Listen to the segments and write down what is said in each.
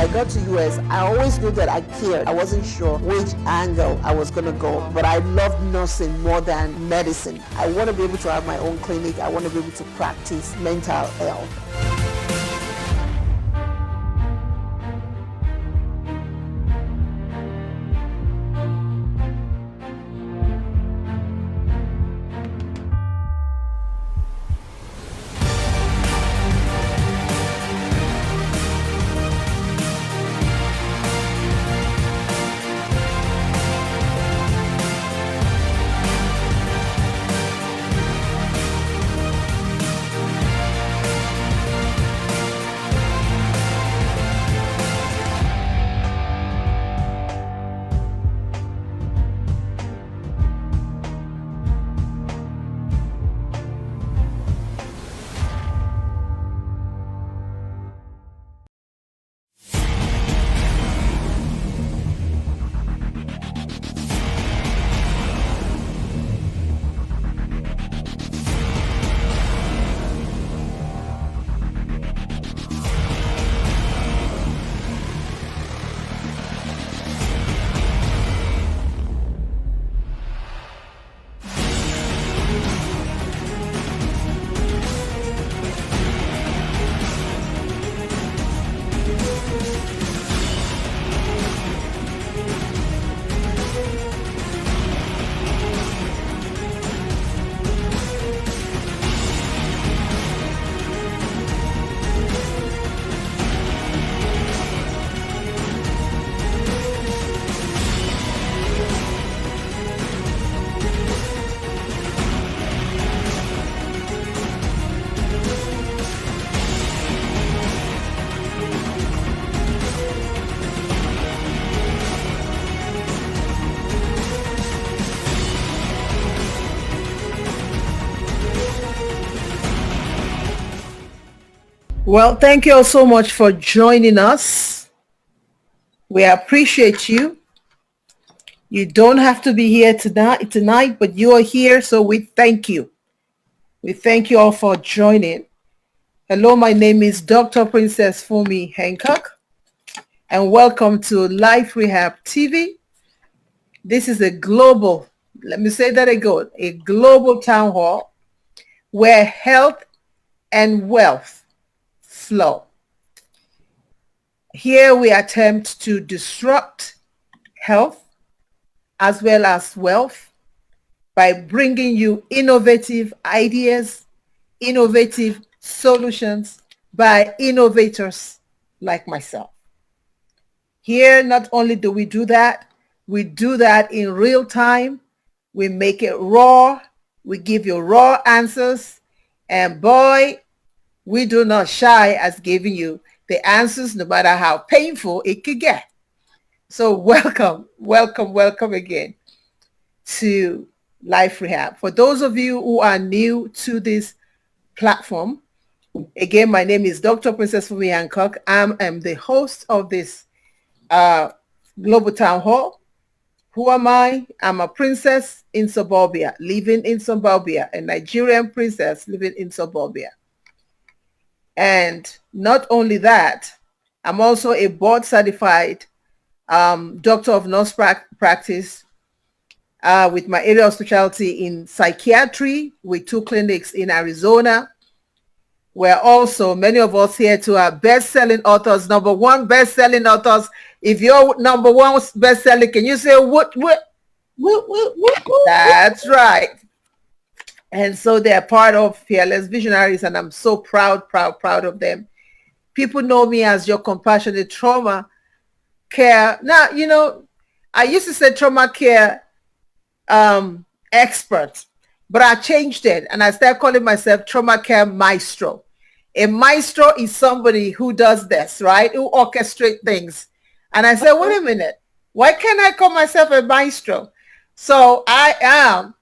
I got to US, I always knew that I cared. I wasn't sure which angle I was going to go, but I love nursing more than medicine. I want to be able to have my own clinic. I want to be able to practice mental health. Well, thank you all so much for joining us. We appreciate you. You don't have to be here tonight, but you are here, so we thank you. We thank you all for joining. Hello, my name is Dr. Princess Fumi Hancock, and welcome to Life Rehab TV. This is a global, let me say that again, a global town hall where health and wealth flow. Here we attempt to disrupt health as well as wealth by bringing you innovative ideas, innovative solutions by innovators like myself. Here, not only do we do that in real time. We make it raw. We give you raw answers. And boy, we do not shy as giving you the answers, no matter how painful it could get. So welcome again to Life Rehab. For those of you who are new to this platform, again, my name is Dr. Princess Fumi Hancock. I am the host of this Global Town Hall. Who am I? I'm a princess in Suburbia, living in Suburbia, a Nigerian princess living in Suburbia. And not only that, I'm also a board certified doctor of nurse practice with my area of specialty in psychiatry with 2 clinics in Arizona. We're also, many of us here too are best-selling authors, number 1 best-selling authors. If you're number 1 best-selling, can you say what? That's right. And so they're part of Fearless Visionaries, and I'm so proud of them. People know me as your compassionate trauma care. Now, you know, I used to say trauma care expert, but I changed it and I started calling myself trauma care maestro. A maestro is somebody who does this, right? Who orchestrates things. And I said, wait a minute, why can't I call myself a maestro? So I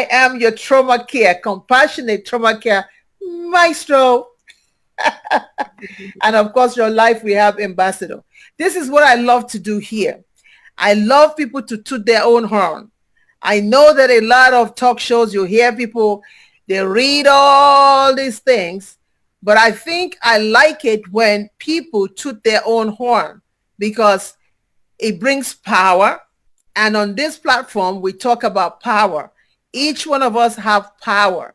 am your trauma care, compassionate trauma care maestro. And of course, your Life Rehab ambassador. This is what I love to do here. I love people to toot their own horn. I know that a lot of talk shows, you hear people, they read all these things, but I think I like it when people toot their own horn. because it brings power. And on this platform, we talk about power. Each one of us have power.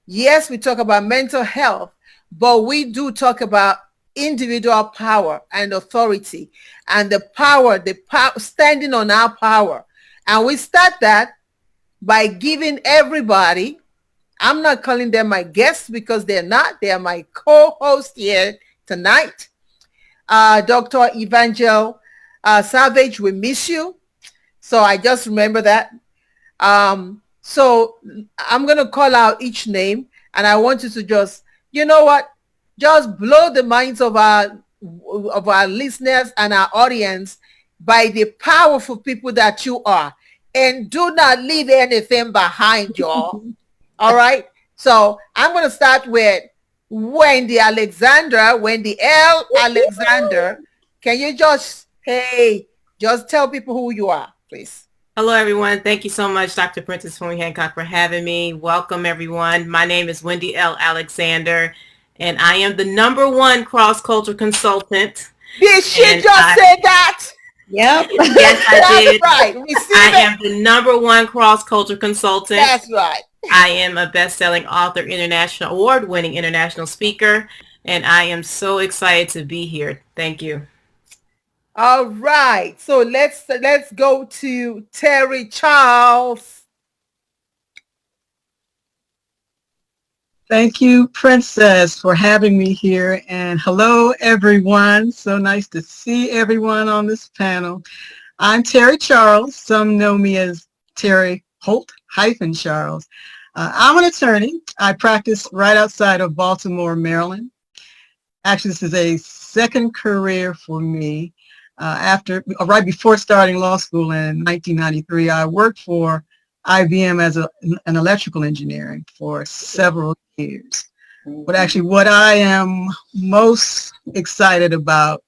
Yes, we talk about mental health, but we do talk about individual power and authority and the power, standing on our power. And we start that by giving everybody, I'm not calling them my guests because they're not, they are my co-host here tonight. Dr. Evangel Savage, we miss you. So I just remember that. So I'm going to call out each name, and I want you to just, you know what, just blow the minds of our listeners and our audience by the powerful people that you are. And do not leave anything behind, y'all. All right. So I'm going to start with Wendy Alexandra. Wendy L. Alexander. Can you just tell people who you are, please? Hello, everyone. Thank you so much, Dr. Princess Fumi Hancock, for having me. Welcome, everyone. My name is Wendy L. Alexander, and I am the #1 cross-culture consultant. Did she say that? Yep. Yes, I did. Right. I am the #1 cross-culture consultant. That's right. I am a best-selling author, international award-winning international speaker, and I am so excited to be here. Thank you. All right. So let's go to Terry Charles. Thank you, Princess, for having me here. And hello, everyone. So nice to see everyone on this panel. I'm Terry Charles. Some know me as Terry Holt-Charles. I'm an attorney. I practice right outside of Baltimore, Maryland. Actually, this is a second career for me. Right before starting law school in 1993, I worked for IBM as an electrical engineer for several years. But actually what I am most excited about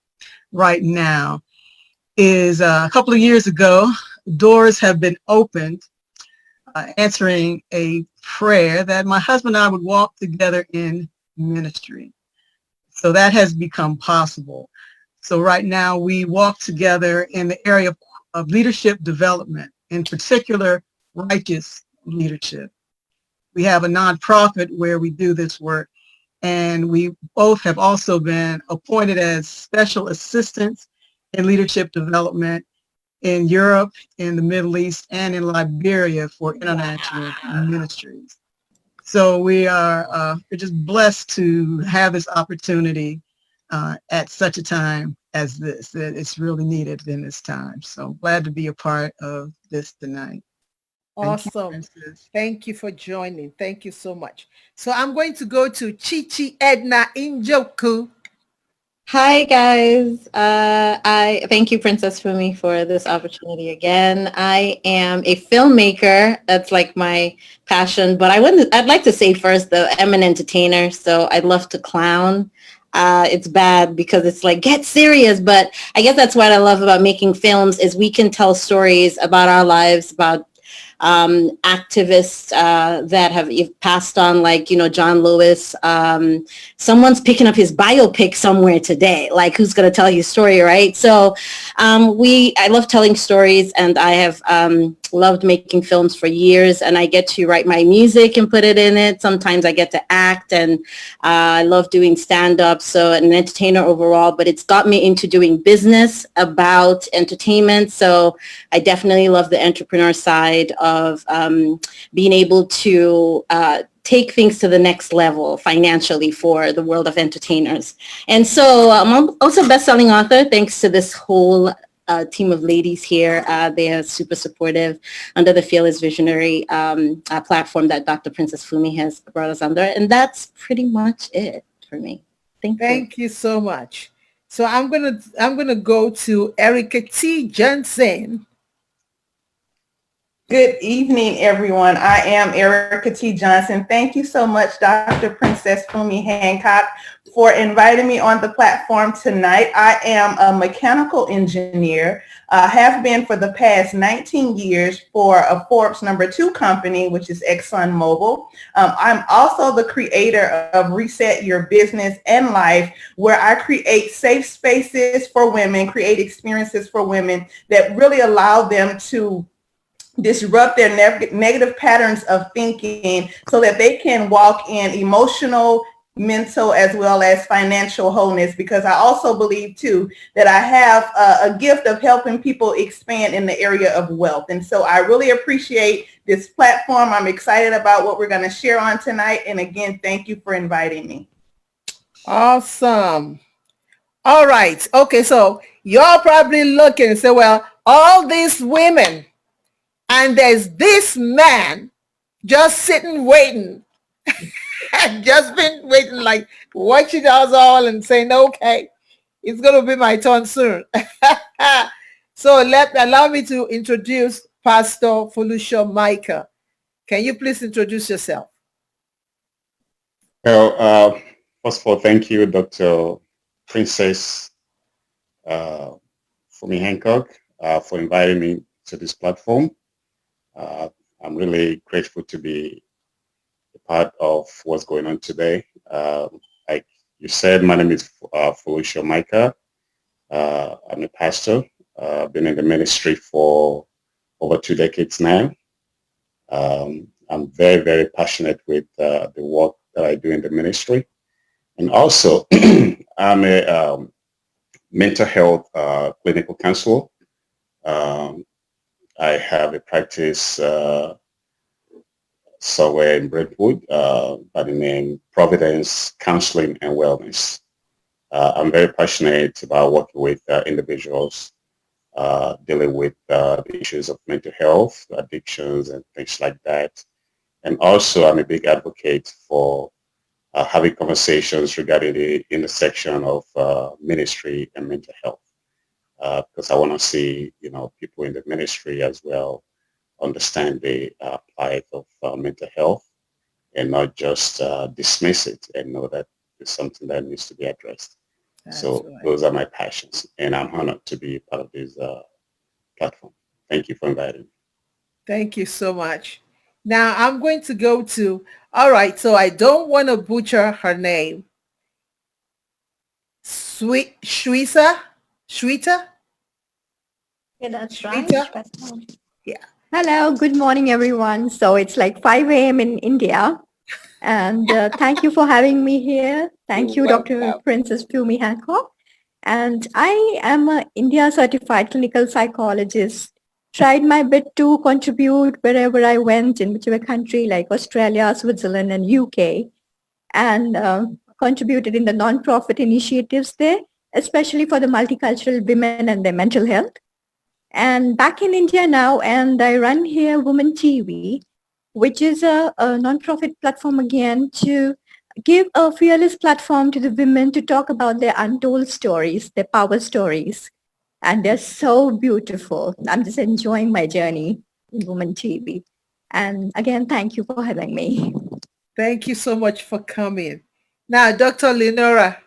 right now is a couple of years ago, doors have been opened answering a prayer that my husband and I would walk together in ministry. So that has become possible. So right now we walk together in the area of leadership development, in particular, righteous leadership. We have a nonprofit where we do this work, and we both have also been appointed as special assistants in leadership development in Europe, in the Middle East, and in Liberia for international ministries. So we're just blessed to have this opportunity at such a time as this. It's really needed in this time. So glad to be a part of this tonight. Awesome. Thank you for joining. Thank you so much. So I'm going to go to Chichi Edna Injoku. Hi, guys. I thank you, Princess Fumi, for this opportunity again. I am a filmmaker. That's like my passion. But I'd like to say first, though, I'm an entertainer, so I'd love to clown. It's bad because it's like, get serious. But I guess that's what I love about making films is we can tell stories about our lives, about activists that have passed on, like, John Lewis. Someone's picking up his biopic somewhere today. Like, who's going to tell his story, right? So I love telling stories, and I have loved making films for years, and I get to write my music and put it in it. Sometimes I get to act, and I love doing stand-up, so an entertainer overall, but it's got me into doing business about entertainment. So I definitely love the entrepreneur side of being able to take things to the next level financially for the world of entertainers. And so I'm also a best-selling author, thanks to this whole team of ladies here. They are super supportive under the Fearless Visionary platform that Dr. Princess Fumi has brought us under. And that's pretty much it for me. Thank you so much. So I'm gonna go to Erica T. Johnson. Good evening, everyone. I am Erica T. Johnson. Thank you so much, Dr. Princess Fumi Hancock, for inviting me on the platform tonight. I am a mechanical engineer, have been for the past 19 years for a Forbes #2 company, which is ExxonMobil. I'm also the creator of Reset Your Business and Life, where I create safe spaces for women, create experiences for women that really allow them to disrupt their negative patterns of thinking so that they can walk in emotional, mental, as well as financial wholeness, because I also believe too that I have a gift of helping people expand in the area of wealth. And so I really appreciate this platform. I'm excited about what we're going to share on tonight. And again, thank you for inviting me. Awesome. All right. Okay, so you're probably looking and say, well, all these women, and there's this man just sitting waiting and just been waiting, like watching us all and saying, okay, it's going to be my turn soon. So allow me to introduce Pastor Felicia Micah. Can you please introduce yourself? Well, first of all, thank you, Dr. Princess Fumi Hancock, for inviting me to this platform. I'm really grateful to be a part of what's going on today. Like you said, my name is Felicia Micah. I'm a pastor. I've been in the ministry for over 2 decades now. I'm very, very passionate with the work that I do in the ministry. And also, I'm a mental health clinical counselor. I have a practice somewhere in Brentwood by the name Providence Counseling and Wellness. I'm very passionate about working with individuals dealing with the issues of mental health, addictions, and things like that. And also, I'm a big advocate for having conversations regarding the intersection of ministry and mental health, because I want to see, people in the ministry as well understand the plight of mental health and not just dismiss it and know that it's something that needs to be addressed. So those are my passions, and I'm honored to be part of this platform. Thank you for inviting me. Thank you so much. Now I'm going to go to, all right, so I don't want to butcher her name. Shweta? Yeah, that's Shweta? right. Yeah. Hello, good morning, everyone. So it's like 5 a.m. in India. And thank you for having me here. Thank you, Dr. Princess Fumi Hancock. And I am an India certified clinical psychologist. Tried my bit to contribute wherever I went, in whichever country like Australia, Switzerland, and UK, and contributed in the non-profit initiatives there, especially for the multicultural women and their mental health. And back in India now, and I run here Women TV, which is a non-profit platform again to give a fearless platform to the women to talk about their untold stories, their power stories. And they're so beautiful. I'm just enjoying my journey in Women TV. And again, thank you for having me. Thank you so much for coming. Now, Dr. Lenora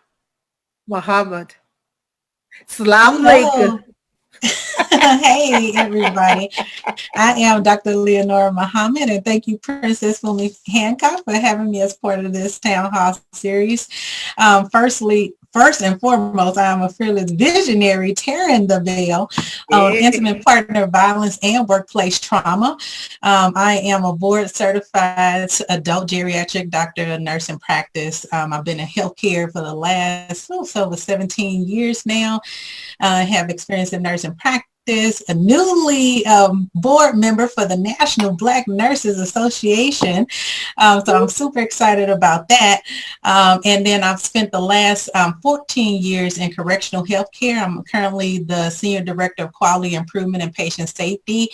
Muhammad. Salaam alaikum. Hey, everybody. I am Dr. Leonora Muhammad, and thank you, Princess Fumi Hancock, for having me as part of this Town Hall series. First and foremost, I am a fearless visionary tearing the veil on intimate partner violence and workplace trauma. I am a board certified adult geriatric doctor of nurse in practice. I've been in healthcare for the last over 17 years now. I have experience in nursing practice, a newly board member for the National Black Nurses Association. So I'm super excited about that. And then I've spent the last 14 years in correctional health care. I'm currently the Senior Director of Quality Improvement and Patient Safety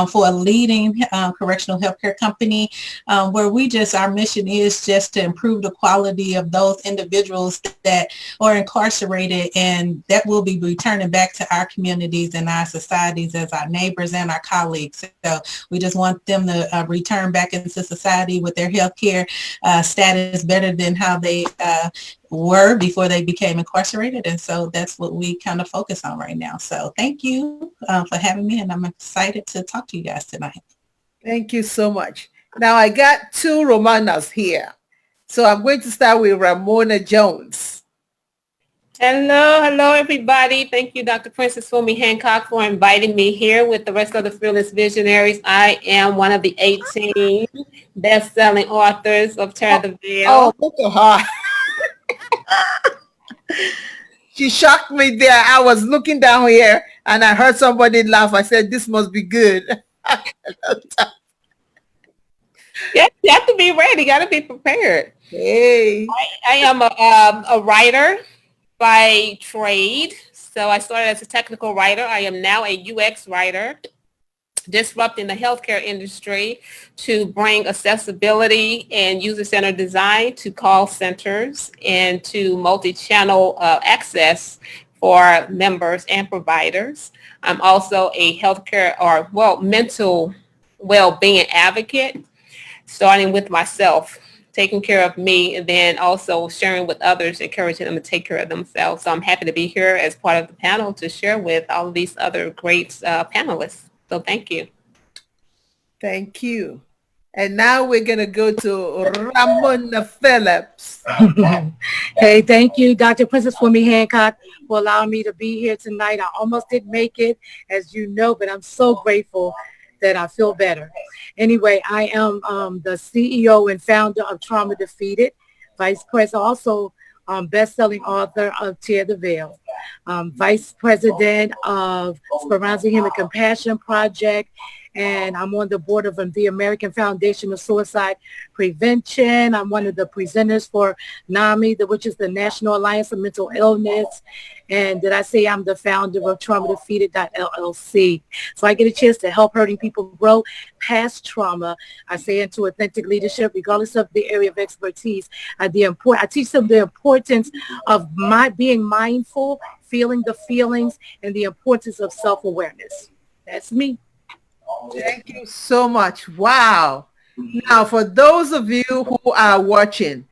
for a leading correctional healthcare company where our mission is just to improve the quality of those individuals that are incarcerated and that will be returning back to our communities. And I our societies as our neighbors and our colleagues. So we just want them to return back into society with their healthcare status better than how they were before they became incarcerated. And so that's what we kind of focus on right now. So thank you for having me, and I'm excited to talk to you guys tonight. Thank you so much. Now I got two Romanas here. So I'm going to start with Ramona Jones. Hello, everybody. Thank you, Dr. Princess Fumi Hancock, for inviting me here with the rest of the Fearless Visionaries. I am one of the 18 best-selling authors of Tear the Veil. Oh, look at her. She shocked me there. I was looking down here and I heard somebody laugh. I said, this must be good. Yeah, you have to be ready. You got to be prepared. Hey. I am a writer by trade. So I started as a technical writer. I am now a UX writer, disrupting the healthcare industry to bring accessibility and user-centered design to call centers and to multi-channel access for members and providers. I'm also a healthcare mental well-being advocate, starting with myself, taking care of me, and then also sharing with others, encouraging them to take care of themselves. So I'm happy to be here as part of the panel to share with all of these other great panelists. So thank you. Thank you. And now we're going to go to Ramona Phillips. Hey, thank you, Dr. Princess Fumi Hancock, for allowing me to be here tonight. I almost didn't make it, as you know, but I'm so grateful that I feel better. Anyway, I am the CEO and founder of Trauma Defeated, vice president, also best-selling author of Tear the Veil, vice president of Speranza Human Compassion Project, and I'm on the board of the American Foundation of Suicide Prevention. I'm one of the presenters for NAMI, which is the National Alliance of Mental Illness. And did I say I'm the founder of TraumaDefeated.LLC? So I get a chance to help hurting people grow past trauma. I say into authentic leadership, regardless of the area of expertise. I teach them the importance of being mindful, feeling the feelings, and the importance of self-awareness. That's me. Thank you so much. Wow. Now, for those of you who are watching,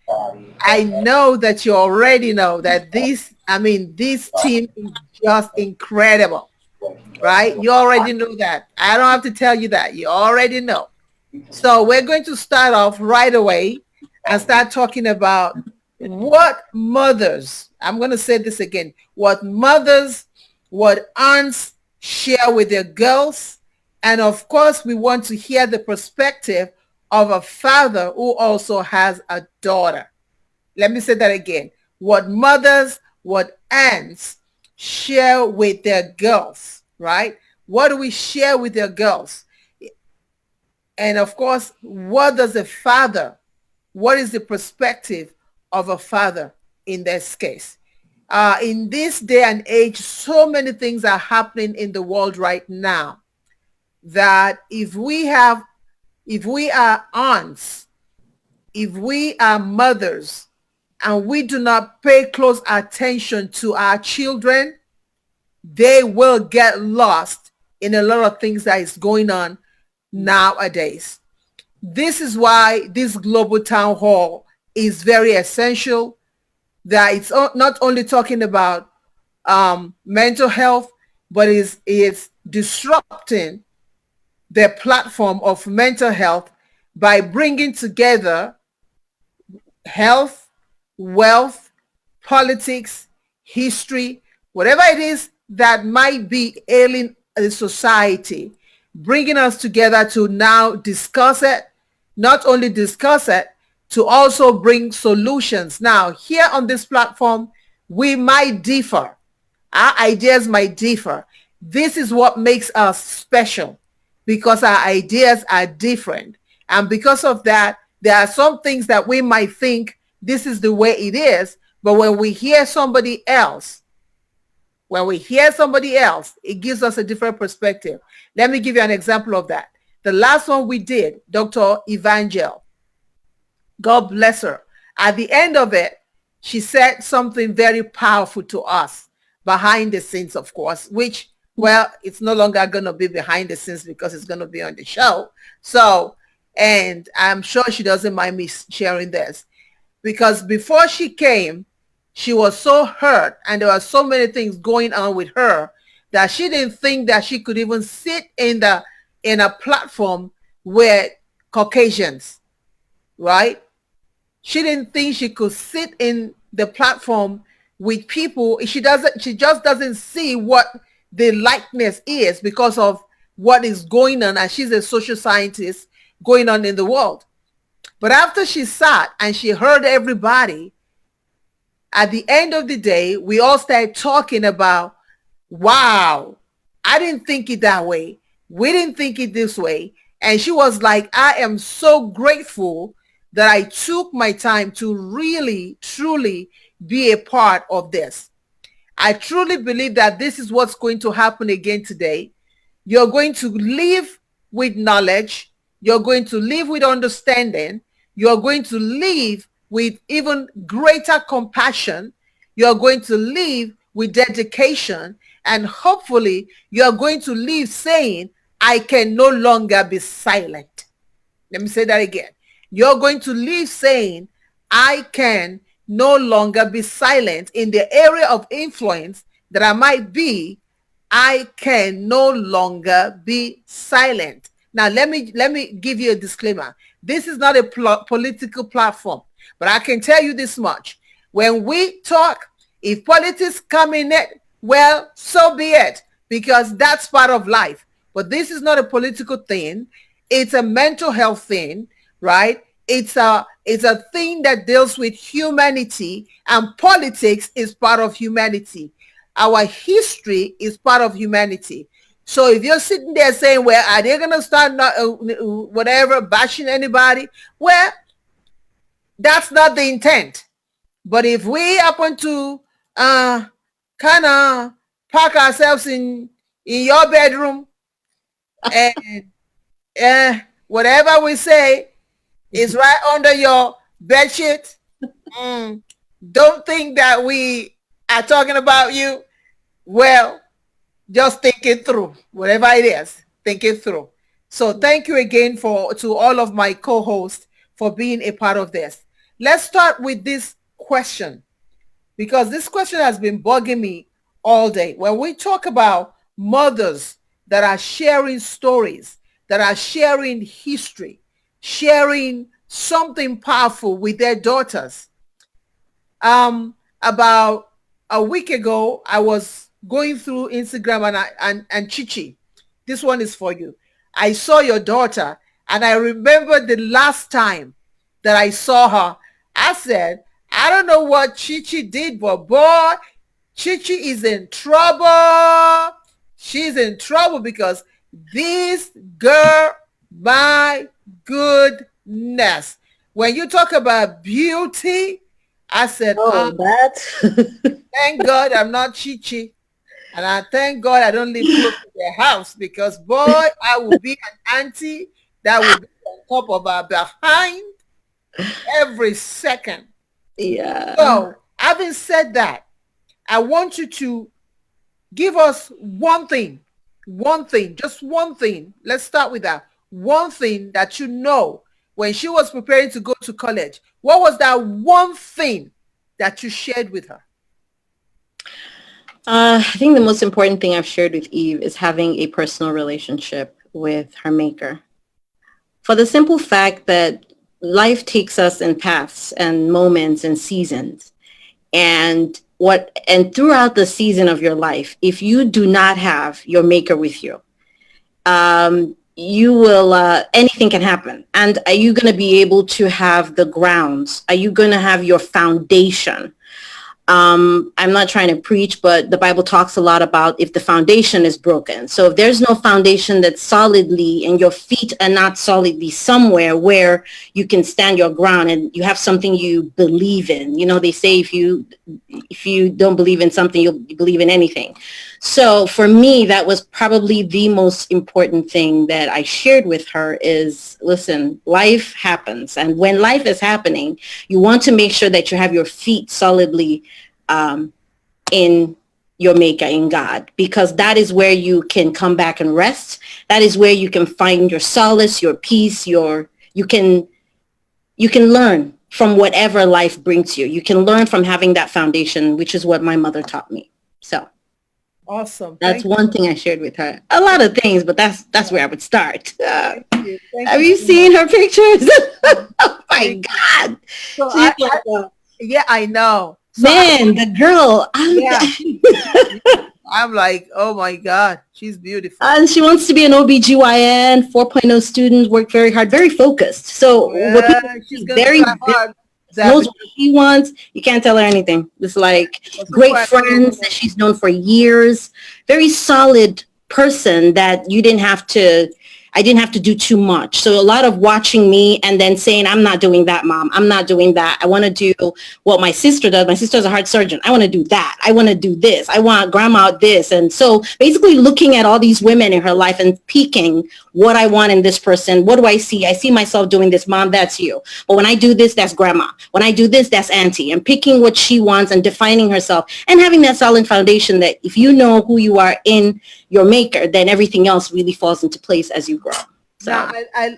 I know that you already know that this team is just incredible, right? You already know that. I don't have to tell you that. You already know. So we're going to start off right away and start talking about what mothers, I'm going to say this again, what mothers, what aunts share with their girls. And of course, we want to hear the perspective of a father who also has a daughter. Let me say that again. What mothers, what aunts share with their girls, right? What do we share with their girls? And of course, what does a father, what is the perspective of a father in this case? In this day and age, so many things are happening in the world right now that if we are aunts, if we are mothers, and we do not pay close attention to our children, they will get lost in a lot of things that is going on nowadays. This is why this global town hall is very essential, that it's not only talking about mental health, but it's disrupting the platform of mental health by bringing together health, wealth, politics, history, whatever it is that might be ailing the society, bringing us together to now discuss it, not only discuss it, to also bring solutions. Now, here on this platform, we might differ. Our ideas might differ. This is what makes us special, because our ideas are different. And because of that, there are some things that we might think this is the way it is, but when we hear somebody else, it gives us a different perspective. Let me give you an example of that. The last one we did, Dr. Evangel, God bless her. At the end of it, she said something very powerful to us, behind the scenes, of course, which Well, it's no longer going to be behind the scenes because it's going to be on the show. So, and I'm sure she doesn't mind me sharing this, because before she came, she was so hurt and there were so many things going on with her that she didn't think that she could even sit in a platform with Caucasians, right? She didn't think she could sit in the platform with people. She just doesn't see what the likeness is because of what is going on, and she's a social scientist going on in the world. But after she sat and she heard everybody, at the end of the day, we all started talking about, wow, I didn't think it that way. We didn't think it this way. And she was like, I am so grateful that I took my time to really, truly be a part of this. I truly believe that this is what's going to happen again today. You're going to live with knowledge. You're going to live with understanding. You're going to live with even greater compassion. You're going to live with dedication. And hopefully you're going to live saying, I can no longer be silent. Let me say that again. You're going to live saying, I can no longer be silent in the area of influence that I might be. I can no longer be silent. Now, let me give you a disclaimer. This is not a political platform, but I can tell you this much. When we talk, if politics come in it, well, so be it, because that's part of life. But this is not a political thing. It's a mental health thing, right? It's a thing that deals with humanity, and politics is part of humanity. Our history is part of humanity. So if you're sitting there saying, well, are they going to start bashing anybody? Well, that's not the intent. But if we happen to kind of park ourselves in your bedroom and whatever we say is right under your bed sheet, don't think that we are talking about you. Well, just think it through. Whatever it is, think it through. So thank you again to all of my co-hosts for being a part of this. Let's start with this question, because this question has been bugging me all day. When we talk about mothers that are sharing stories, that are sharing history, sharing something powerful with their daughters. About a week ago, I was going through Instagram and Chichi. This one is for you. I saw your daughter, and I remember the last time that I saw her, I said, I don't know what Chichi did, but boy, Chichi is in trouble. She's in trouble because this girl, my goodness. When you talk about beauty, I said, thank God I'm not Chichi. And I thank God I don't live close to their house, because boy, I would be an auntie that would be on top of her behind every second. Yeah. So, having said that, I want you to give us one thing, just one thing. Let's start with that. One thing that you know when she was preparing to go to college. What was that one thing that you shared with her? I think the most important thing I've shared with Eve is having a personal relationship with her maker. For the simple fact that life takes us in paths and moments and seasons. And throughout the season of your life, if you do not have your maker with you, you will, anything can happen. And are you going to be able to have the grounds? Are you going to have your foundation? I'm not trying to preach, but the Bible talks a lot about if the foundation is broken. So if there's no foundation that's solidly, and your feet are not solidly somewhere where you can stand your ground and you have something you believe in, you know, they say if you don't believe in something, you'll believe in anything. So for me, that was probably the most important thing that I shared with her is, listen, life happens. And when life is happening, you want to make sure that you have your feet solidly in your maker in God, because that is where you can come back and rest. That is where you can find your solace, your peace, you can learn from whatever life brings you. You can learn from having that foundation, which is what my mother taught me. So Awesome. that's Thank one thing I shared with her. A lot of things, but that's where I would start. you. Have you seen her pictures? Oh my God. So She's like, yeah, I know. So man, the girl. yeah, I'm like, oh my God, she's beautiful. And she wants to be an OBGYN, 4.0 student, worked very hard, very focused. So what Yeah, people she's see, gonna very try hard. knows what she wants. You can't tell her anything. It's like great friends that she's known for years. Very solid person that I didn't have to do too much. So a lot of watching me and then saying, I'm not doing that, Mom. I'm not doing that. I want to do what my sister does. My sister's a heart surgeon. I want to do that. I want to do this. I want grandma this. And so basically looking at all these women in her life and peeking what I want in this person. What do I see? I see myself doing this. Mom, that's you. But when I do this, that's grandma. When I do this, that's auntie. And picking what she wants and defining herself and having that solid foundation that if you know who you are in your maker, then everything else really falls into place as you grow. So now,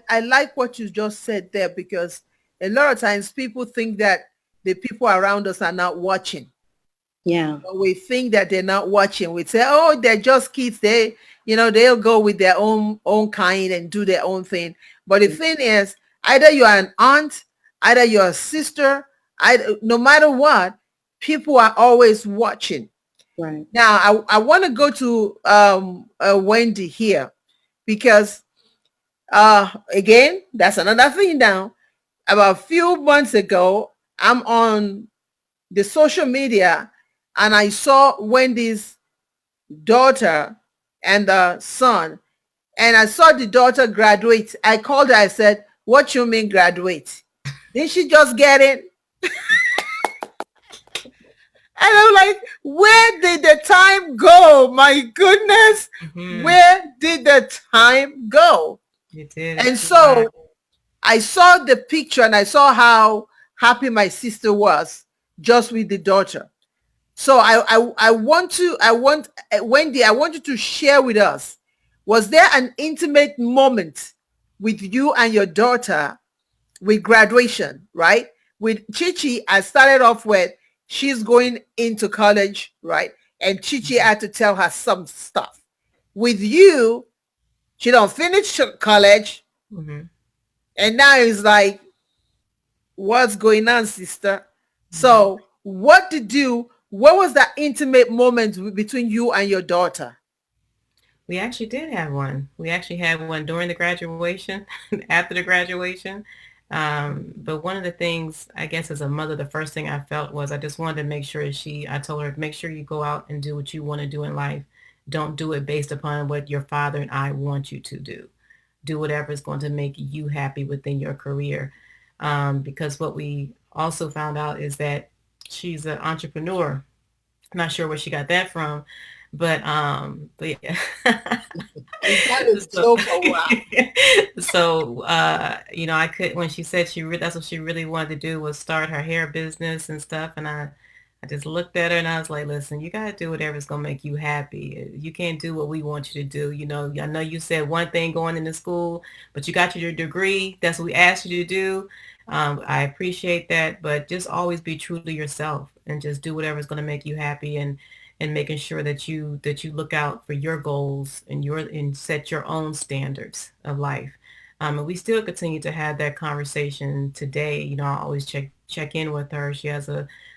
I like what you just said there, because a lot of times people think that the people around us are not watching. Yeah. We think that they're not watching. We say, oh, they're just kids. They'll go with their own kind and do their own thing. But the thing is, either you're an aunt, either you're a sister, no matter what, people are always watching. Right. Now, I want to go to Wendy here, because again, that's another thing now. About a few months ago, I'm on the social media and I saw Wendy's daughter and the son, and I saw the daughter graduate. I called her, I said, what you mean graduate? Didn't she just get it? And I'm like, where did the time go? My goodness, where did the time go? You did. And so I saw the picture and I saw how happy my sister was just with the daughter. So I want Wendy, I want you to share with us, was there an intimate moment with you and your daughter with graduation, right? With Chichi, I started off with, she's going into college, right? And Chichi had to tell her some stuff. With you, she don't finish college. And now it's like, what's going on, sister? So what was that intimate moment between you and your daughter? We actually did have one. We actually had one during the graduation, after the graduation. But one of the things, I guess as a mother, the first thing I felt was I just wanted to make sure I told her, make sure you go out and do what you want to do in life. Don't do it based upon what your father and I want you to do. Do whatever is going to make you happy within your career. Because what we also found out is that she's an entrepreneur. I'm not sure where she got that from, but yeah. So I could, when she said that's what she really wanted to do, was start her hair business and stuff. And I just looked at her and I was like, listen, you got to do whatever's going to make you happy. You can't do what we want you to do. I know you said one thing going into school, but you got your degree. That's what we asked you to do. I appreciate that, but just always be true to yourself and just do whatever's going to make you happy, and making sure that you look out for your goals and set your own standards of life. And we still continue to have that conversation today. I always check in with her.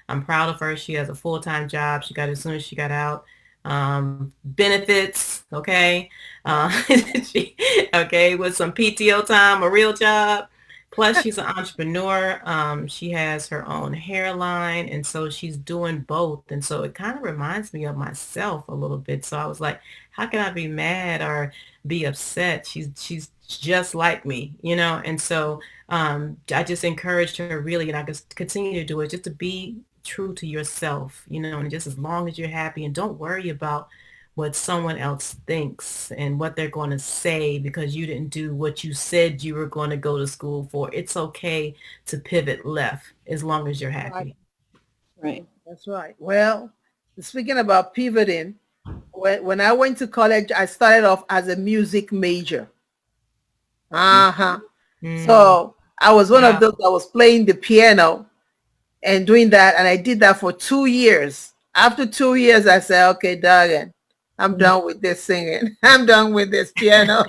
I'm proud of her. She has a full-time job. She got it as soon as she got out. Benefits, okay. With some PTO time, a real job. Plus, she's an entrepreneur. She has her own hairline, and so she's doing both. And so it kind of reminds me of myself a little bit. So I was like, how can I be mad or be upset? She's just like me, And so I just encouraged her really, and I just continue to do it, just to be true to yourself, and just as long as you're happy, and don't worry about what someone else thinks and what they're going to say because you didn't do what you said you were going to go to school for. It's okay to pivot left as long as you're happy. Right. That's right. Well, speaking about pivoting, when I went to college, I started off as a music major. Uh-huh. So I was one of those that was playing the piano and doing that. And I did that for 2 years. After 2 years, I said, okay, Doggin, I'm done with this singing. I'm done with this piano.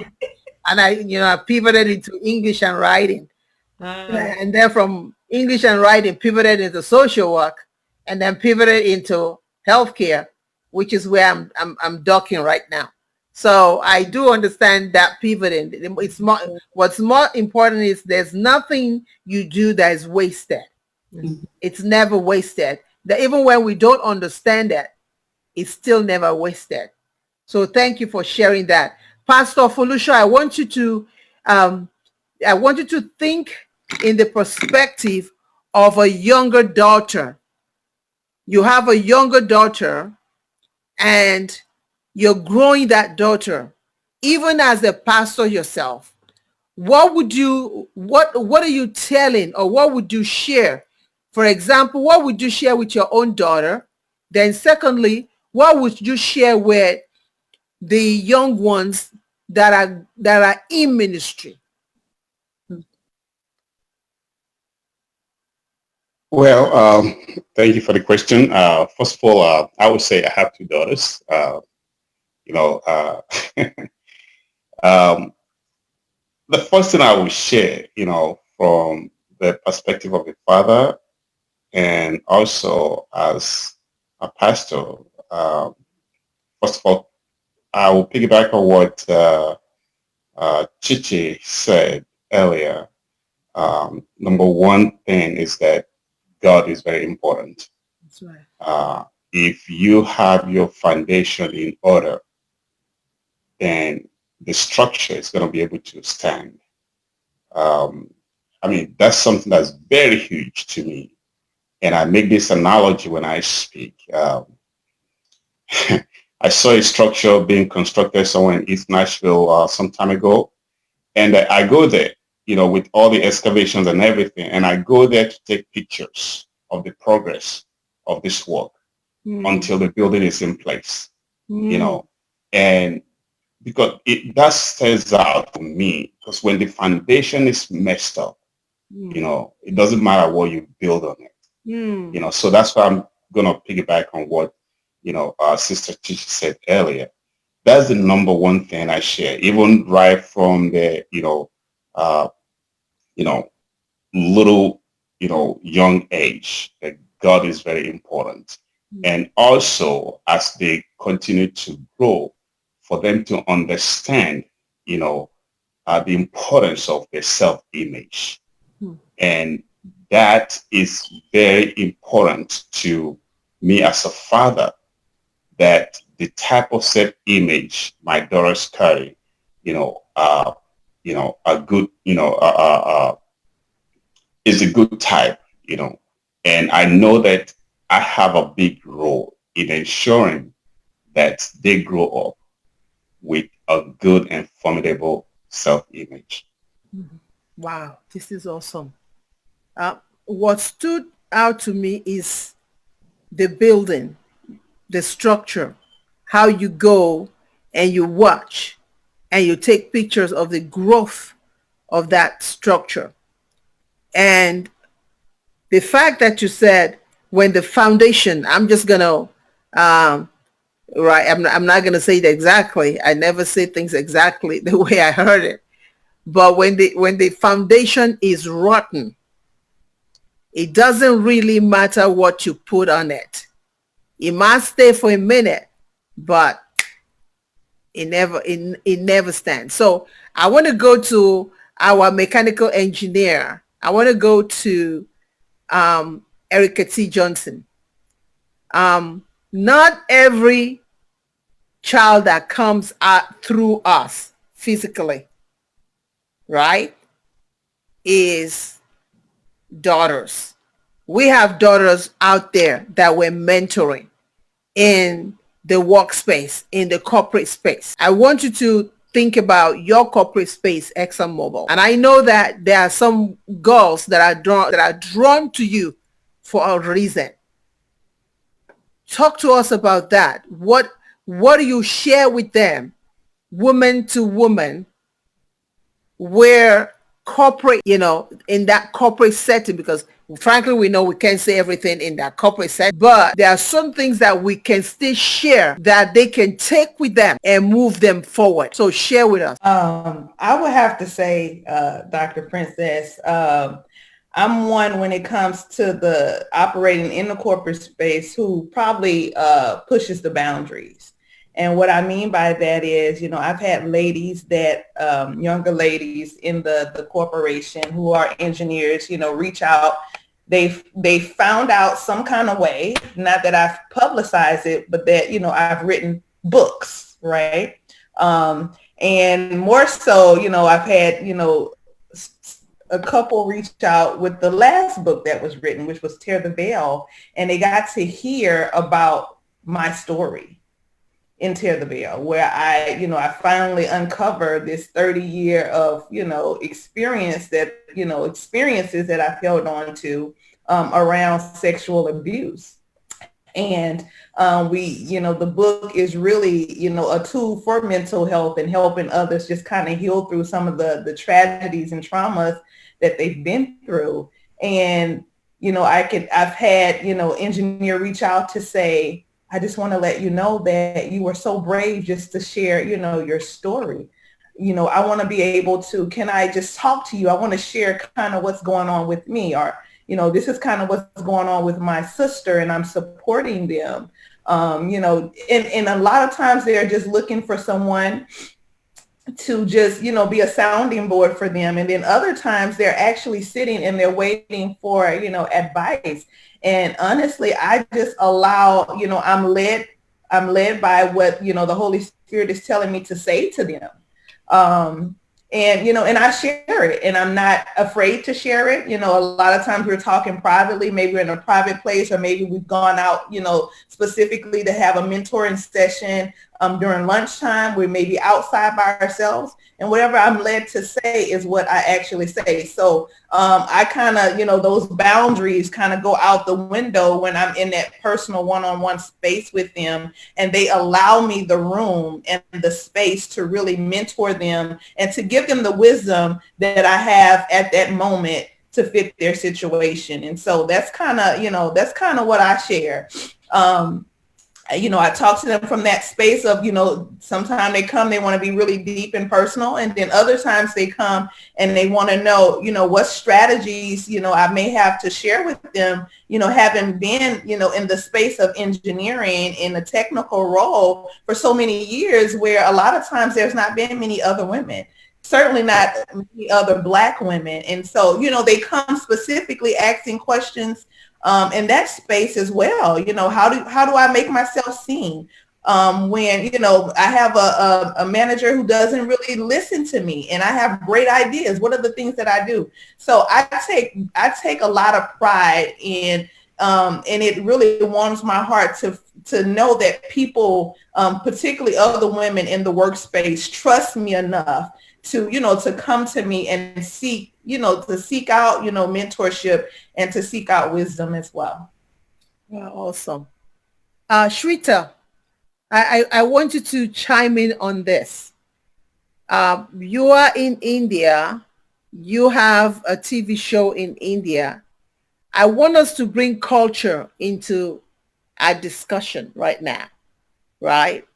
And I pivoted into English and writing. And then from English and writing, pivoted into social work, and then pivoted into healthcare, which is where I'm docking right now. So I do understand that pivoting. It's more, what's more important is there's nothing you do that is wasted. It's never wasted. That even when we don't understand that, it's still never wasted. So thank you for sharing that. Pastor Folusha, I want you to think in the perspective of a younger daughter. You have a younger daughter and you're growing that daughter. Even as a pastor yourself, what are you telling, or what would you share? For example, what would you share with your own daughter? Then secondly, what would you share with the young ones that are in ministry? Well, thank you for the question. First of all, I would say I have two daughters. The first thing I will share, from the perspective of a father and also as a pastor, first of all, I will piggyback on what Chichi said earlier. Number one thing is that God is very important. That's right. If you have your foundation in order, then the structure is going to be able to stand. That's something that's very huge to me. And I make this analogy when I speak. I saw a structure being constructed somewhere in East Nashville some time ago. And I go there, with all the excavations and everything. And I go there to take pictures of the progress of this work until the building is in place, and because that stands out to me, because when the foundation is messed up, it doesn't matter what you build on it. So that's why I'm going to piggyback on what, Sister Chichi said earlier. That's the number one thing I share, even right from the, little, young age, that God is very important. And also as they continue to grow, for them to understand, the importance of their self-image. And that is very important to me as a father, that the type of self-image my daughters carry, a good, is a good type, and I know that I have a big role in ensuring that they grow up with a good and formidable self-image. Wow, this is awesome. What stood out to me is the building, the structure, how you go and you watch and you take pictures of the growth of that structure. And the fact that you said when the foundation, I'm just going to, right, I'm not going to say it exactly. I never say things exactly the way I heard it. But when the foundation is rotten, it doesn't really matter what you put on it. It might stay for a minute, but it never stands. So I want to go to our mechanical engineer. I want to go to Erica T. Johnson. Not every child that comes out through us physically, right, is daughters. We have daughters out there that we're mentoring in the workspace, in the corporate space. I want you to think about your corporate space, ExxonMobil. And I know that there are some girls that are drawn to you for a reason. Talk to us about that. What do you share with them, woman to woman, where corporate, in that corporate setting, because frankly, we know we can't say everything in that corporate setting, but there are some things that we can still share that they can take with them and move them forward. So share with us. I would have to say, Dr. Princess, I'm one when it comes to the operating in the corporate space who probably pushes the boundaries. And what I mean by that is, I've had ladies that, younger ladies in the corporation who are engineers, reach out. They found out some kind of way, not that I've publicized it, but that, I've written books, right? And more so, I've had, a couple reached out with the last book that was written, which was Tear the Veil, and they got to hear about my story in Tear the Veil, where I finally uncovered this 30-year of, experiences that I've held on to around sexual abuse. And the book is really, a tool for mental health and helping others just kind of heal through some of the tragedies and traumas that they've been through. And, I've had, engineer reach out to say, I just want to let you know that you were so brave just to share, your story. I want to be able to, can I just talk to you? I want to share kind of what's going on with me, or, this is kind of what's going on with my sister, and I'm supporting them. And a lot of times they're just looking for someone to just, be a sounding board for them. And then other times they're actually sitting and they're waiting for, advice. And honestly, I just allow, I'm led by what, the Holy Spirit is telling me to say to them. And I share it, and I'm not afraid to share it. A lot of times we're talking privately, maybe we're in a private place, or maybe we've gone out, specifically to have a mentoring session during lunchtime. We may be outside by ourselves, and whatever I'm led to say is what I actually say. So I kind of, those boundaries kind of go out the window when I'm in that personal one-on-one space with them, and they allow me the room and the space to really mentor them and to give them the wisdom that I have at that moment to fit their situation. And so that's kind of what I share. I talk to them from that space of, sometimes they come, they want to be really deep and personal. And then other times they come and they want to know, what strategies, I may have to share with them, having been, in the space of engineering in a technical role for so many years, where a lot of times there's not been many other women. Certainly not many other Black women. And so, they come specifically asking questions in that space as well. How do I make myself seen? When, I have a manager who doesn't really listen to me, and I have great ideas. What are the things that I do? So I take a lot of pride in, and it really warms my heart to know that people, particularly other women in the workspace, trust me enough to come to me and seek out, mentorship, and to seek out wisdom as well. Yeah, awesome. Shrita, I want you to chime in on this. You are in India. You have a TV show in India. I want us to bring culture into our discussion right now, right?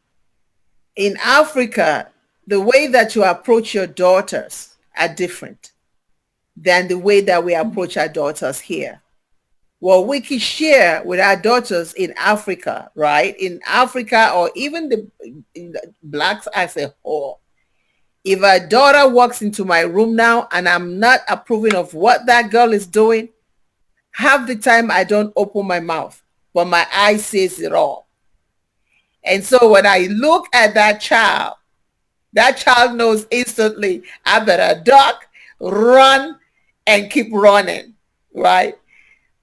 In Africa, the way that you approach your daughters are different than the way that we approach our daughters here. What we can share with our daughters in Africa, right? In Africa, or even the Blacks as a whole. If a daughter walks into my room now and I'm not approving of what that girl is doing, half the time I don't open my mouth, but my eye says it all. And so when I look at that child knows instantly I better duck, run, and keep running, right?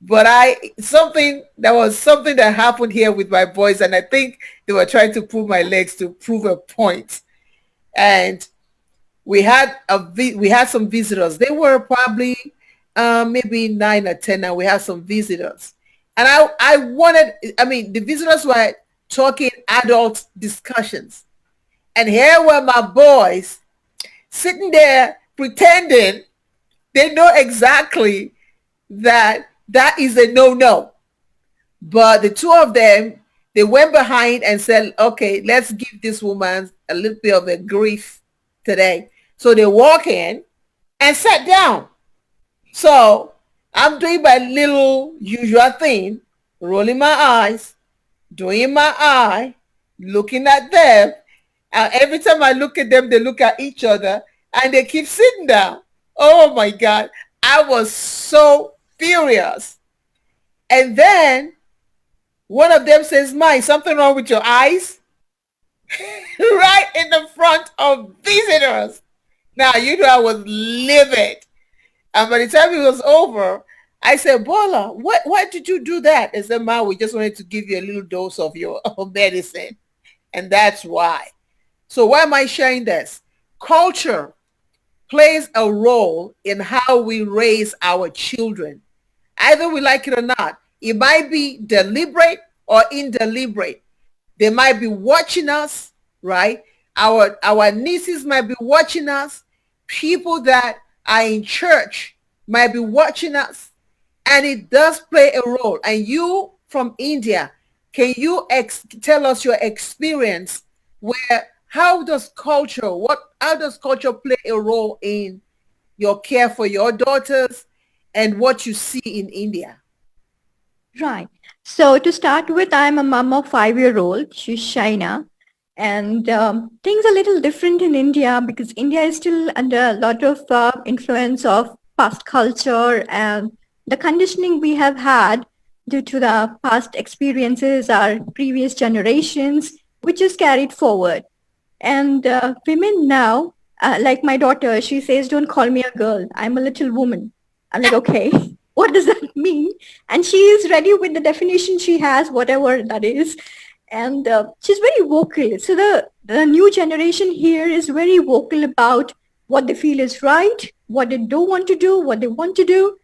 But something that happened here with my boys, and I think they were trying to pull my legs to prove a point. And we had some visitors. They were probably maybe 9 or 10, and we had some visitors. And I mean, the visitors were talking adult discussions. And here were my boys sitting there pretending they know exactly that that is a no-no. But the two of them, they went behind and said, okay, let's give this woman a little bit of a grief today. So they walk in and sat down. So I'm doing my little usual thing, rolling my eyes, doing my eye, looking at them. And every time I look at them, they look at each other and they keep sitting down. Oh my God. I was so furious. And then one of them says, "Mike, something wrong with your eyes?" Right in the front of visitors. Now, you know, I was livid. And by the time it was over, I said, "Bola, why did you do that?" I said, "Ma, we just wanted to give you a little dose of your medicine. And that's why." So why am I sharing this? Culture plays a role in how we raise our children. Either we like it or not. It might be deliberate or indeliberate. They might be watching us, right? Our nieces might be watching us. People that are in church might be watching us. And it does play a role. And you from India, can you tell us your experience where how does culture play a role in your care for your daughters and what you see in India? Right. So to start with, I'm a mom of 5-year-old. She's Shaina. And things are a little different in India because India is still under a lot of influence of past culture and the conditioning we have had due to the past experiences, our previous generations, which is carried forward. And women now, like my daughter, she says, "Don't call me a girl. I'm a little woman." I'm like, okay, what does that mean? And she is ready with the definition she has, whatever that is. And she's very vocal. So the new generation here is very vocal about what they feel is right, what they don't want to do, what they want to do.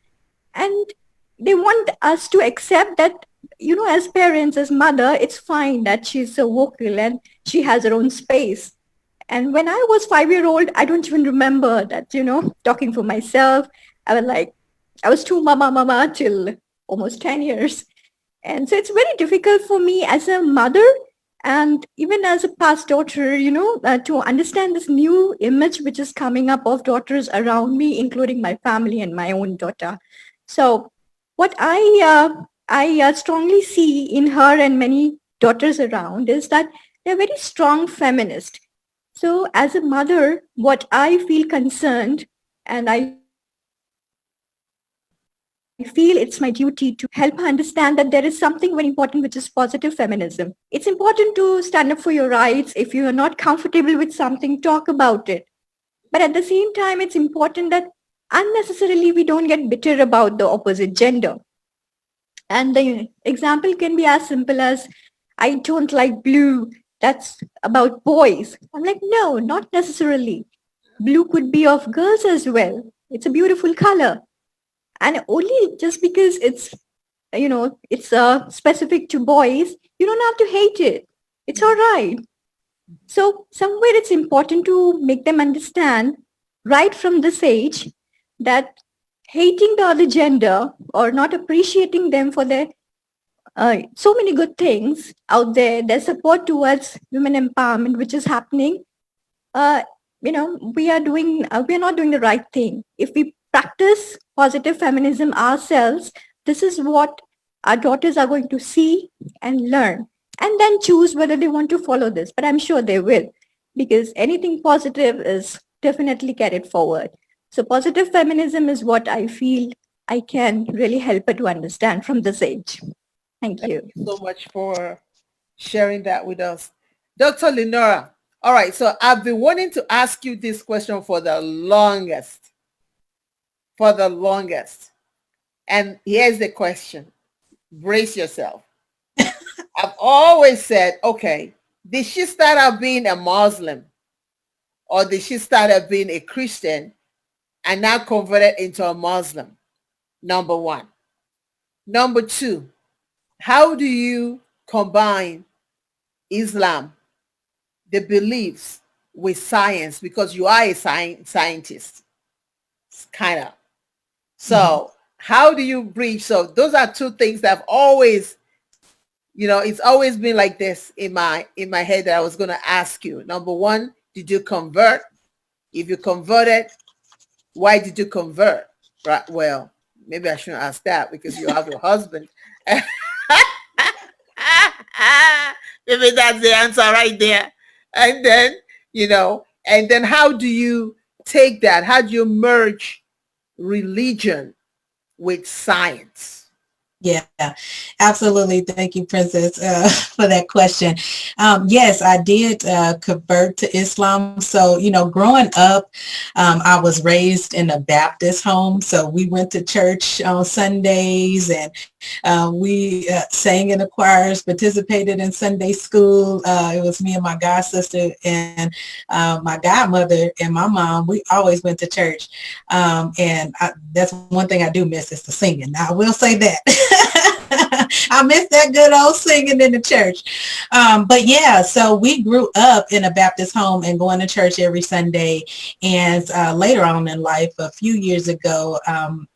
And they want us to accept that, you know, as parents, as mother, it's fine that she's so vocal and she has her own space. And when I was 5-year-old, I don't even remember that, you know, talking for myself. I was too mama till almost 10 years. And so it's very difficult for me as a mother and even as a past daughter, you know, to understand this new image which is coming up of daughters around me, including my family and my own daughter. So what I strongly see in her and many daughters around is that they're very strong feminists. So as a mother, what I feel concerned and I feel it's my duty to help her understand that there is something very important, which is positive feminism. It's important to stand up for your rights. If you are not comfortable with something, talk about it. But at the same time, it's important that unnecessarily we don't get bitter about the opposite gender. And the example can be as simple as, "I don't like blue. That's about boys." I'm like, no, not necessarily. Blue could be of girls as well. It's a beautiful color. And only just because it's, you know, it's specific to boys, you don't have to hate it. It's all right. So somewhere it's important to make them understand right from this age that hating the other gender or not appreciating them for their so many good things out there, their support towards women empowerment, which is happening, you know, we are not doing the right thing. If we practice positive feminism ourselves, this is what our daughters are going to see and learn and then choose whether they want to follow this. But I'm sure they will, because anything positive is definitely carried forward. So positive feminism is what I feel I can really help her to understand from this age. Thank you. Thank you so much for sharing that with us. Dr. Lenora, all right, so I've been wanting to ask you this question for the longest. And here's the question. Brace yourself. I've always said, okay, did she start out being a Muslim or did she start out being a Christian and now converted into a Muslim? Number one. Number two, how do you combine Islam, the beliefs, with science? Because you are a scientist, kind of. So how do you bridge? So those are two things that have always, it's always been like this in my head that I was going to ask you. Number one, did you convert? If you converted, why did you convert? Right. Well, maybe I shouldn't ask that because you have your husband. Maybe that's the answer right there. And then, and then how do you take that? How do you merge religion with science? Yeah, absolutely. Thank you, Princess, for that question. Yes, I did convert to Islam. So, growing up, I was raised in a Baptist home. So we went to church on Sundays, and we sang in the choirs, participated in Sunday school. It was me and my god sister and my godmother and my mom. We always went to church. That's one thing I do miss is the singing. Now, I will say that. I miss that good old singing in the church. But yeah, so we grew up in a Baptist home and going to church every Sunday. And later on in life, a few years ago,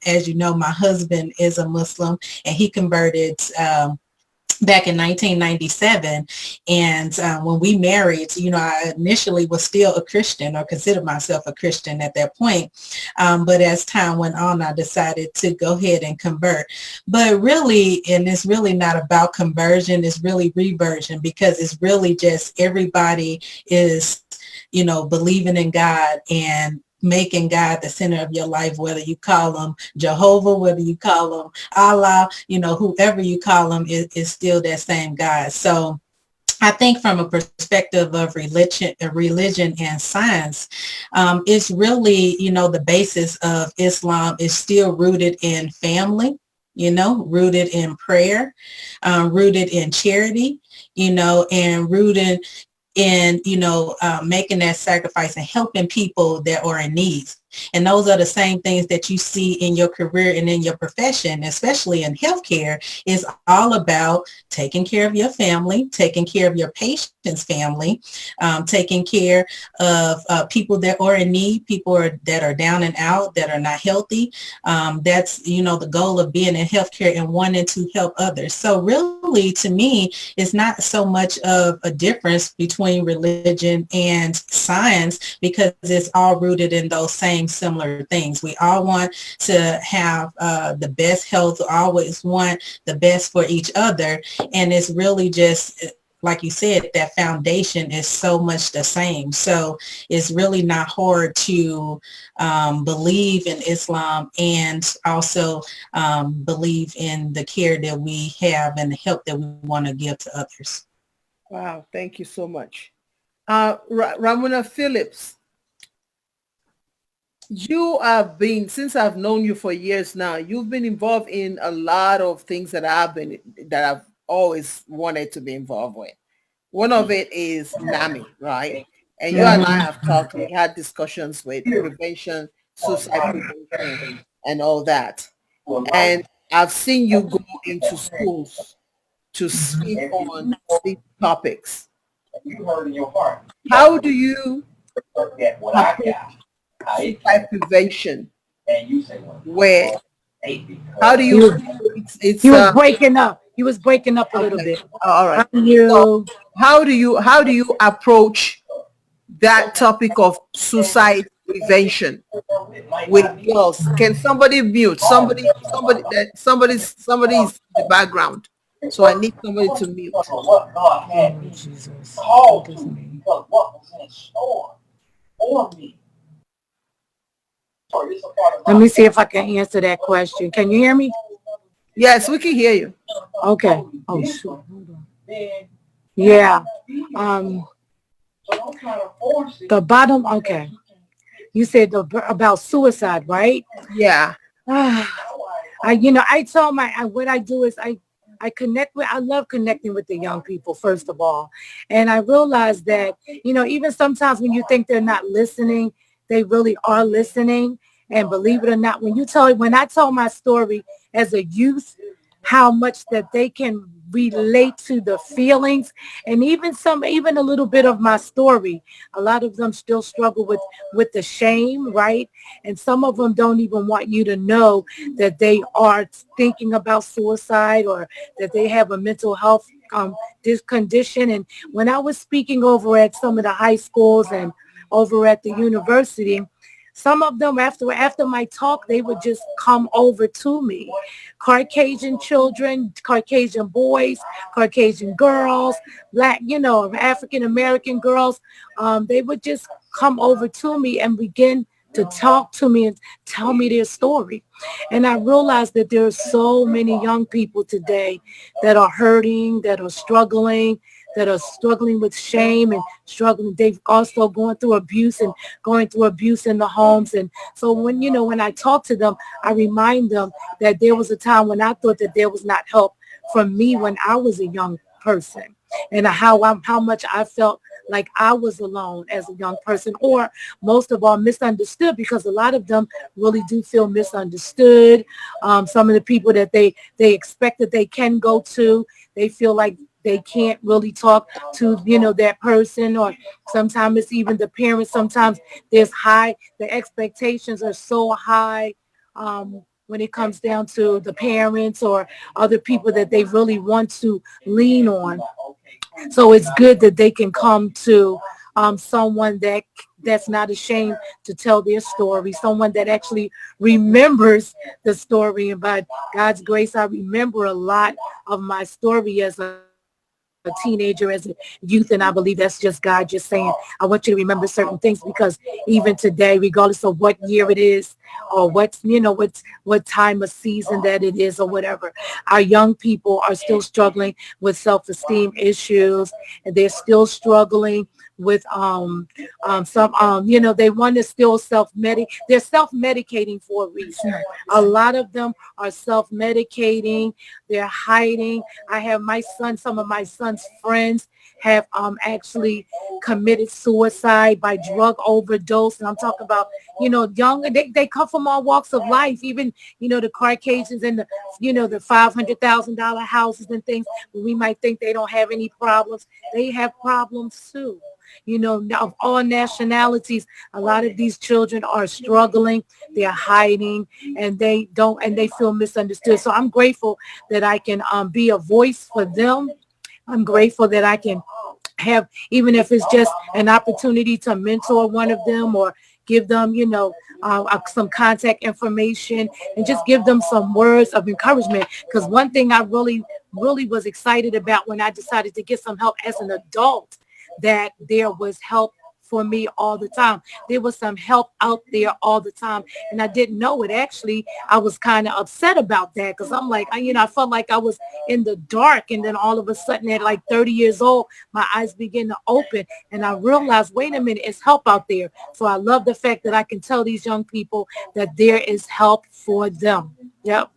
as you know, my husband is a Muslim, and he converted back in 1997. And when we married, I initially was still a Christian, or considered myself a Christian at that point. But as time went on, I decided to go ahead and convert. But really, and it's really not about conversion, it's really reversion, because it's really just everybody is, believing in God and making God the center of your life, whether you call him Jehovah, whether you call him Allah, whoever you call him is still that same God. So I think from a perspective of religion and science, it's really, the basis of Islam is still rooted in family, rooted in prayer, rooted in charity, and rooted in, making that sacrifice and helping people that are in need. And those are the same things that you see in your career and in your profession, especially in healthcare. Is all about taking care of your family, taking care of your patient's family, taking care of people that are in need, people that are down and out, that are not healthy. That's, the goal of being in healthcare and wanting to help others. So really, to me, it's not so much of a difference between religion and science, because it's all rooted in those same similar things. We all want to have the best health, always want the best for each other. And it's really just, like you said, that foundation is so much the same. So it's really not hard to believe in Islam and also believe in the care that we have and the help that we want to give to others. Wow. Thank you so much. Ramona Phillips, you have been, since I've known you for years now, you've been involved in a lot of things that I've always wanted to be involved with. One of it is NAMI, right? And you and I have talked, we had discussions with prevention, suicide prevention, and all that. And I've seen you go into schools to speak on these topics. How do you approach suicide prevention? Where? How do you? He was breaking up. He was breaking up a little bit. All right. So how do you approach that topic of suicide prevention with girls? Can somebody mute? Somebody's in the background. So I need somebody to mute. Oh, Jesus. Let me see if I can answer that question. Can you hear me? Yes, we can hear you. Okay. Oh, shoot. Hold on. Yeah. The bottom. Okay. You said about suicide, right? Yeah. I tell what I do is I love connecting with the young people, first of all. And I realize that, even sometimes when you think they're not listening, they really are listening. And believe it or not, when I tell my story as a youth, how much that they can relate to the feelings, and even a little bit of my story. A lot of them still struggle with the shame, right? And some of them don't even want you to know that they are thinking about suicide or that they have a mental health this condition. And when I was speaking over at some of the high schools and over at the university, some of them, after my talk, they would just come over to me. Caucasian children, Caucasian boys, Caucasian girls, Black, African American girls. They would just come over to me and begin to talk to me and tell me their story. And I realized that there are so many young people today that are hurting, that are struggling with shame and struggling. They've also going through abuse in the homes. And so when I talk to them, I remind them that there was a time when I thought that there was not help from me when I was a young person, and how much I felt like I was alone as a young person, or most of all misunderstood, because a lot of them really do feel misunderstood. Some of the people that they expect that they can go to, they feel like they can't really talk to, that person, or sometimes it's even the parents. Sometimes the expectations are so high when it comes down to the parents or other people that they really want to lean on. So it's good that they can come to someone that's not ashamed to tell their story, someone that actually remembers the story. And by God's grace, I remember a lot of my story as a teenager, as a youth, and I believe that's just God just saying, I want you to remember certain things, because even today, regardless of what year it is or what time of season that it is or whatever, our young people are still struggling with self-esteem issues, and they're still struggling with some they want to still they're self-medicating for a reason. A lot of them are self-medicating, they're hiding. I have some of my son's friends have actually committed suicide by drug overdose. And I'm talking about, young, they come from all walks of life, even, the Caucasians and the $500,000 houses and things. We might think they don't have any problems. They have problems too. Of all nationalities, a lot of these children are struggling, they're hiding, and they feel misunderstood. So I'm grateful that I can be a voice for them. I'm grateful that I can have, even if it's just an opportunity to mentor one of them or give them, some contact information and just give them some words of encouragement. Because one thing I really, really was excited about when I decided to get some help as an adult, that there was help for me all the time. There was some help out there all the time, and I didn't know it. Actually, I was kind of upset about that, because I'm like, I felt like I was in the dark, and then all of a sudden at like 30 years old, my eyes begin to open, and I realized, wait a minute, it's help out there. So I love the fact that I can tell these young people that there is help for them. Yep.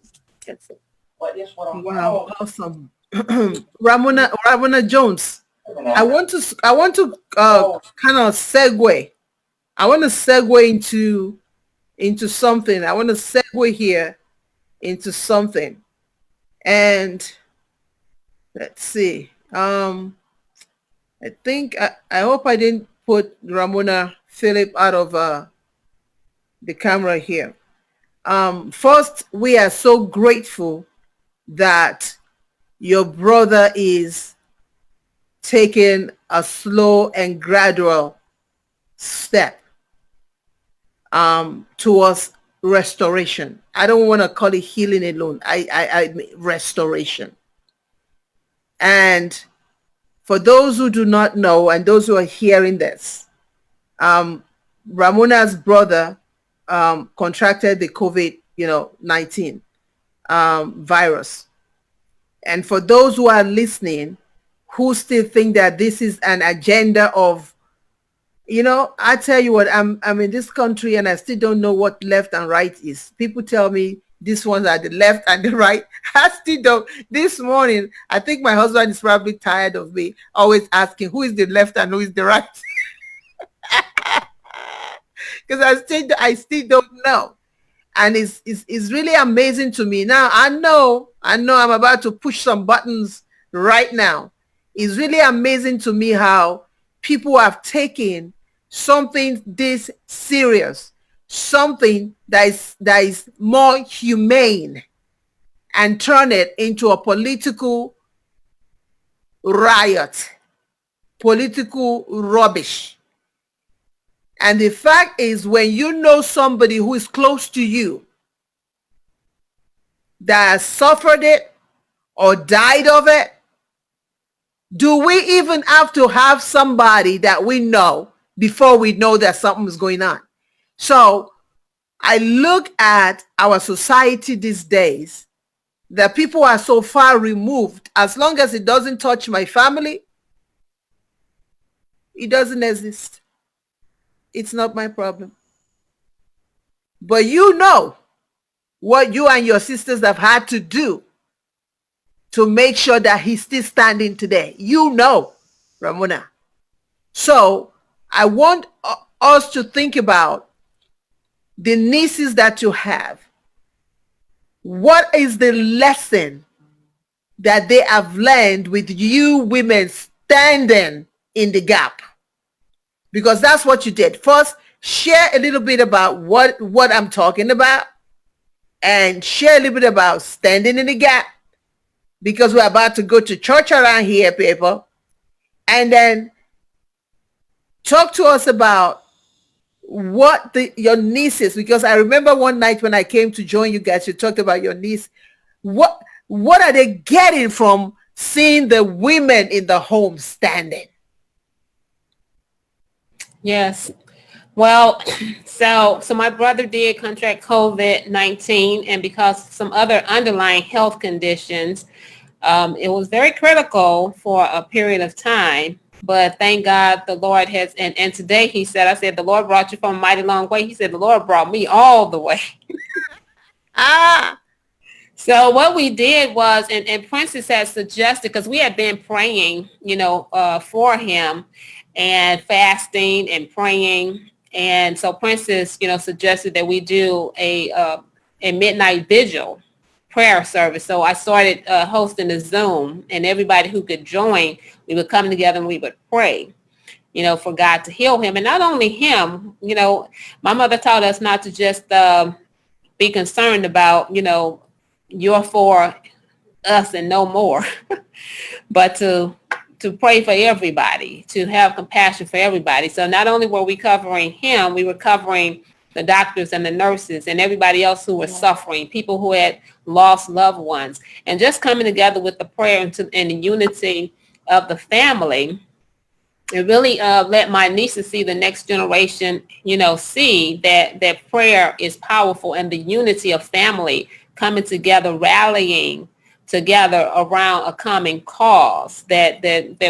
That's it. Wow, awesome. Ramona Jones. I want to kind of segue. I want to segue into something. I want to segue here into something. And let's see. I think I hope I didn't put Ramona Phillip out of the camera here. First, we are so grateful that your brother is taking a slow and gradual step towards restoration. I don't want to call it healing alone. I restoration. And for those who do not know, and those who are hearing this, Ramona's brother contracted the COVID-19 virus. And for those who are listening, who still think that this is an agenda of, I tell you what, I'm in this country and I still don't know what left and right is. People tell me these ones are the left and the right. I still don't. This morning, I think my husband is probably tired of me always asking who is the left and who is the right. Because I still don't know. And it's really amazing to me. Now, I know I'm about to push some buttons right now. It's really amazing to me how people have taken something this serious, something that is more humane, and turn it into a political riot, political rubbish. And the fact is, when you know somebody who is close to you that has suffered it or died of it, do we even have to have somebody that we know before we know that something is going on? So I look at our society these days, that people are so far removed. As long as it doesn't touch my family, it doesn't exist. It's not my problem. But you know what you and your sisters have had to do to make sure that he's still standing today. You know, Ramona. So I want us to think about the nieces that you have. What is the lesson that they have learned with you women standing in the gap? Because that's what you did. First, share a little bit about what I'm talking about, and share a little bit about standing in the gap, because we're about to go to church around here, people. And then talk to us about what your nieces, because I remember one night when I came to join you guys, you talked about your niece. What are they getting from seeing the women in the home standing? Yes. Well, so my brother did contract COVID-19, and because of some other underlying health conditions, it was very critical for a period of time. But thank God the Lord has, and today he said, I said, the Lord brought you from a mighty long way. He said, the Lord brought me all the way. So what we did was, and Princess had suggested, because we had been praying, for him, and fasting and praying. And so Princess, suggested that we do a midnight vigil prayer service. So I started hosting a Zoom, and everybody who could join, we would come together and we would pray, for God to heal him. And not only him, my mother taught us not to just be concerned about, you're for us and no more, but to pray for everybody, to have compassion for everybody. So not only were we covering him, we were covering the doctors and the nurses and everybody else who was suffering, people who had lost loved ones, and just coming together with the prayer and the unity of the family. It really let my nieces see, the next generation, see that prayer is powerful, and the unity of family coming together, rallying together around a common cause, that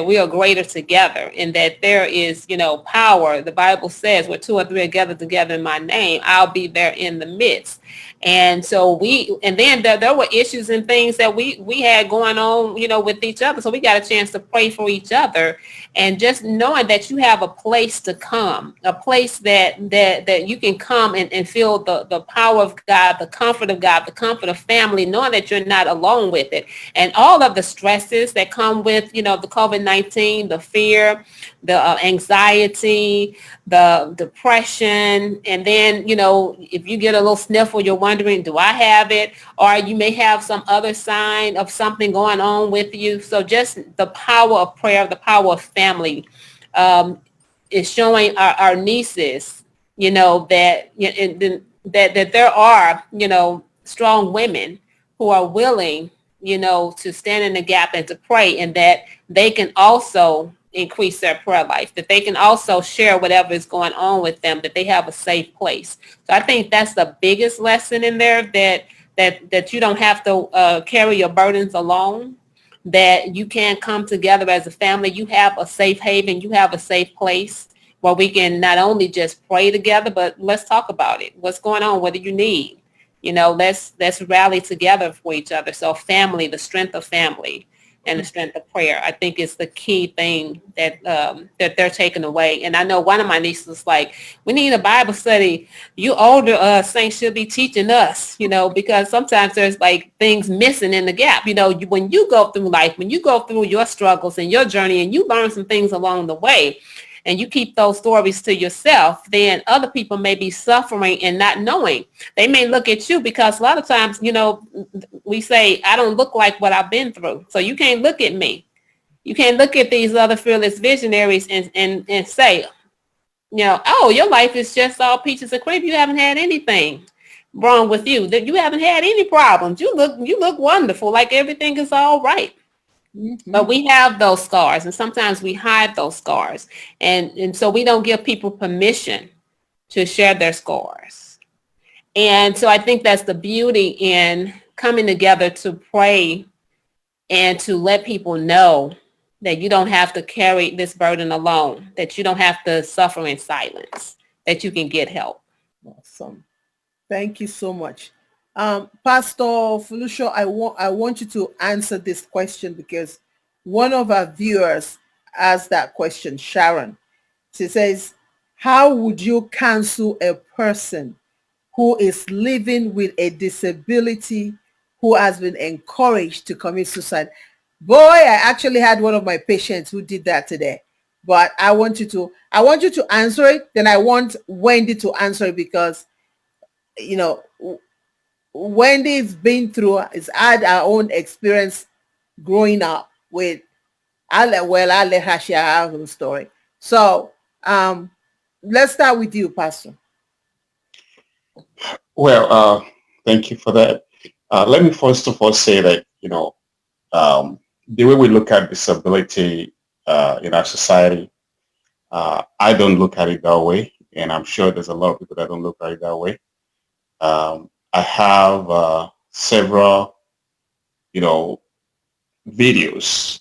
we are greater together, and that there is, power. The Bible says, where 2 or 3 are gathered together in my name, I'll be there in the midst. And so then there were issues and things that we had going on, with each other. So we got a chance to pray for each other, and just knowing that you have a place to come, a place that you can come and feel the power of God, the comfort of God, the comfort of family, knowing that you're not alone with it. And all of the stresses that come with, the COVID-19, the fear, the anxiety, the depression, and then, if you get a little sniffle, you're wondering, do I have it? Or you may have some other sign of something going on with you. So just the power of prayer, the power of family is showing our nieces, that there are, strong women who are willing, to stand in the gap and to pray, and that they can also increase their prayer life, that they can also share whatever is going on with them, that they have a safe place. So I think that's the biggest lesson in there, that you don't have to carry your burdens alone, that you can come together as a family. You have a safe haven, you have a safe place where we can not only just pray together, but let's talk about it. What's going on? What do you need? Let's rally together for each other. So family, the strength of family. and the strength of prayer. I think it's the key thing that that they're taking away. And I know one of my nieces was like, we need a Bible study. You older saints should be teaching us, you know, because sometimes there's like things missing in the gap. You know, when you go through life, when you go through your struggles and your journey and you learn some things along the way, and you keep those stories to yourself, then other people may be suffering and not knowing. They may look at you because a lot of times, you know, we say, I don't look like what I've been through. So you can't look at me. You can't look at these other fearless visionaries and say, you know, oh, your life is just all peaches and cream. You haven't had anything wrong with you. That you haven't had any problems. You look wonderful. Like everything is all right. Mm-hmm. But we have those scars, and sometimes we hide those scars. And so we don't give people permission to share their scars. And so I think that's the beauty in coming together to pray and to let people know that you don't have to carry this burden alone, that you don't have to suffer in silence, that you can get help. Awesome. Thank you so much. Pastor Felicia, I want you to answer this question because one of our viewers asked that question, Sharon. She says, how would you counsel a person who is living with a disability who has been encouraged to commit suicide? Boy, I actually had one of my patients who did that today. But I want you to answer it. Then I want Wendy to answer it because, you know, Wendy's been through, has had our own experience growing up with, I'll let her share her own story. So let's start with you, Pastor. Well, thank you for that. Let me first of all say that, you know, the way we look at disability in our society, I don't look at it that way. And I'm sure there's a lot of people that don't look at it that way. I have several, you know, videos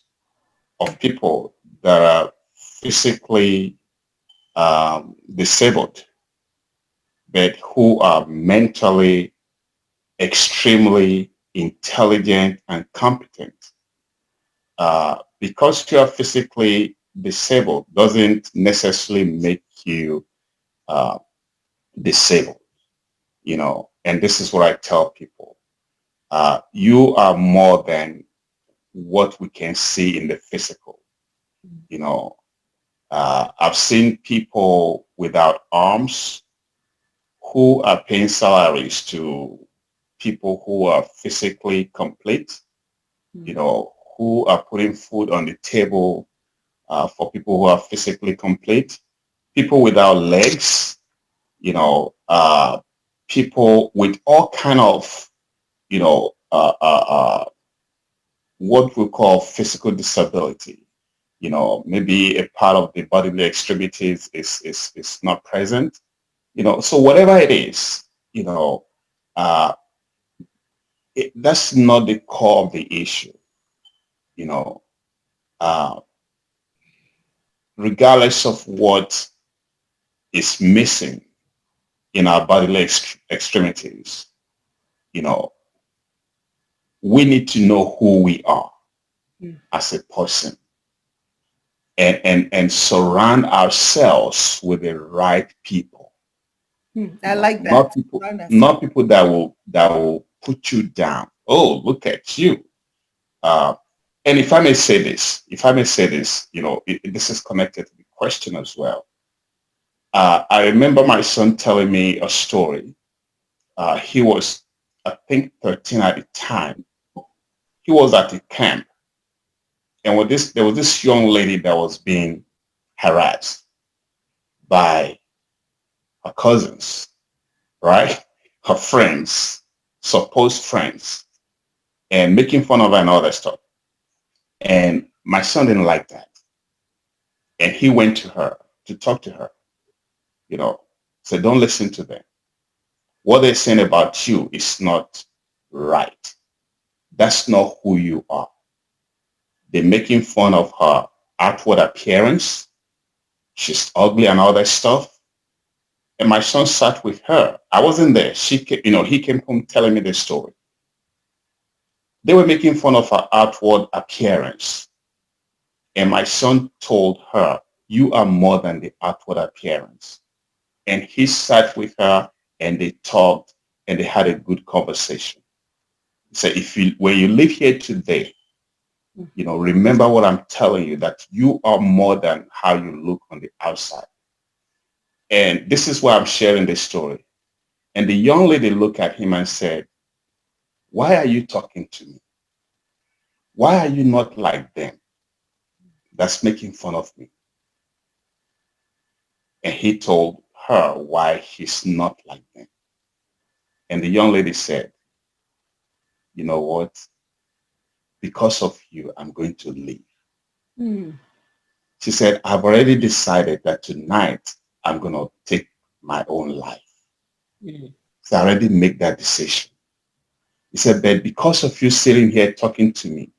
of people that are physically disabled, but who are mentally extremely intelligent and competent. Because you are physically disabled doesn't necessarily make you disabled, you know, and this is what I tell people. You are more than what we can see in the physical. You know, I've seen people without arms who are paying salaries to people who are physically complete, you know, who are putting food on the table for people who are physically complete, people without legs, you know, people with all kind of, you know, what we call physical disability. You know, maybe a part of the bodily extremities is not present. You know, so whatever it is, you know, that's not the core of the issue. You know, regardless of what is missing in our bodily extremities, you know, we need to know who we are as a person and surround ourselves with the right people. I like that. Not people that will put you down. Oh, look at you. And if I may say this, you know, this is connected to the question as well. I remember my son telling me a story. He was, I think, 13 at the time. He was at a camp. And there was this young lady that was being harassed by her cousins, right? Her friends, supposed friends, and making fun of her and all that stuff. And my son didn't like that. And he went to her to talk to her, you know, said, don't listen to them. What they're saying about you is not right. That's not who you are. They're making fun of her outward appearance. She's ugly and all that stuff. And my son sat with her. I wasn't there. She came, you know, he came home telling me the story. They were making fun of her outward appearance. And my son told her, you are more than the outward appearance. And he sat with her and they talked and they had a good conversation. He said, when you live here today, remember what I'm telling you, that you are more than how you look on the outside. And this is why I'm sharing this story. And the young lady looked at him and said, why are you talking to me? Why are you not like them that's making fun of me? And he told her why he's not like them. And the young lady said, you know what? Because of you, I'm going to leave. She said, I've already decided that tonight I'm going to take my own life. So I already made that decision. He said, but because of you sitting here talking to me,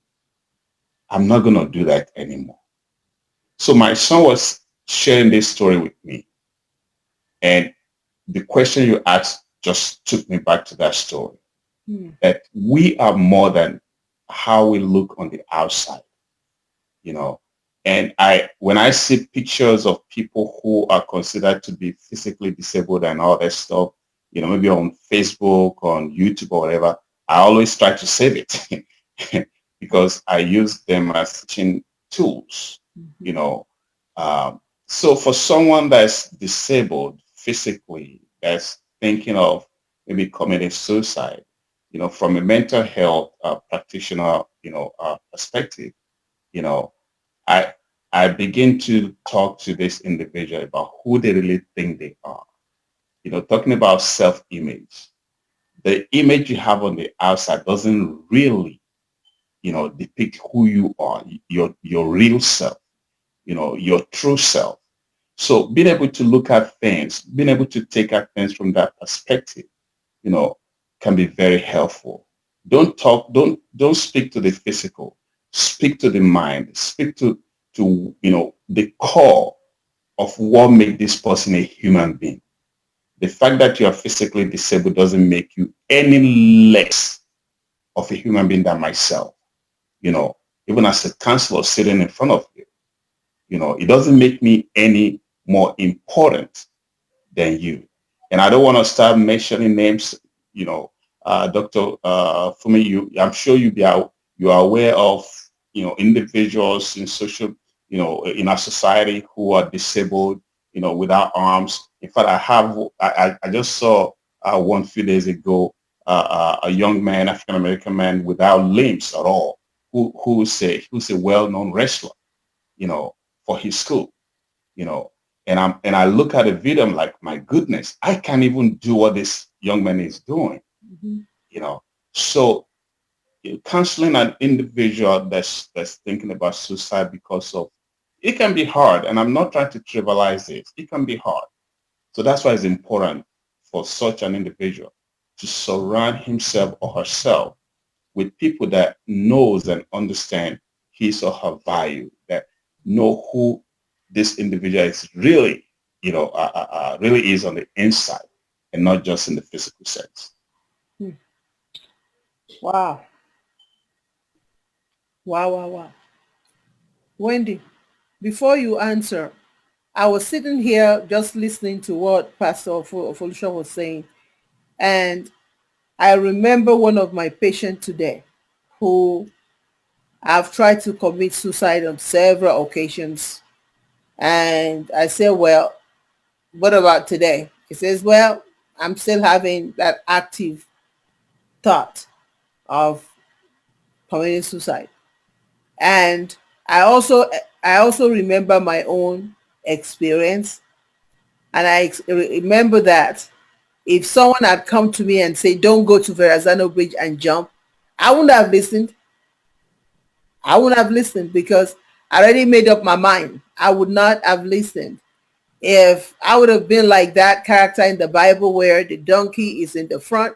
I'm not going to do that anymore. So my son was sharing this story with me. And the question you asked just took me back to that story. That we are more than how we look on the outside, And when I see pictures of people who are considered to be physically disabled and all that stuff, maybe on Facebook, on YouTube or whatever, I always try to save it because I use them as teaching tools, So for someone that's disabled physically, that's thinking of maybe committing suicide, from a mental health practitioner, perspective, I begin to talk to this individual about who they really think they are. Talking about self-image. The image you have on the outside doesn't really, depict who you are, your real self, your true self. So being able to look at things, being able to take at things from that perspective, can be very helpful. Don't speak to the physical, speak to the mind, speak to the core of what makes this person a human being. The fact that you are physically disabled doesn't make you any less of a human being than myself. Even as a counselor sitting in front of you, it doesn't make me any more important than you. And I don't want to start mentioning names, Dr. Fumi, I'm sure you are aware of, individuals in social, in our society who are disabled, without arms. In fact, I just saw one few days ago, a young man, African-American man without limbs at all, who's a well-known wrestler, for his school, and I look at the video, I'm like, my goodness, I can't even do what this young man is doing, So counseling an individual that's thinking about suicide because of, it can be hard, and I'm not trying to trivialize it. It can be hard. So that's why it's important for such an individual to surround himself or herself with people that knows and understand his or her value, that know who this individual is really, really is on the inside and not just in the physical sense. Wow. Wow. Wendy, before you answer, I was sitting here just listening to what Pastor Folusha was saying, and I remember one of my patients today who I've tried to commit suicide on several occasions. And I said, well, what about today? He says, well, I'm still having that active thought of committing suicide. And I also remember my own experience. And I remember that if someone had come to me and said, don't go to Verrazano Bridge and jump, I wouldn't have listened. Because I already made up my mind. I would not have listened. If I would have been like that character in the Bible where the donkey is in the front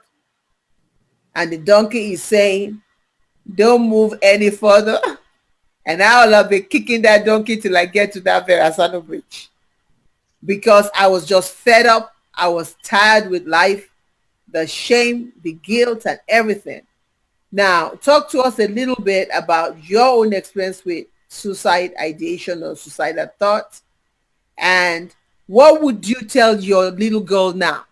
and the donkey is saying, don't move any further, and I will have been kicking that donkey till I get to that Verrazano Bridge. Because I was just fed up. I was tired with life, the shame, the guilt, and everything. Now, talk to us a little bit about your own experience with suicide ideation or suicidal thoughts. And what would you tell your little girl now?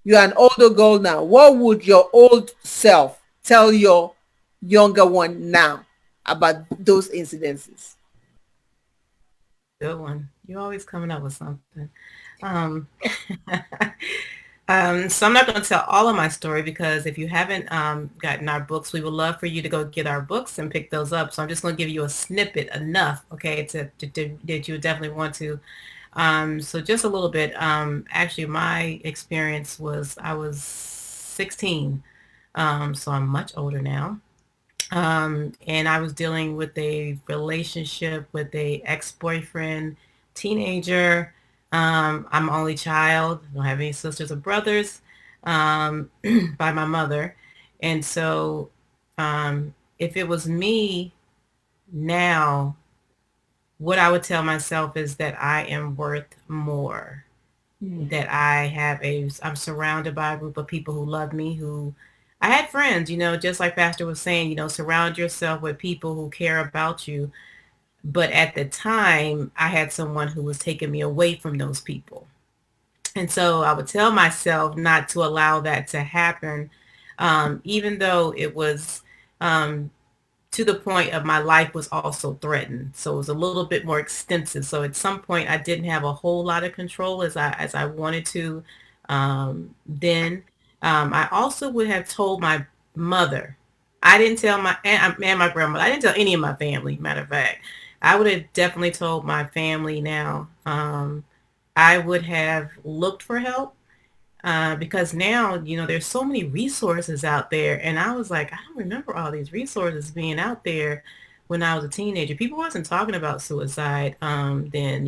You're an older girl now. What would your old self tell your younger one now about those incidences? Good one. You're always coming up with something. So I'm not going to tell all of my story because if you haven't gotten our books, we would love for you to go get our books and pick those up. So I'm just going to give you a snippet enough, okay, that you would definitely want to. So just a little bit. Actually, my experience was I was 16, so I'm much older now. And I was dealing with a relationship with a ex-boyfriend, teenager. I'm only child. I don't have any sisters or brothers by my mother. And so if it was me now, what I would tell myself is that I am worth more, that I'm surrounded by a group of people who love me, I had friends, just like Pastor was saying, surround yourself with people who care about you. But at the time, I had someone who was taking me away from those people. And so I would tell myself not to allow that to happen, even though it was to the point of my life was also threatened. So it was a little bit more extensive. So at some point, I didn't have a whole lot of control as I wanted to then. I also would have told my mother. I didn't tell my grandmother. I didn't tell any of my family, matter of fact. I would have definitely told my family now. I would have looked for help because now, there's so many resources out there. And I was like, I don't remember all these resources being out there when I was a teenager. People wasn't talking about suicide then,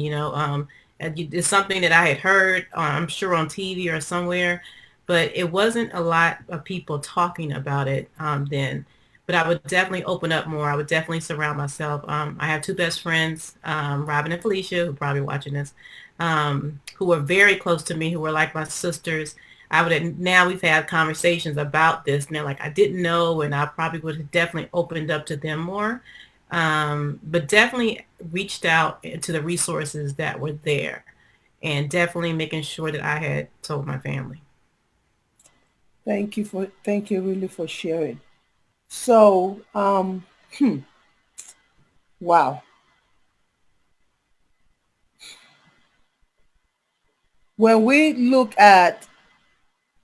it's something that I had heard, I'm sure on TV or somewhere. But it wasn't a lot of people talking about it then. But I would definitely open up more. I would definitely surround myself. I have two best friends, Robin and Felicia, who are probably watching this, who were very close to me, who were like my sisters. Now we've had conversations about this, and they're like, I didn't know, and I probably would have definitely opened up to them more. But definitely reached out to the resources that were there, and definitely making sure that I had told my family. Thank you really for sharing. So, wow. When we look at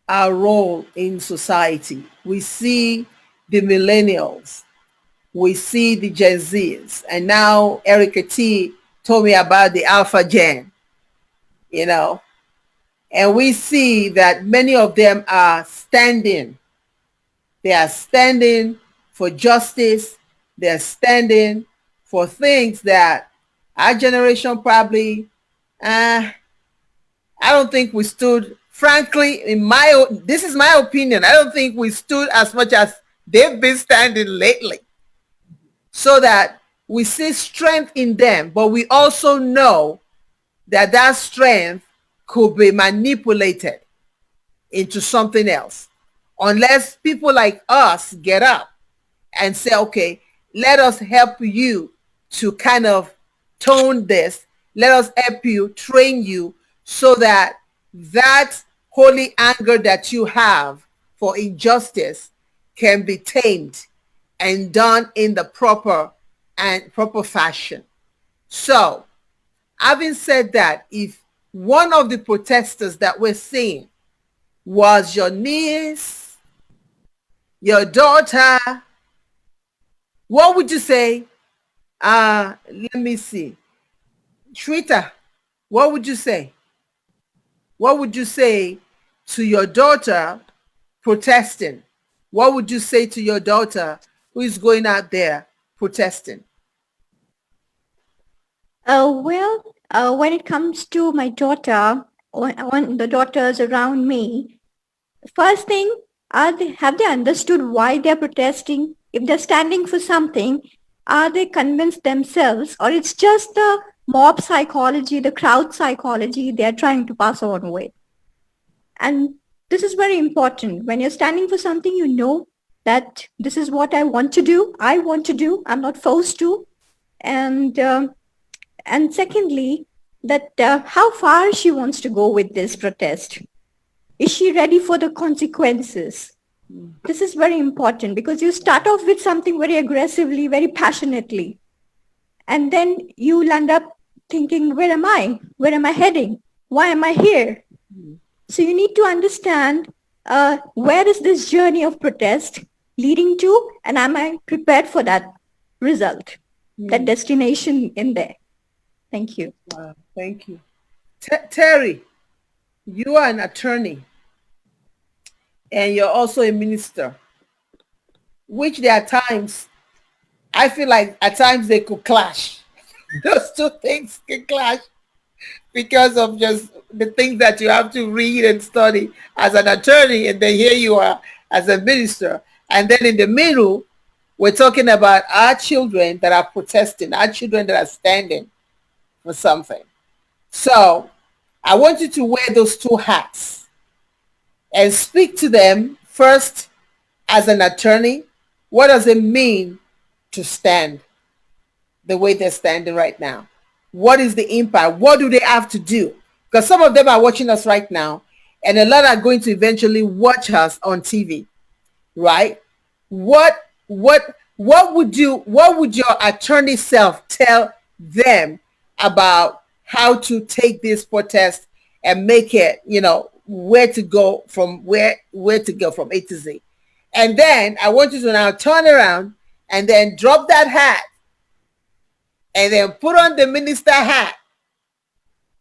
our role in society, we see the millennials, we see the Gen Zs, and now Erica T told me about the Alpha Gen, and we see that many of them are standing. They are standing for justice. They're standing for things that our generation probably, I don't think we stood, frankly, this is my opinion, I don't think we stood as much as they've been standing lately. So that we see strength in them, but we also know that that strength could be manipulated into something else unless people like us get up and say, okay, let us help you to kind of tone this. Let us help you, train you so that that holy anger that you have for injustice can be tamed and done in the proper fashion. So, having said that, if one of the protesters that we're seeing was your niece, your daughter, what would you say? Let me see. Shrita, what would you say? What would you say to your daughter protesting? What would you say to your daughter who is going out there protesting? When it comes to my daughter, when the daughters around me, first thing, have they understood why they're protesting? If they're standing for something, are they convinced themselves, or it's just the mob psychology, the crowd psychology they're trying to pass on with? And this is very important. When you're standing for something, you know that this is what I want to do. I'm not forced to. And secondly, that how far she wants to go with this protest. Is she ready for the consequences? This is very important because you start off with something very aggressively, very passionately. And then you'll end up thinking, where am I? Where am I heading? Why am I here? So you need to understand where is this journey of protest leading to, and am I prepared for that result, that destination in there? Thank you. Wow, thank you. Terry, you are an attorney and you're also a minister, which there are times, I feel like at times they could clash. Those two things can clash because of just the things that you have to read and study as an attorney, and then here you are as a minister. And then in the middle, we're talking about our children that are protesting, our children that are standing for something. So I want you to wear those two hats and speak to them first as an attorney. What does it mean to stand the way they're standing right now? What is the impact? What do they have to do? Because some of them are watching us right now, and a lot are going to eventually watch us on TV, right? What would your attorney self tell them about how to take this protest and make it, where to go from A to Z? And then I want you to now turn around and then drop that hat and then put on the minister hat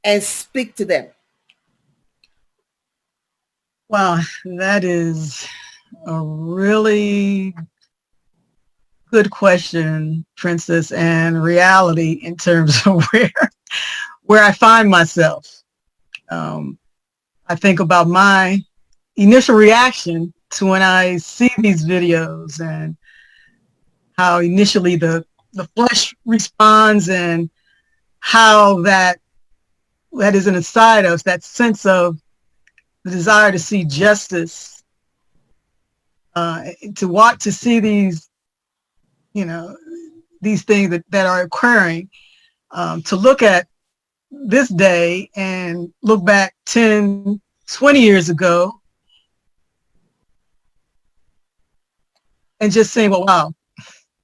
and speak to them. Wow, that is a really good question, Princess, and reality in terms of where I find myself. I think about my initial reaction to when I see these videos and how initially the flesh responds and how that is inside us, that sense of the desire to see justice, to see these, these things that are occurring, to look at this day and look back 10, 20 years ago and just saying, well, wow,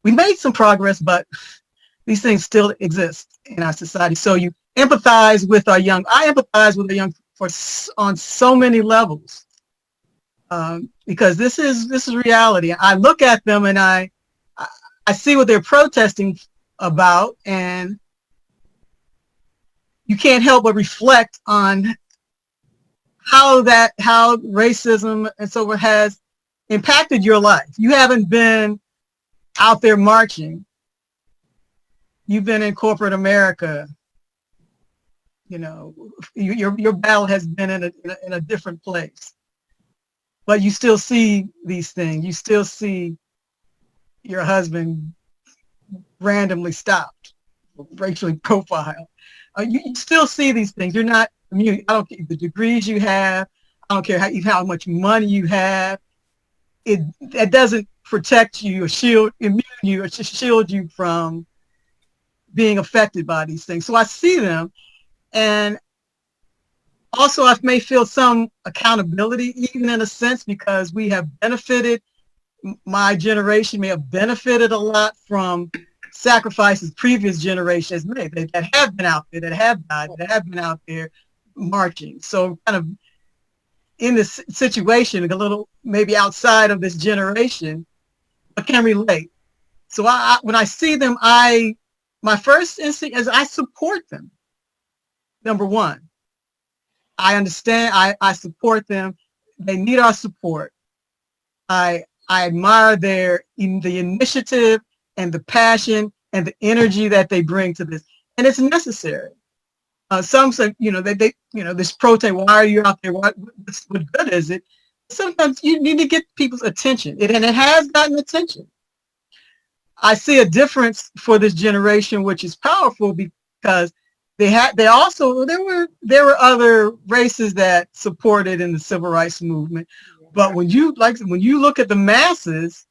we made some progress, but these things still exist in our society. So you empathize with I empathize with our young on so many levels, because this is reality. I look at them and I see what they're protesting about, and you can't help but reflect on how racism and so forth has impacted your life. You haven't been out there marching. You've been in corporate America. Your battle has been in a different place, but you still see these things. You still see your husband randomly stopped, racially profiled. You still see these things. You're not immune. I don't care the degrees you have. I don't care how much money you have. It doesn't protect you or shield you from being affected by these things. So I see them, and also I may feel some accountability, even in a sense, because we have benefited. My generation may have benefited a lot from sacrifices previous generations made that have been out there, that have died, that have been out there marching. So kind of in this situation, a little maybe outside of this generation, but can relate. So when I see them, my first instinct is I support them. Number one, I understand, I support them. They need our support. I admire the initiative and the passion and the energy that they bring to this, and it's necessary. Some say, this protest. Why are you out there? What good is it? Sometimes you need to get people's attention, and it has gotten attention. I see a difference for this generation, which is powerful because there were other races that supported in the civil rights movement, but when you look at the masses,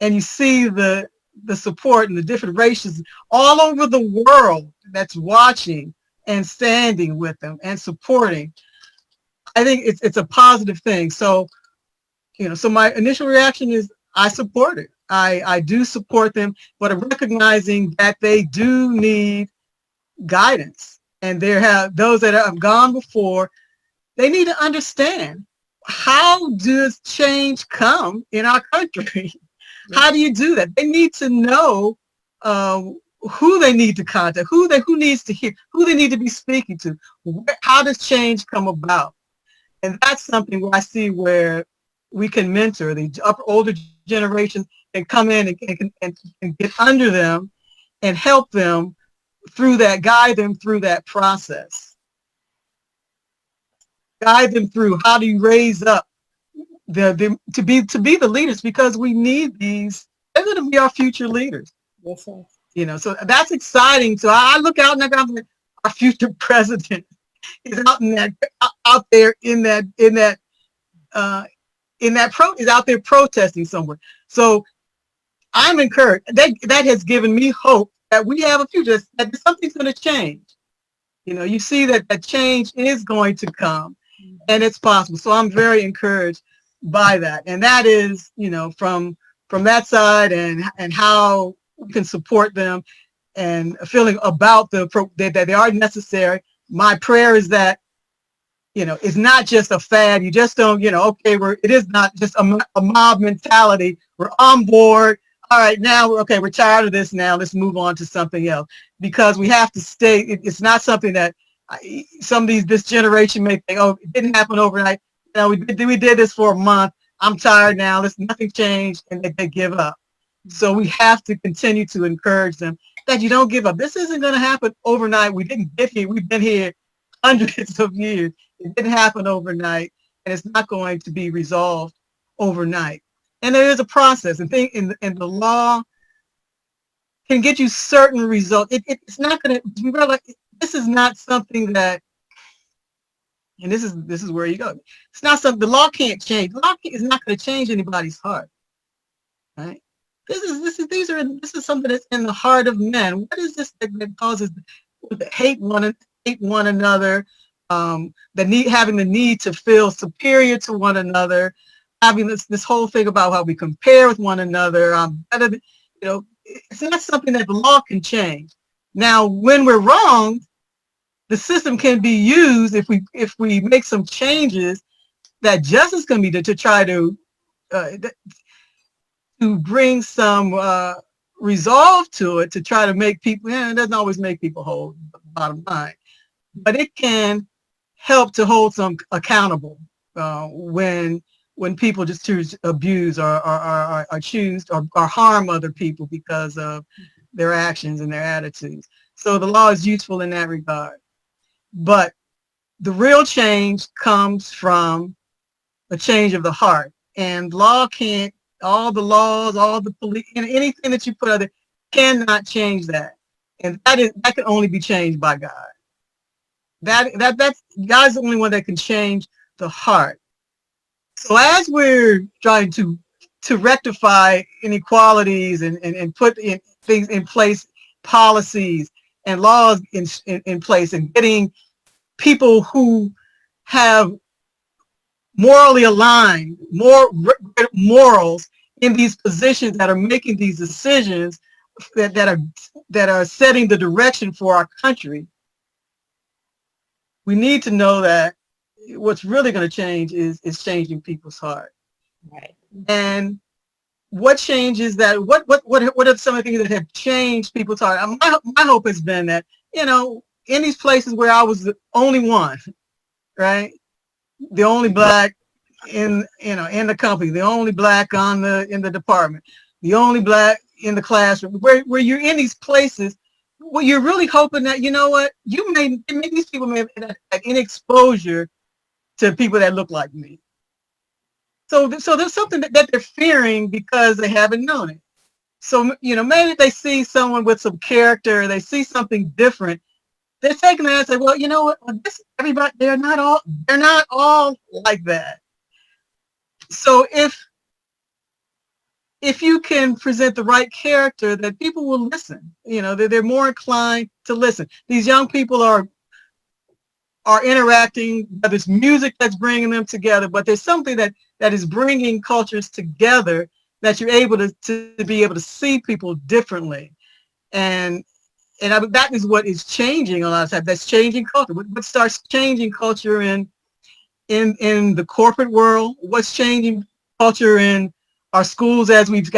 and you see the support and the different races all over the world that's watching and standing with them and supporting, I think it's a positive thing. So, so my initial reaction is I support it. I do support them, but I'm recognizing that they do need guidance. And there have those that have gone before, they need to understand, how does change come in our country? How do you do that? They need to know who they need to contact, who needs to hear, who they need to be speaking to. How does change come about? And that's something where I see where we can mentor the older generations and come in and get under them and help them through that, guide them through that process. Guide them through how do you raise up to be the leaders, because we need these. They're going to be our future leaders. Yes, sir. So that's exciting. So I look out and I'm like, our future president is out there is out there protesting somewhere. So I'm encouraged. That has given me hope that we have a future, that something's going to change. You see that change is going to come, and it's possible. So I'm very encouraged by that. And that is, from that side and how we can support them and feeling about that they are necessary. My prayer is that, it's not just a fad. You just don't, it is not just a mob mentality. We're on board. All right, now we're tired of this now. Let's move on to something else, because we have to stay. It's not something that this generation may think, oh, it didn't happen overnight. We did this for a month. I'm tired now. Nothing changed, and they give up. So we have to continue to encourage them that you don't give up. This isn't going to happen overnight. We didn't get here. We've been here hundreds of years. It didn't happen overnight, and it's not going to be resolved overnight. And there is a process, and the law can get you certain results. It's not going to. You realize this is not something that, and this is where you go. It's not something the law can't change. The law is not going to change anybody's heart, right? This is something that's in the heart of men. What is this that causes hate one another? Having the need to feel superior to one another, having this whole thing about how we compare with one another. It's not something that the law can change. Now, when we're wrong, the system can be used if we make some changes that justice can be to try to bring some resolve to it, to try to make people. It doesn't always make people whole, bottom line, but it can help to hold some accountable when people just choose to abuse or choose or harm other people because of their actions and their attitudes. So the law is useful in that regard. But the real change comes from a change of the heart. And law can't, all the laws, all the police, anything that you put out there cannot change that. And that can only be changed by God. That's God's the only one that can change the heart. So as we're trying to rectify inequalities and put in things in place, policies and laws in place, and getting people who have morally aligned, morals in these positions that are making these decisions that are setting the direction for our country, we need to know that what's really going to change is changing people's heart. Right. And what changes that? What are some of the things that have changed people's heart? My hope has been that, in these places where I was the only one, right? The only black in the company, the only black in the department, the only black in the classroom, where you're in these places, well, you're really hoping that, maybe these people may have had any exposure to people that look like me. So there's something that they're fearing because they haven't known it. So, maybe they see someone with some character, they see something different. They're taking that and say, well, you know what? Everybody, they're not all like that. So if if you can present the right character, that people will listen. You know, they're more inclined to listen. These young people are interacting, whether it's music that's bringing them together, but there's something that is bringing cultures together, that you're able to be able to see people differently. And that is what is changing a lot of times. That's changing culture. What starts changing culture in the corporate world? What's changing culture in our schools as we've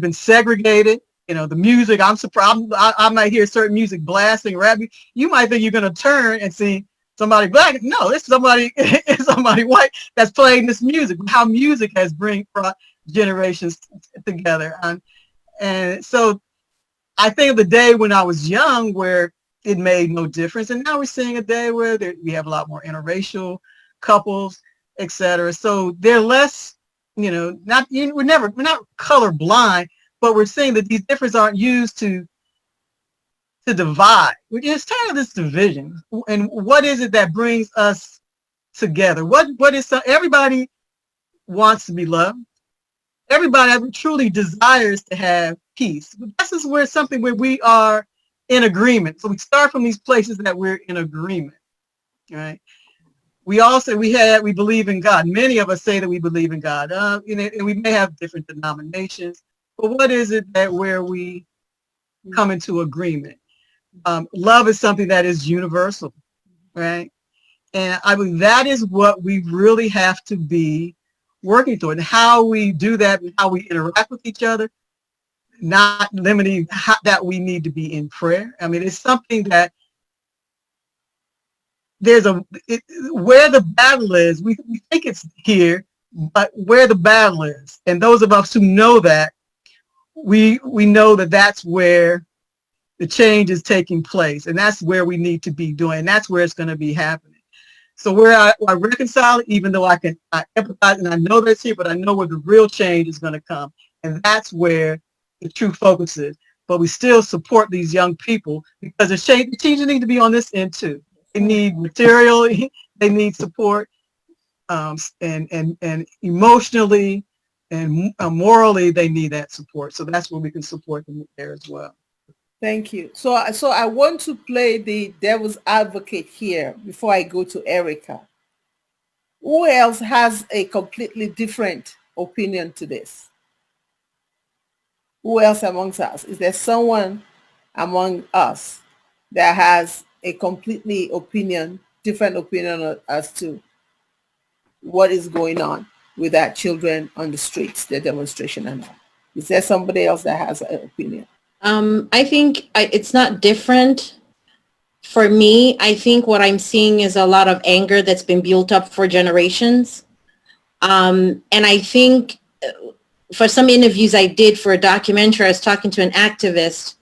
been segregated? You know, the music. I'm surprised. I might hear certain music blasting, rap. You might think you're going to turn and see somebody black. No, it's somebody white that's playing this music. How music has brought generations together, and so I think of the day when I was young where it made no difference, and now we're seeing a day where we have a lot more interracial couples, etc. So they're less, you know, we're not colorblind, but we're seeing that these differences aren't used to divide. It's kind of this division. And what is it that brings us together? Everybody wants to be loved. Everybody truly desires to have peace. But this is where we are in agreement. So we start from these places that we're in agreement, right? We believe in God. Many of us say that we believe in God. And we may have different denominations, but what is it where we come into agreement? Love is something that is universal, right? And I believe that is what we really have to be working toward, and how we do that and how we interact with each other, not limiting that we need to be in prayer. I mean, it's something that where the battle is, we think it's here, but where the battle is, and those of us who know that, we know that that's where the change is taking place, and that's where we need to be doing, and that's where it's going to be happening. So where I reconcile it, even though I empathize and I know that's here, but I know where the real change is going to come, and that's where the true focus is. But we still support these young people, because the changes need to be on this end too. They need material, they need support, and emotionally and morally they need that support. So that's where we can support them there as well. Thank you. So I want to play the devil's advocate here before I go to Erica. Who else has a completely different opinion to this? Who else amongst us? Is there someone among us that has a completely different opinion as to what is going on with our children on the streets, their demonstration and all? Is there somebody else that has an opinion? I think it's not different for me. I think what I'm seeing is a lot of anger that's been built up for generations. And I think for some interviews I did for a documentary, I was talking to an activist,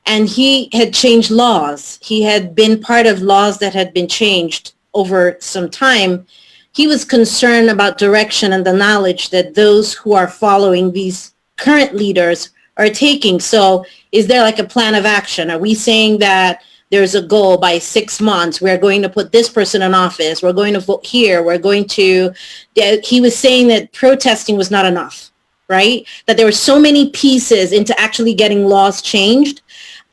and he had changed laws. He had been part of laws that had been changed over some time. He was concerned about direction and the knowledge that those who are following these current leaders are taking. So is there like a plan of action? Are we saying that there's a goal by 6 months, we're going to put this person in office, we're going to vote here, he was saying that protesting was not enough, right? That there were so many pieces into actually getting laws changed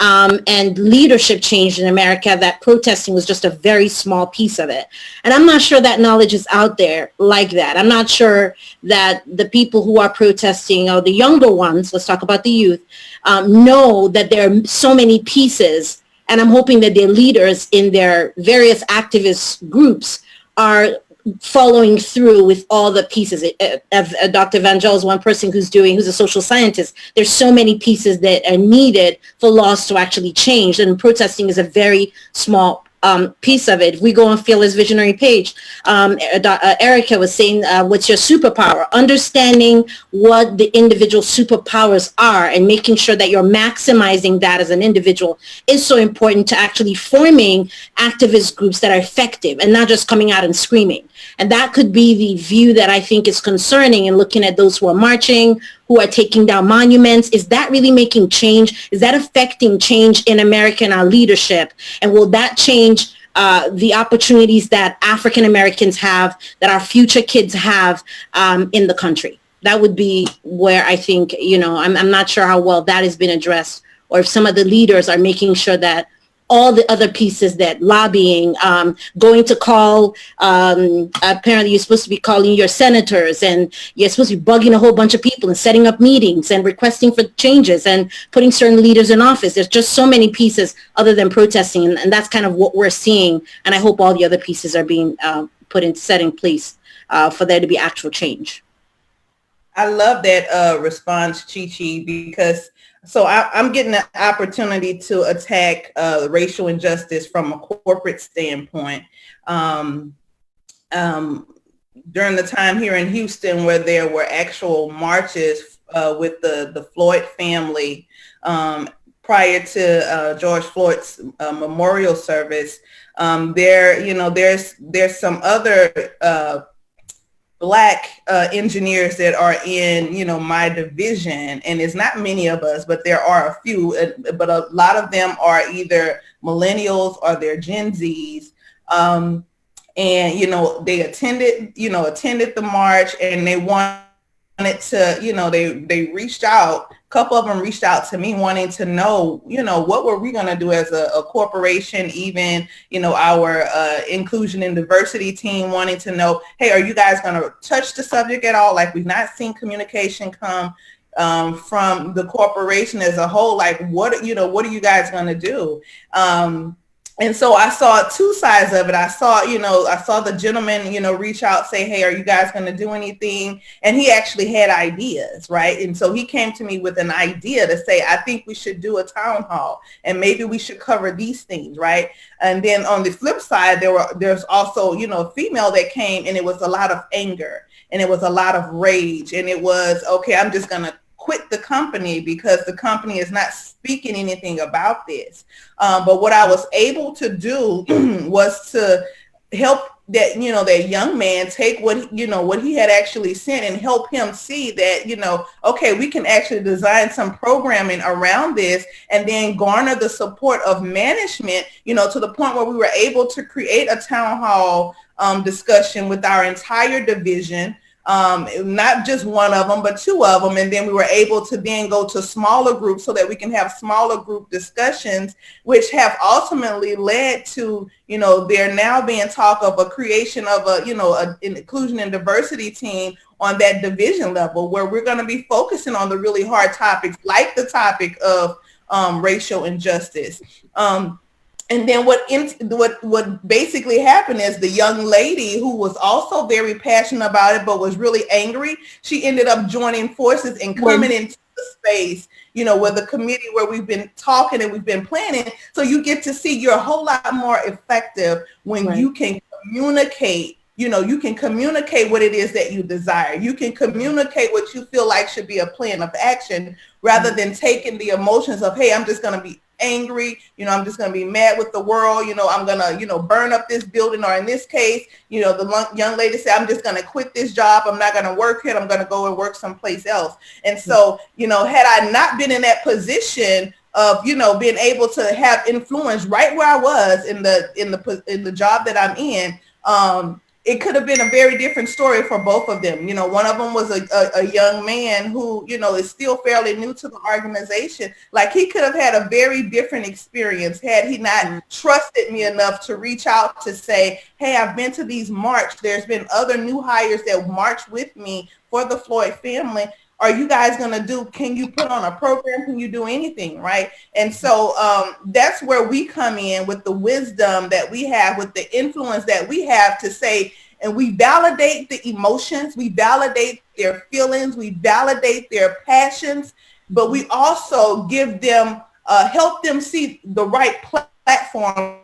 and leadership changed in America that protesting was just a very small piece of it. And I'm not sure that knowledge is out there like that. I'm not sure that the people who are protesting, or the younger ones, let's talk about the youth, know that there are so many pieces. And I'm hoping that their leaders in their various activist groups are following through with all the pieces. Dr. Vangel is one person who's a social scientist. There's so many pieces that are needed for laws to actually change, and protesting is a very small piece of it. If we go on Fearless Visionary page, Erica was saying, what's your superpower? Understanding what the individual superpowers are and making sure that you're maximizing that as an individual is so important to actually forming activist groups that are effective and not just coming out and screaming. And that could be the view that I think is concerning in looking at those who are marching, who are taking down monuments. Is that really making change? Is that affecting change in America and our leadership? And will that change the opportunities that African Americans have, that our future kids have in the country? that would be where I think, you know, I'm not sure how well that has been addressed, or if some of the leaders are making sure that all the other pieces, that lobbying, going to call, apparently you're supposed to be calling your senators, and you're supposed to be bugging a whole bunch of people and setting up meetings and requesting for changes and putting certain leaders in office. There's just so many pieces other than protesting, and that's kind of what we're seeing. And I hope all the other pieces are being set in place for there to be actual change. I love that response, Chi-Chi, because so I'm getting the opportunity to attack racial injustice from a corporate standpoint. During the time here in Houston where there were actual marches with the Floyd family prior to George Floyd's memorial service, there's some other Black engineers that are in, my division, and it's not many of us, but there are a few, but a lot of them are either millennials or they're Gen Zs. And, they attended the march, and they wanted to, they reached out. A couple of them reached out to me wanting to know, what were we going to do as a corporation, even, our inclusion and diversity team wanting to know, hey, are you guys going to touch the subject at all? Like, we've not seen communication come from the corporation as a whole. Like, what are you guys going to do? And so I saw two sides of it. I saw the gentleman, reach out, say, hey, are you guys going to do anything? And he actually had ideas, right? And so he came to me with an idea to say, I think we should do a town hall, and maybe we should cover these things, right? And then on the flip side, there's also, a female that came, and it was a lot of anger, and it was a lot of rage, and it was, okay, I'm just going to quit the company because the company is not speaking anything about this. But what I was able to do was to help that young man take what he had actually sent and help him see that, okay, we can actually design some programming around this, and then garner the support of management, to the point where we were able to create a town hall discussion with our entire division. Not just one of them, but two of them. And then we were able to then go to smaller groups so that we can have smaller group discussions, which have ultimately led to, there now being talk of a creation of an inclusion and diversity team on that division level, where we're going to be focusing on the really hard topics, like the topic of racial injustice. And then what basically happened is the young lady, who was also very passionate about it but was really angry, she ended up joining forces and coming into the space, with the committee where we've been talking and we've been planning. So you get to see you're a whole lot more effective when you can communicate. You can communicate what it is that you desire. You can communicate what you feel like should be a plan of action, rather than taking the emotions of, hey, I'm just going to be angry, I'm just going to be mad with the world, I'm going to, burn up this building, or in this case, the young lady said, I'm just going to quit this job. I'm not going to work here. I'm going to go and work someplace else. And so, had I not been in that position of, being able to have influence right where I was in the job that I'm in, it could have been a very different story for both of them. One of them was a young man who, is still fairly new to the organization. Like, he could have had a very different experience had he not trusted me enough to reach out to say, hey, I've been to these march. There's been other new hires that marched with me for the Floyd family. Are you guys going to do, can you put on a program? Can you do anything? Right. And so that's where we come in with the wisdom that we have, with the influence that we have to say, and we validate the emotions, we validate their feelings, we validate their passions, but we also give them, help them see the right platforms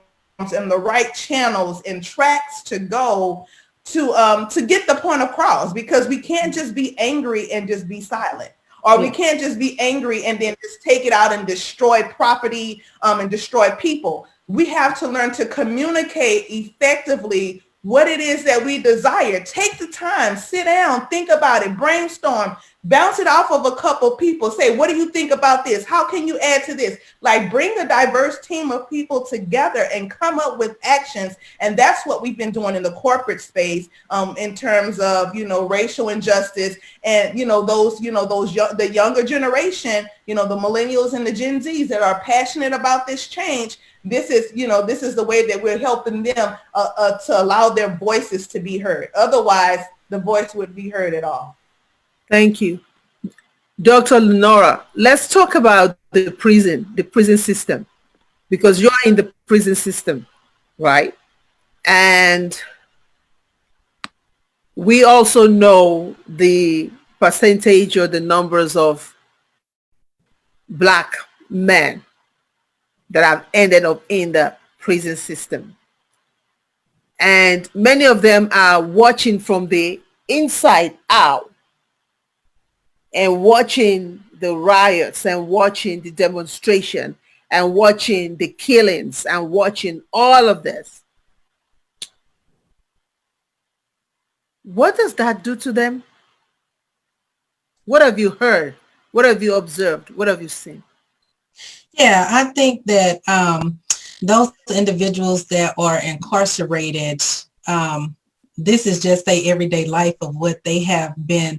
and the right channels and tracks to go to get the point across, because we can't just be angry and just be silent, or we can't just be angry and then just take it out and destroy property and destroy people. We have to learn to communicate effectively what it is that we desire. Take the time, sit down, think about it, brainstorm, Bounce it off of a couple people. Say, what do you think about this? How can you add to this? Like, bring a diverse team of people together and come up with actions. And that's what we've been doing in the corporate space, in terms of, racial injustice and, the younger generation, the millennials and the Gen Zs that are passionate about this change. This is the way that we're helping them to allow their voices to be heard. Otherwise, the voice wouldn't be heard at all. Thank you. Dr. Lenora, let's talk about the prison system, because you're in the prison system, right? And we also know the percentage or the numbers of Black men that have ended up in the prison system. And many of them are watching from the inside out, and watching the riots and watching the demonstration and watching the killings and watching all of this. What does that do to them? What have you heard? What have you observed? What have you seen? Yeah, I think that those individuals that are incarcerated, this is just their everyday life of what they have become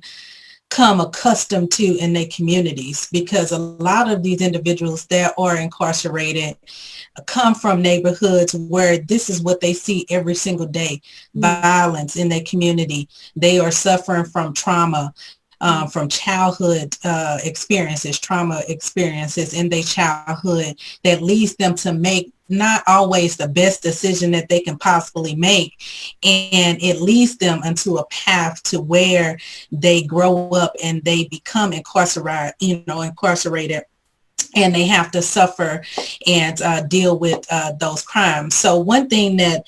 accustomed to in their communities, because a lot of these individuals that are incarcerated come from neighborhoods where this is what they see every single day, violence in their community. They are suffering from trauma, from childhood trauma experiences in their childhood that leads them to make not always the best decision that they can possibly make. And it leads them into a path to where they grow up and they become incarcerated, and they have to suffer and deal with those crimes. So one thing that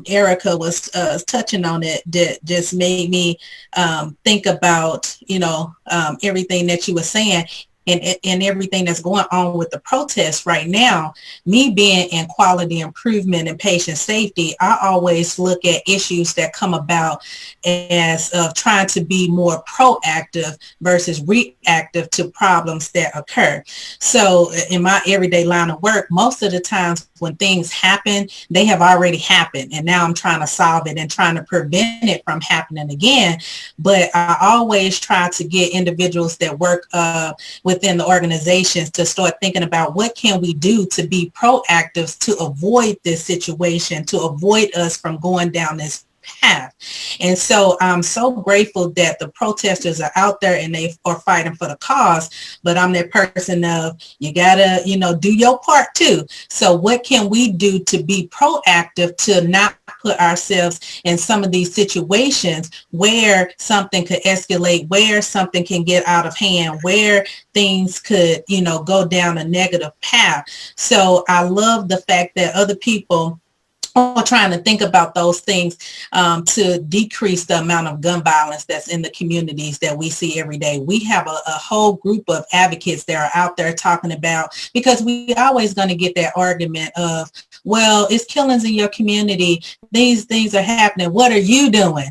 Erica was touching on that just made me think about, everything that you were saying. And everything that's going on with the protests right now, me being in quality improvement and patient safety, I always look at issues that come about as trying to be more proactive versus reactive to problems that occur. So in my everyday line of work, most of the times when things happen, they have already happened. And now I'm trying to solve it and trying to prevent it from happening again. But I always try to get individuals that work within the organizations to start thinking about what can we do to be proactive to avoid this situation, to avoid us from going down this path. And so I'm so grateful that the protesters are out there and they are fighting for the cause, but I'm that person of, you gotta, do your part too. So what can we do to be proactive to not put ourselves in some of these situations where something could escalate, where something can get out of hand, where things could, go down a negative path. So I love the fact that other people are trying to think about those things to decrease the amount of gun violence that's in the communities that we see every day. We have a whole group of advocates that are out there talking about, because we always going to get that argument of, well, it's killings in your community. These things are happening. What are you doing?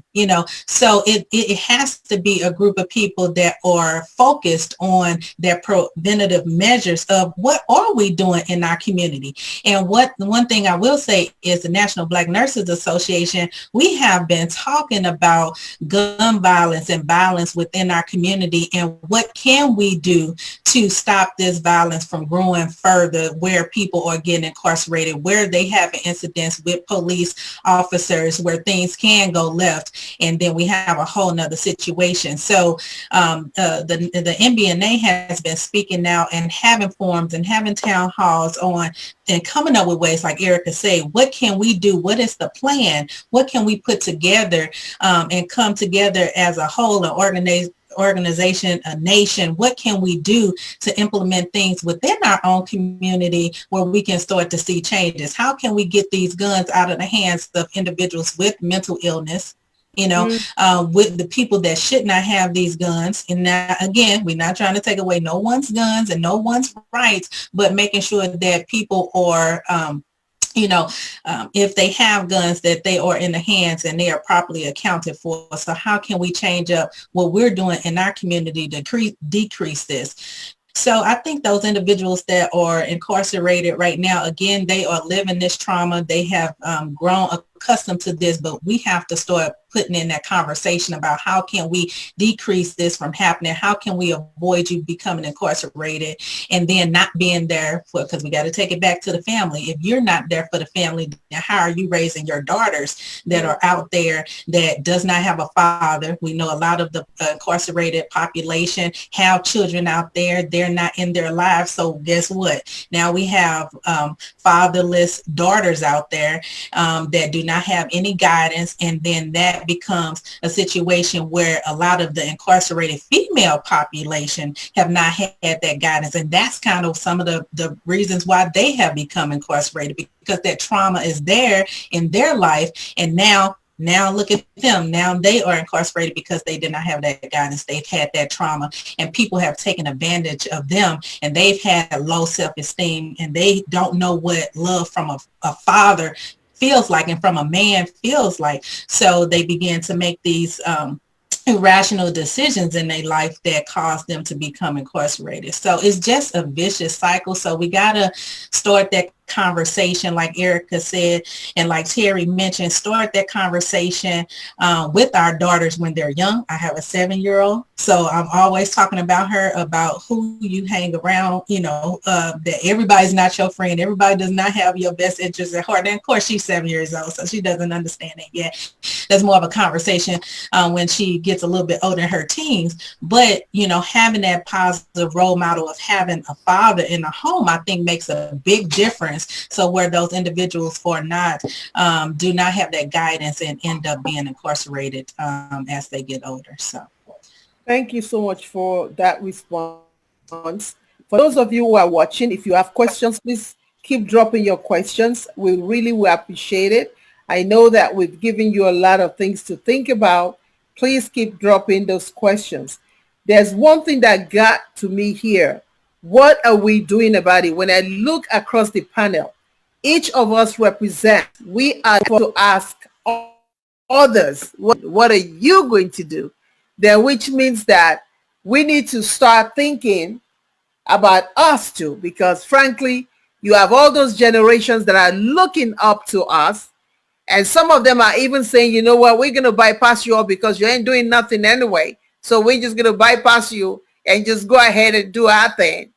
So it has to be a group of people that are focused on their preventative measures of what are we doing in our community. And one thing I will say is the National Black Nurses Association, we have been talking about gun violence and violence within our community and what can we do to stop this violence from growing further, where people are getting incarcerated, where they have incidents with police officers, where things can go left, and then we have a whole nother situation. So the NBNA has been speaking out and having forums and having town halls on and coming up with ways, like Erica said, what can we do? What is the plan? What can we put together and come together as a whole, an organization, a nation? What can we do to implement things within our own community where we can start to see changes? How can we get these guns out of the hands of individuals with mental illness? With the people that should not have these guns. And now, again, we're not trying to take away no one's guns and no one's rights, but making sure that people are if they have guns, that they are in the hands and they are properly accounted for. So how can we change up what we're doing in our community to decrease this? So I think those individuals that are incarcerated right now, again, they are living this trauma. They have grown accustomed to this, but we have to start putting in that conversation about how can we decrease this from happening? How can we avoid you becoming incarcerated and then not being there for, because we got to take it back to the family. If you're not there for the family, then how are you raising your daughters that are out there that does not have a father? We know a lot of the incarcerated population have children out there. They're not in their lives. So guess what? Now we have fatherless daughters out there that do not have any guidance, and then that becomes a situation where a lot of the incarcerated female population have not had that guidance, and that's kind of some of the reasons why they have become incarcerated, because that trauma is there in their life, and now look at them. Now they are incarcerated because they did not have that guidance. They've had that trauma, and people have taken advantage of them, and they've had low self-esteem, and they don't know what love from a father feels like and from a man feels like. So they begin to make these irrational decisions in their life that cause them to become incarcerated. So it's just a vicious cycle. So we got to start that conversation, like Erica said, and like Terry mentioned, start that conversation with our daughters when they're young. I have a 7-year-old, so I'm always talking about her, about who you hang around, that everybody's not your friend. Everybody does not have your best interests at heart. And of course, she's 7 years old, so she doesn't understand it yet. That's more of a conversation when she gets a little bit older in her teens. But, having that positive role model of having a father in the home, I think makes a big difference. So where those individuals do not have that guidance and end up being incarcerated as they get older. So thank you so much for that response. For those of you who are watching, if you have questions, please keep dropping your questions. We really will appreciate it. I know that we've given you a lot of things to think about. Please keep dropping those questions. There's one thing that got to me here. What are we doing about it? When I look across the panel, each of us represent, we are going to ask others, what are you going to do? Then, which means that we need to start thinking about us too, because frankly, you have all those generations that are looking up to us, and some of them are even saying, you know what, we're going to bypass you all because you ain't doing nothing anyway. So we're just going to bypass you and just go ahead and do our thing.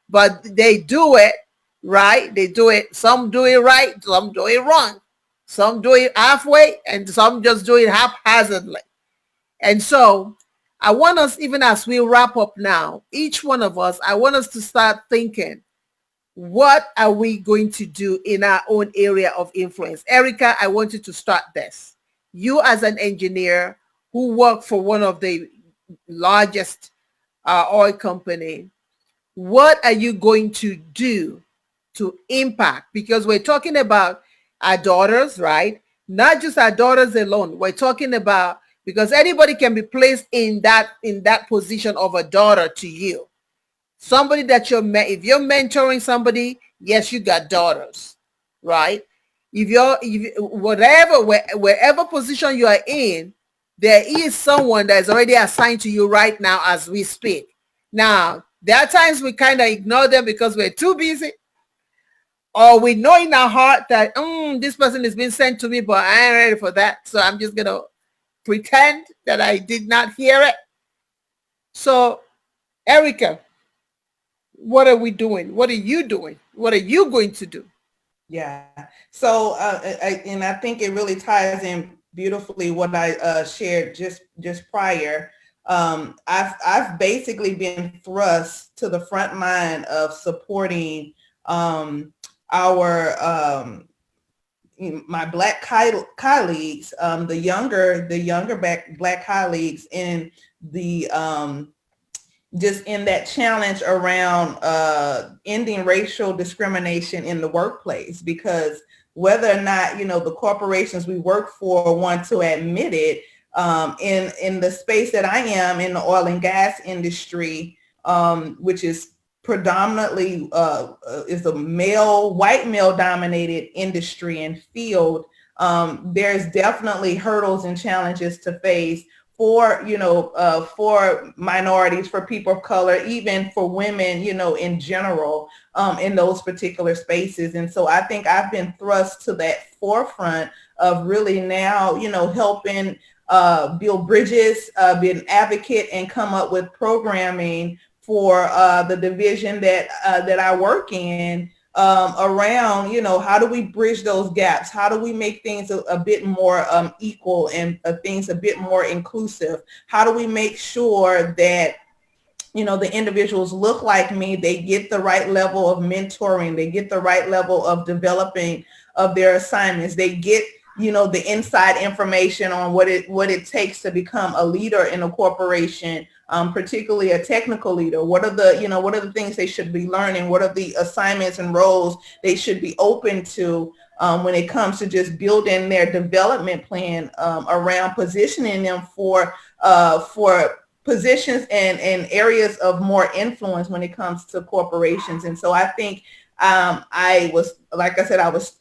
But they do it right. They do it. Some do it right. Some do it wrong. Some do it halfway, and some just do it haphazardly. And so I want us, even as we wrap up now, each one of us, I want us to start thinking, what are we going to do in our own area of influence? Erica, I want you to start this. You as an engineer who work for one of the largest oil company, what are you going to do to impact? Because we're talking about our daughters, right? Not just our daughters alone. We're talking about, because anybody can be placed in that position of a daughter to you. Somebody that if you're mentoring somebody, yes, you got daughters, right? Wherever position you are in, there is someone that is already assigned to you right now as we speak. Now, there are times we kind of ignore them because we're too busy, or we know in our heart that this person is being sent to me, but I ain't ready for that. So I'm just going to pretend that I did not hear it. So, Erica, what are we doing? What are you doing? What are you going to do? Yeah. So, I think it really ties in beautifully what I shared just prior. I've basically been thrust to the front line of supporting our my Black colleagues, the younger Black colleagues in the just in that challenge around ending racial discrimination in the workplace, because whether or not the corporations we work for want to admit it, in the space that I am in, the oil and gas industry, which is predominantly is a white male dominated industry and field, there's definitely hurdles and challenges to face for, for minorities, for people of color, even for women, in general, in those particular spaces. And so I think I've been thrust to that forefront of really now, helping build bridges, be an advocate, and come up with programming for the division that I work in, around, how do we bridge those gaps? How do we make things a bit more equal and things a bit more inclusive? How do we make sure that, the individuals look like me, they get the right level of mentoring, they get the right level of developing of their assignments, they get, the inside information on what it takes to become a leader in a corporation, particularly a technical leader. What are the things they should be learning? What are the assignments and roles they should be open to when it comes to just building their development plan around positioning them for positions and areas of more influence when it comes to corporations. And so I think I was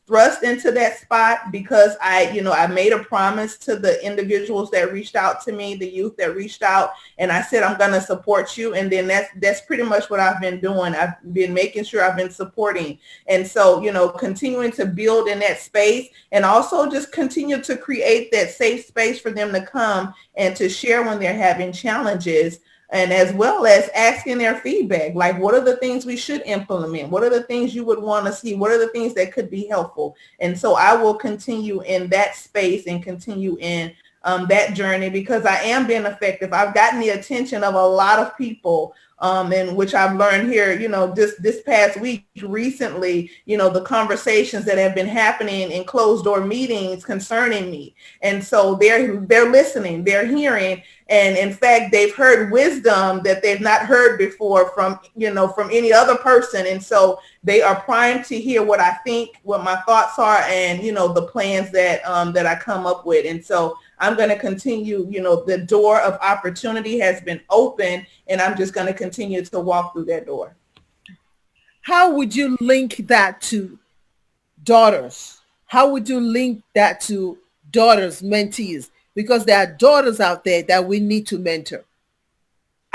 thrust into that spot because I made a promise to the individuals that reached out to me, the youth that reached out, and I said, I'm going to support you. And then that's pretty much what I've been doing. I've been making sure I've been supporting. And so, continuing to build in that space, and also just continue to create that safe space for them to come and to share when they're having challenges. And as well as asking their feedback, like, what are the things we should implement? What are the things you would want to see? What are the things that could be helpful? And so I will continue in that space and continue in that journey, because I am being effective. I've gotten the attention of a lot of people, and which I've learned here, this past week recently, the conversations that have been happening in closed door meetings concerning me. And so they're listening, they're hearing, and in fact, they've heard wisdom that they've not heard before from any other person. And so they are primed to hear what I think, what my thoughts are, and, the plans that I come up with. And so I'm going to continue, the door of opportunity has been open, and I'm just going to continue to walk through that door. How would you link that to daughters? How would you link that to daughters, mentees? Because there are daughters out there that we need to mentor.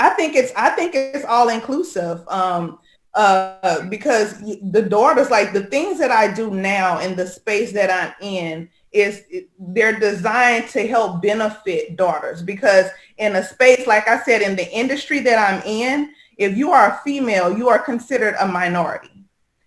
I think it's all inclusive. Because the daughters, like the things that I do now in the space that I'm in, they're designed to help benefit daughters, because in a space, like I said, in the industry that I'm in, if you are a female, you are considered a minority.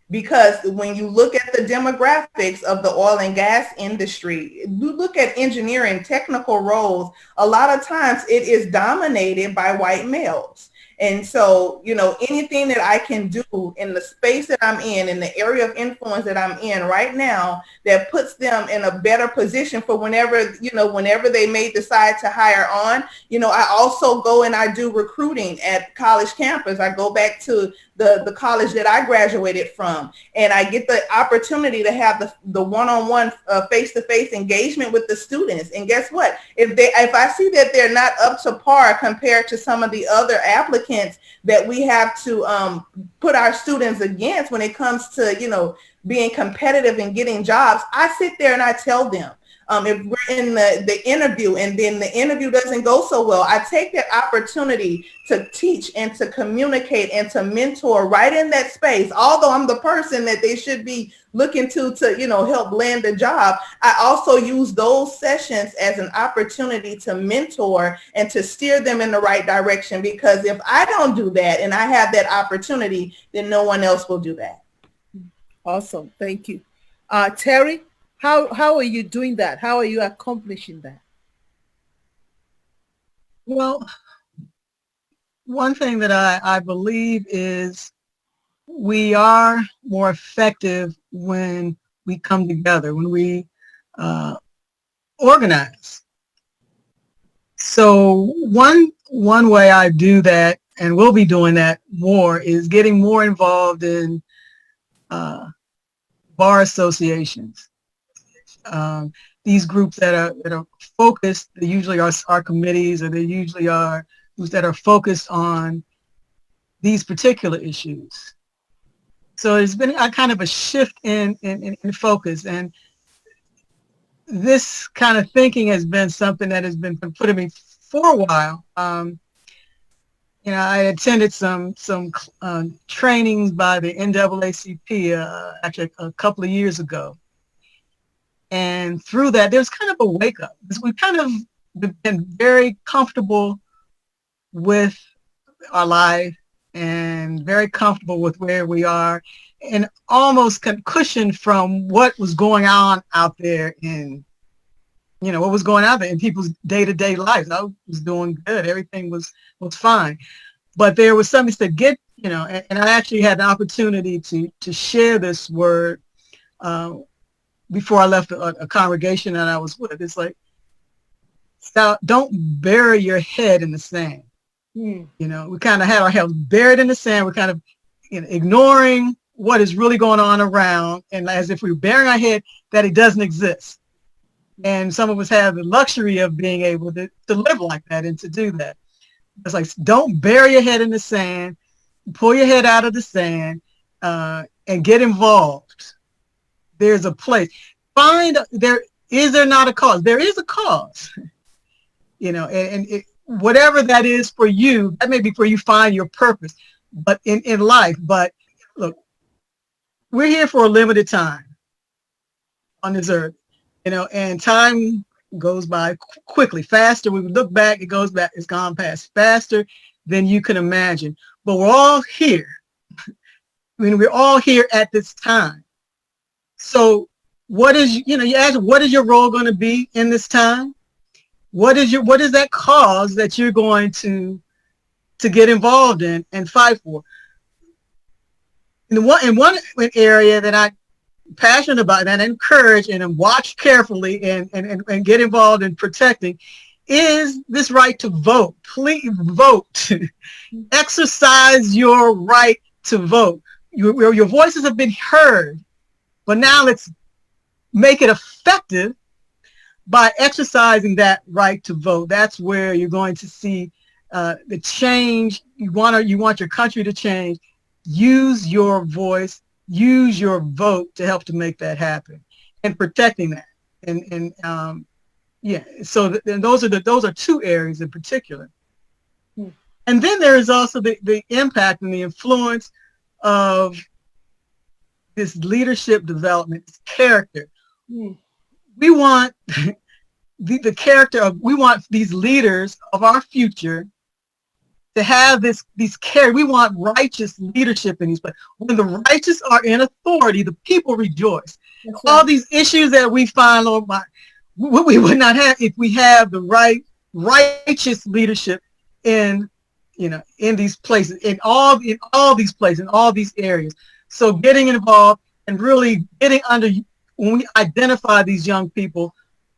Because when you look at the demographics of the oil and gas industry, you look at engineering, technical roles, a lot of times it is dominated by white males. And so, anything that I can do in the space that I'm in the area of influence that I'm in right now, that puts them in a better position for whenever they may decide to hire on. I also go and I do recruiting at college campus. I go back to the college that I graduated from, and I get the opportunity to have the one-on-one face-to-face engagement with the students. And guess what? If I see that they're not up to par compared to some of the other applicants that we have to put our students against when it comes to, being competitive and getting jobs, I sit there and I tell them, if we're in the interview and then the interview doesn't go so well, I take that opportunity to teach and to communicate and to mentor right in that space. Although I'm the person that they should be looking to help land a job, I also use those sessions as an opportunity to mentor and to steer them in the right direction. Because if I don't do that and I have that opportunity, then no one else will do that. Awesome. Thank you. Terry, how are you doing that? How are you accomplishing that? Well, one thing that I believe is we are more effective when we come together, when we organize. So one way I do that, and we'll be doing that more, is getting more involved in bar associations. These groups that are focused, they usually are our committees, or they usually are groups that are focused on these particular issues. So there's been a kind of a shift in focus, and this kind of thinking has been something that has been put in me for a while. You know, I attended some trainings by the NAACP actually a couple of years ago. And through that, there's kind of a wake up. We've kind of been very comfortable with our life and very comfortable with where we are, and almost cushioned from what was going on out there in, you know, what was going on there in people's day-to-day lives. I was doing good. Everything was fine. But there was something to get, you know, and I actually had the opportunity to share this word before I left a congregation that I was with. It's like, don't bury your head in the sand. You know, we kind of had our heads buried in the sand. We're kind of, you know, ignoring what is really going on around, and as if we were burying our head that it doesn't exist. And some of us have the luxury of being able to live like that and to do that. It's like, don't bury your head in the sand, pull your head out of the sand, and get involved. There's a place. Is there not a cause? There is a cause. You know, and whatever that is for you, that may be for you find your purpose, but in life. But look, we're here for a limited time on this earth, you know, and time goes by quickly, faster. We look back, it's gone past faster than you can imagine. But we're all here. I mean, we're all here at this time. So what is, you know, you ask, what is your role going to be in this time? What is that cause that you're going to get involved in and fight for? In one area that I'm passionate about and encourage and watch carefully and get involved in protecting is this right to vote. Please vote. Exercise your right to vote. Your voices have been heard, but now let's make it effective by exercising that right to vote. That's where you're going to see the change. You want your country to change. Use your voice, use your vote to help to make that happen, and protecting that. And yeah, so those are two areas in particular. And then there is also the impact and the influence of this leadership development, this character. We want the character of, we want these leaders of our future to have these character. We want righteous leadership in these places. When the righteous are in authority, the people rejoice. That's all right. These issues that we find, Lord, we would not have if we have the righteous leadership in, you know, in these places, in all these places, in all these areas. So getting involved and really getting under, when we identify these young people,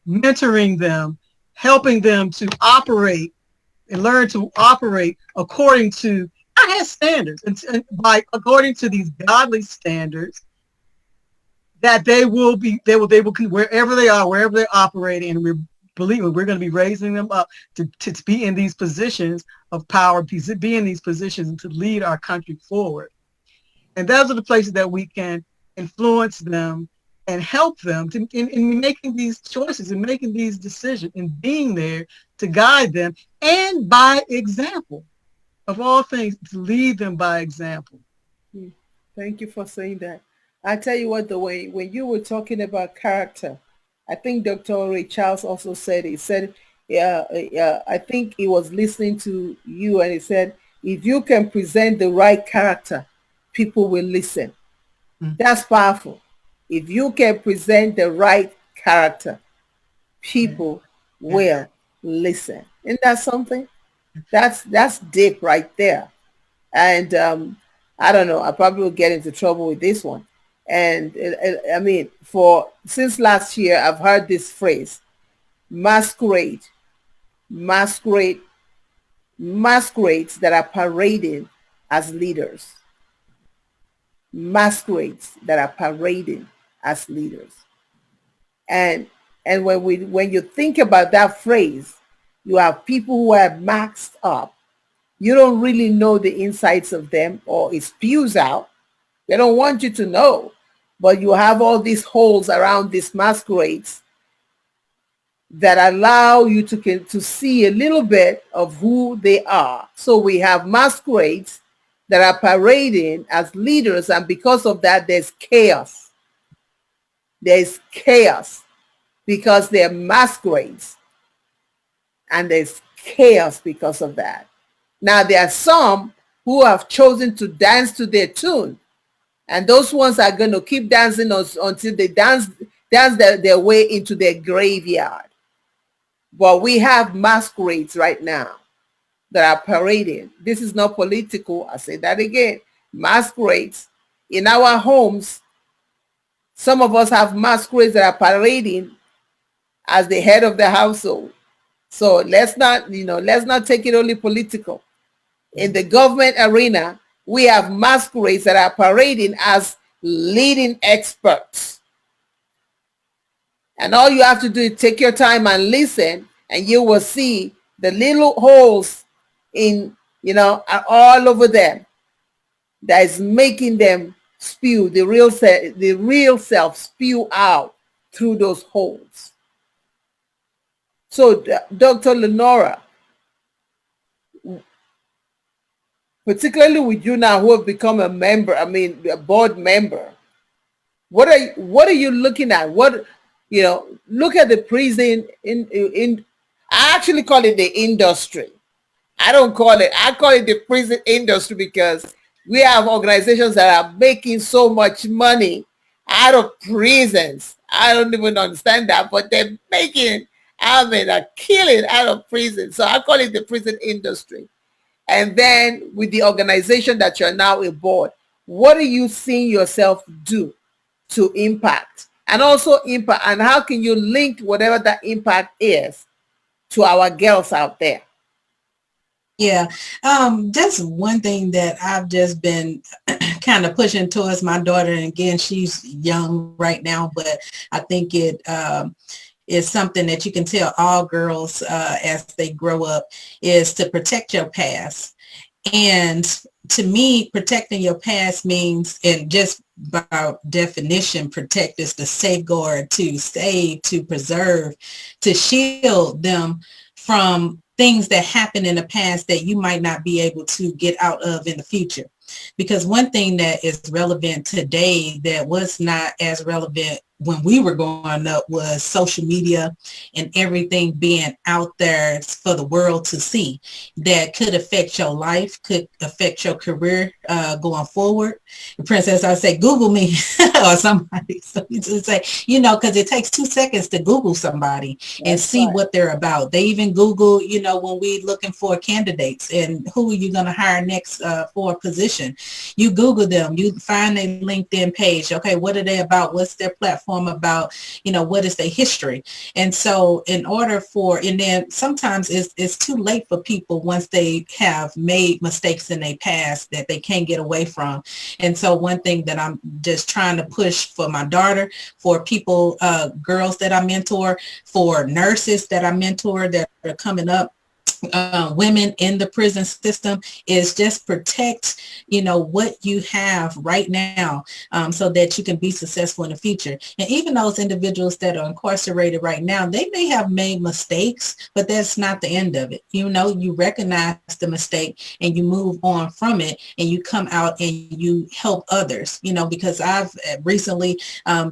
mentoring them, helping them to operate and learn to operate according to I have standards, and according to these godly standards, that they will wherever they are, wherever they're operating, and we're believing we're going to be raising them up to be in these positions of power, be in these positions and to lead our country forward. And those are the places that we can influence them and help them in making these choices and making these decisions and being there to guide them, and by example, of all things, to lead them by example. Thank you for saying that. I tell you what, when you were talking about character, I think Dr. Ray Charles also said, he said, I think he was listening to you, and he said, if you can present the right character, people will listen. That's powerful. If you can present the right character, people will listen. Isn't that something? That's deep right there. And I don't know, I probably will get into trouble with this one. And I mean, since last year, I've heard this phrase, masquerades that are parading as leaders. Masquerades that are parading as leaders. And when you think about that phrase, you have people who are maxed up, you don't really know the insides of them, or it spews out. They don't want you to know, but you have all these holes around these masquerades that allow you to see a little bit of who they are. So we have masquerades that are parading as leaders, and because of that, there's chaos. There's chaos because they're masquerades, and there's chaos because of that. Now, there are some who have chosen to dance to their tune, and those ones are going to keep dancing until they dance their way into their graveyard. But we have masquerades right now that are parading. This is not political. I say that again. Masquerades in our homes. Some of us have masquerades that are parading as the head of the household. So let's not take it only political. In the government arena, we have masquerades that are parading as leading experts. And all you have to do is take your time and listen, and you will see the little holes are all over them that is making them spew, the real self spew out through those holes. So Dr. Lenora, particularly with you now who have become a board member, what are you looking at? Look at the prison I actually call it the industry. I call it the prison industry, because we have organizations that are making so much money out of prisons. I don't even understand that, but they're making a killing out of prison. So I call it the prison industry. And then with the organization that you're now a board, what are you seeing yourself do to impact? And also impact, and how can you link whatever that impact is to our girls out there? Yeah, just one thing that I've just been kind of pushing towards my daughter, and again, she's young right now, but I think it is something that you can tell all girls as they grow up, is to protect your past. And to me, protecting your past means, and just by definition, protect is to safeguard, to save, to preserve, to shield them from things that happened in the past that you might not be able to get out of in the future. Because one thing that is relevant today that was not as relevant when we were growing up was social media and everything being out there for the world to see that could affect your life, could affect your career going forward. Princess, I say, Google me or somebody. So you just say, because it takes 2 seconds to Google somebody and see what they're about. They even Google, when we looking for candidates and who are you going to hire next for a position. You Google them, you find their LinkedIn page. Okay, what are they about? What's their platform about? What is their history? And so and then sometimes it's too late for people once they have made mistakes in their past that they can't get away from. And so one thing that I'm just trying to push for my daughter, for people, girls that I mentor, for nurses that I mentor that are coming up, women in the prison system, is just protect, what you have right now, so that you can be successful in the future. And even those individuals that are incarcerated right now, they may have made mistakes, but that's not the end of it. You recognize the mistake and you move on from it, and you come out and you help others, because I've recently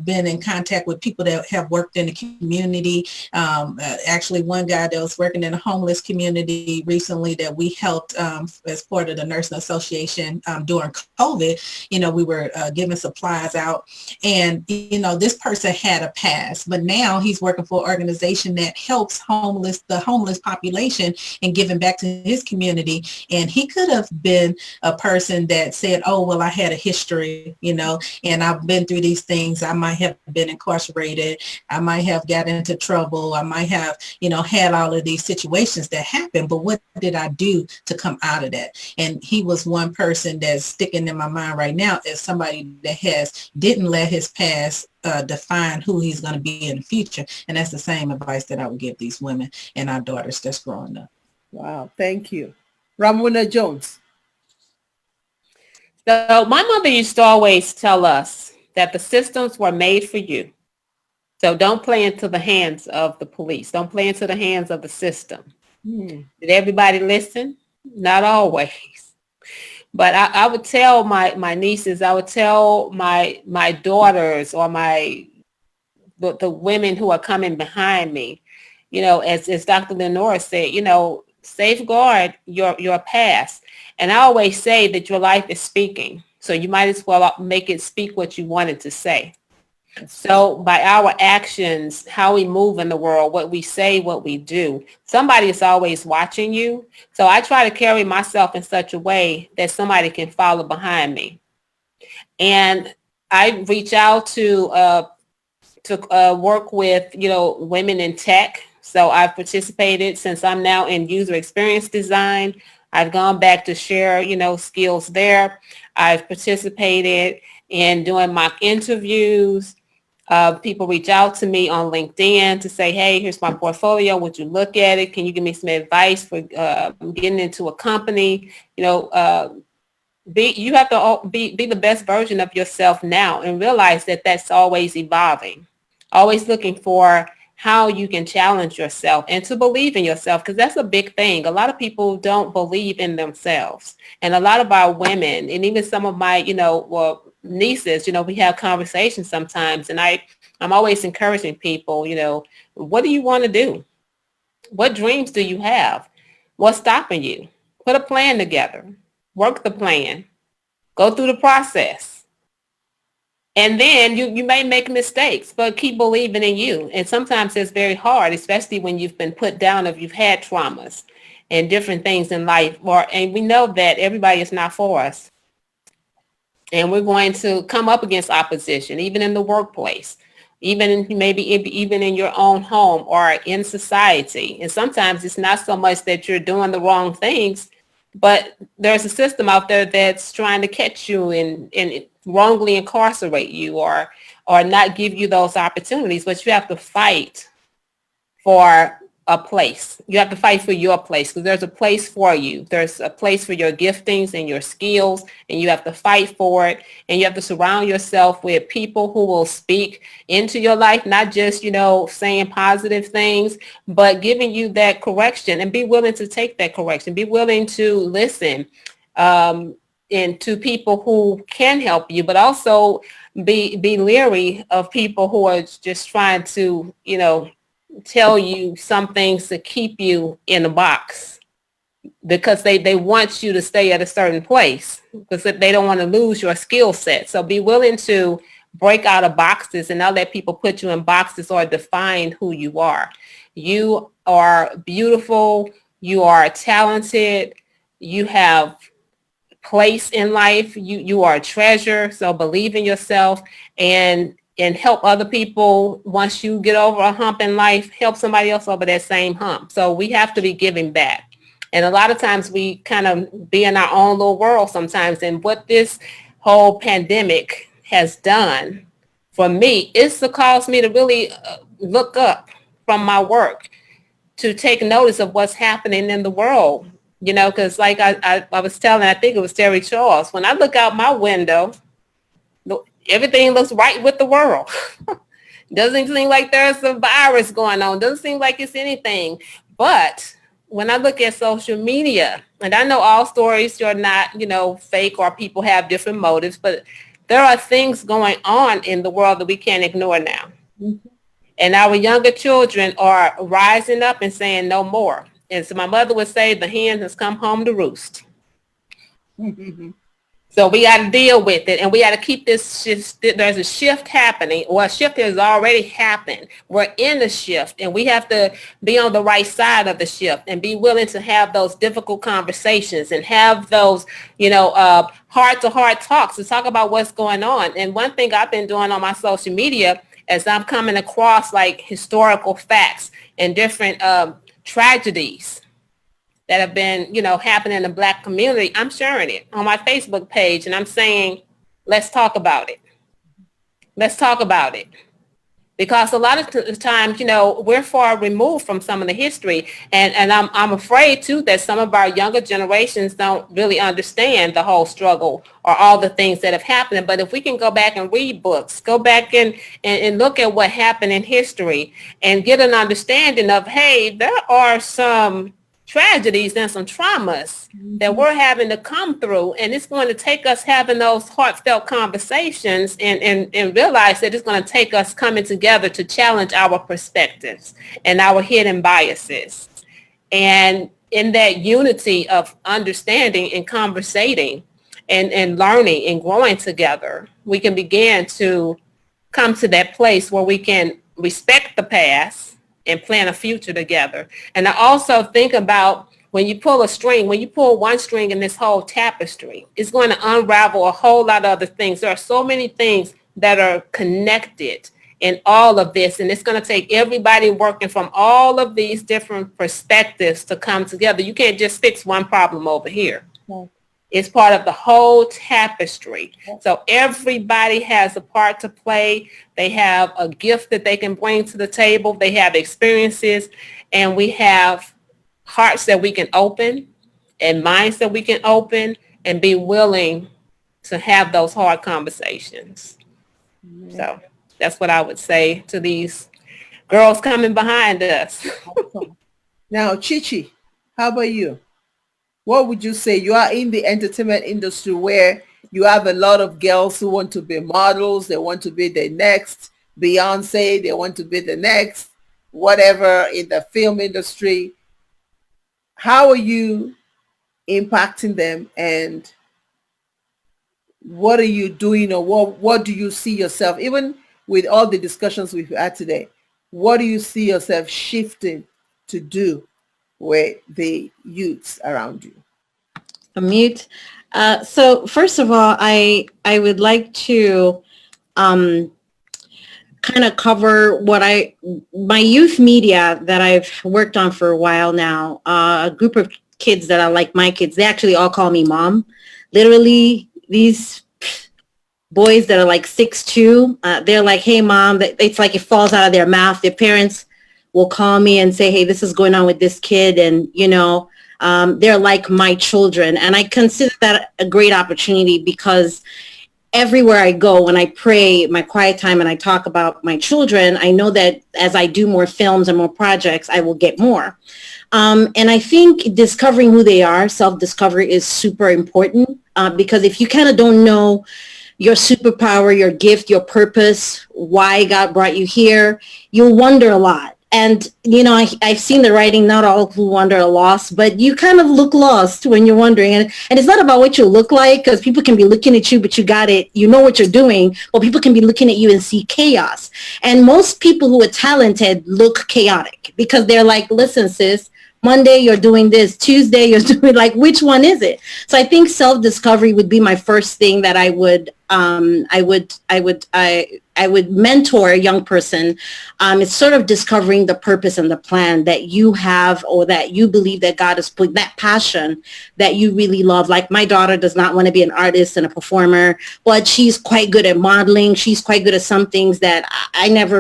been in contact with people that have worked in the community. Actually, one guy that was working in a homeless community recently that we helped as part of the Nursing Association during COVID. We were giving supplies out, and this person had a past, but now he's working for an organization that helps the homeless population and giving back to his community. And he could have been a person that said, oh, well, I had a history, and I've been through these things. I might have been incarcerated. I might have gotten into trouble. I might have, had all of these situations that happened. But what did I do to come out of that? And he was one person that's sticking in my mind right now as somebody that didn't let his past define who he's going to be in the future. And that's the same advice that I would give these women and our daughters that's growing up. Wow, thank you. Ramona Jones. So my mother used to always tell us that the systems were made for you. So don't play into the hands of the police. Don't play into the hands of the system. Did everybody listen? Not always. But I would tell my nieces, I would tell my daughters or the women who are coming behind me, as Dr. Lenore said, safeguard your past. And I always say that your life is speaking. So you might as well make it speak what you wanted to say. So by our actions, how we move in the world, what we say, what we do, somebody is always watching you. So I try to carry myself in such a way that somebody can follow behind me. And I reach out to work with, women in tech. So I've participated since I'm now in user experience design. I've gone back to share, skills there. I've participated in doing mock interviews. People reach out to me on LinkedIn to say, hey, here's my portfolio. Would you look at it? Can you give me some advice for getting into a company? You have to be the best version of yourself now and realize that that's always evolving. Always looking for how you can challenge yourself and to believe in yourself, because that's a big thing. A lot of people don't believe in themselves. And a lot of our women, and even some of my, nieces, we have conversations sometimes, and I'm always encouraging people, what do you want to do? What dreams do you have? What's stopping you? Put a plan together. Work the plan. Go through the process. And then you may make mistakes, but keep believing in you. And sometimes it's very hard, especially when you've been put down, if you've had traumas and different things in life. And we know that everybody is not for us. And we're going to come up against opposition, even in the workplace, even in your own home or in society. And sometimes it's not so much that you're doing the wrong things, but there's a system out there that's trying to catch you and wrongly incarcerate you or not give you those opportunities. But you have to fight for a place. You have to fight for your place, because there's a place for you. There's a place for your giftings and your skills, and you have to fight for it. And you have to surround yourself with people who will speak into your life, not just, saying positive things, but giving you that correction, and be willing to take that correction. Be willing to listen and to people who can help you, but also be leery of people who are just trying to, tell you some things to keep you in a box, because they want you to stay at a certain place, because they don't want to lose your skill set. So be willing to break out of boxes and not let people put you in boxes or define who you are. You are beautiful. You are talented. You have place in life. You are a treasure. So believe in yourself and help other people. Once you get over a hump in life, help somebody else over that same hump. So we have to be giving back. And a lot of times we kind of be in our own little world sometimes. And what this whole pandemic has done for me is to cause me to really look up from my work, to take notice of what's happening in the world. Because like I was telling, I think it was Terry Charles, when I look out my window, everything looks right with the world. Doesn't seem like there's a virus going on. Doesn't seem like it's anything. But when I look at social media, and I know all stories are not, fake, or people have different motives, but there are things going on in the world that we can't ignore now. Mm-hmm. And our younger children are rising up and saying no more. And so my mother would say, the hen has come home to roost. Mm-hmm. So we got to deal with it, and we got to keep this shift. There's a shift happening, or a shift has already happened. We're in the shift, and we have to be on the right side of the shift and be willing to have those difficult conversations and have those, heart-to-heart talks to talk about what's going on. And one thing I've been doing on my social media is I'm coming across like historical facts and different tragedies that have been, happening in the Black community. I'm sharing it on my Facebook page, and I'm saying, let's talk about it. Let's talk about it. because a lot of times, you know, we're far removed from some of the history. And I'm afraid, too, that some of our younger generations don't really understand the whole struggle or all the things that have happened. But if we can go back and read books, go back and look at what happened in history and get an understanding of, hey, there are some tragedies and some traumas that we're having to come through, and it's going to take us having those heartfelt conversations and realize that it's going to take us coming together to challenge our perspectives and our hidden biases. And in that unity of understanding and conversating and learning and growing together, we can begin to come to that place where we can respect the past and plan a future together. And I also think about when you pull one string in this whole tapestry, it's going to unravel a whole lot of other things. There are so many things that are connected in all of this, and it's going to take everybody working from all of these different perspectives to come together. You can't just fix one problem over here. It's part of the whole tapestry. So everybody has a part to play. They have a gift that they can bring to the table. They have experiences, and we have hearts that we can open and minds that we can open and be willing to have those hard conversations. So that's what I would say to these girls coming behind us. Now, Chichi, how about you? What would you say? You are in the entertainment industry where you have a lot of girls who want to be models. They want to be the next Beyonce. They want to be the next whatever in the film industry. How are you impacting them, and what are you doing, or what do you see yourself, even with all the discussions we've had today, what do you see yourself shifting to do with the youths around you? Mute. So first of all, I would like to kind of cover my youth media that I've worked on for a while now. A group of kids that are like my kids. They actually all call me mom. Literally, these boys that are like 6'2", they're like, hey, mom. It's like it falls out of their mouth. Their parents will call me and say, hey, this is going on with this kid. And, you know, they're like my children. And I consider that a great opportunity because everywhere I go, when I pray, my quiet time, and I talk about my children, I know that as I do more films and more projects, I will get more. And I think discovering who they are, self-discovery, is super important because if you kind of don't know your superpower, your gift, your purpose, why God brought you here, you'll wonder a lot. And, you know, I've seen the writing, not all who wander are lost, but you kind of look lost when you're wondering. And it's not about what you look like, because people can be looking at you, but you got it. You know what you're doing. Well, people can be looking at you and see chaos. And most people who are talented look chaotic because they're like, listen, sis, Monday you're doing this, Tuesday you're doing, like, which one is it? So I think self-discovery would be my first thing that I would mentor a young person. It's sort of discovering the purpose and the plan that you have, or that you believe that God has put, that passion that you really love. Like my daughter does not want to be an artist and a performer, but she's quite good at modeling. She's quite good at some things that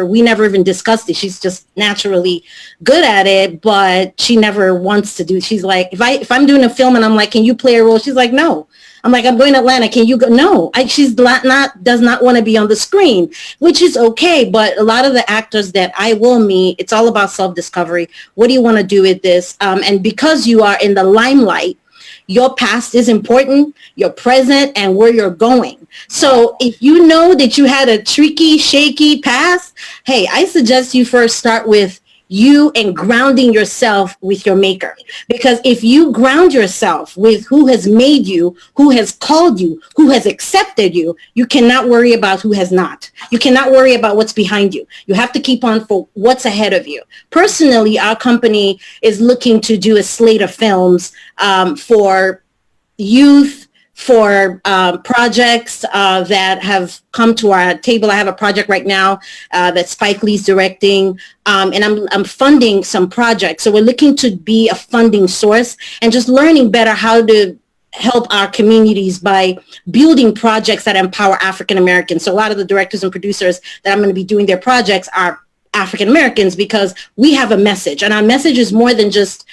we never even discussed it. She's just naturally good at it, but she never wants to do it. She's like, if I'm doing a film and I'm like, can you play a role? She's like, no. I'm like, I'm going to Atlanta. Can you go? No, she's does not want to be on the screen, which is okay. But a lot of the actors that I will meet, it's all about self-discovery. What do you want to do with this? And because you are in the limelight, your past is important, your present, and where you're going. So if you know that you had a tricky, shaky past, hey, I suggest you first start with you and grounding yourself with your maker. Because if you ground yourself with who has made you, who has called you, who has accepted you, you cannot worry about who has not. You cannot worry about what's behind you. You have to keep on for what's ahead of you. Personally, our company is looking to do a slate of films for youth, for projects that have come to our table. I have a project right now that Spike Lee's directing, and I'm funding some projects. So we're looking to be a funding source and just learning better how to help our communities by building projects that empower African Americans. So a lot of the directors and producers that I'm going to be doing their projects are African Americans, because we have a message, and our message is more than just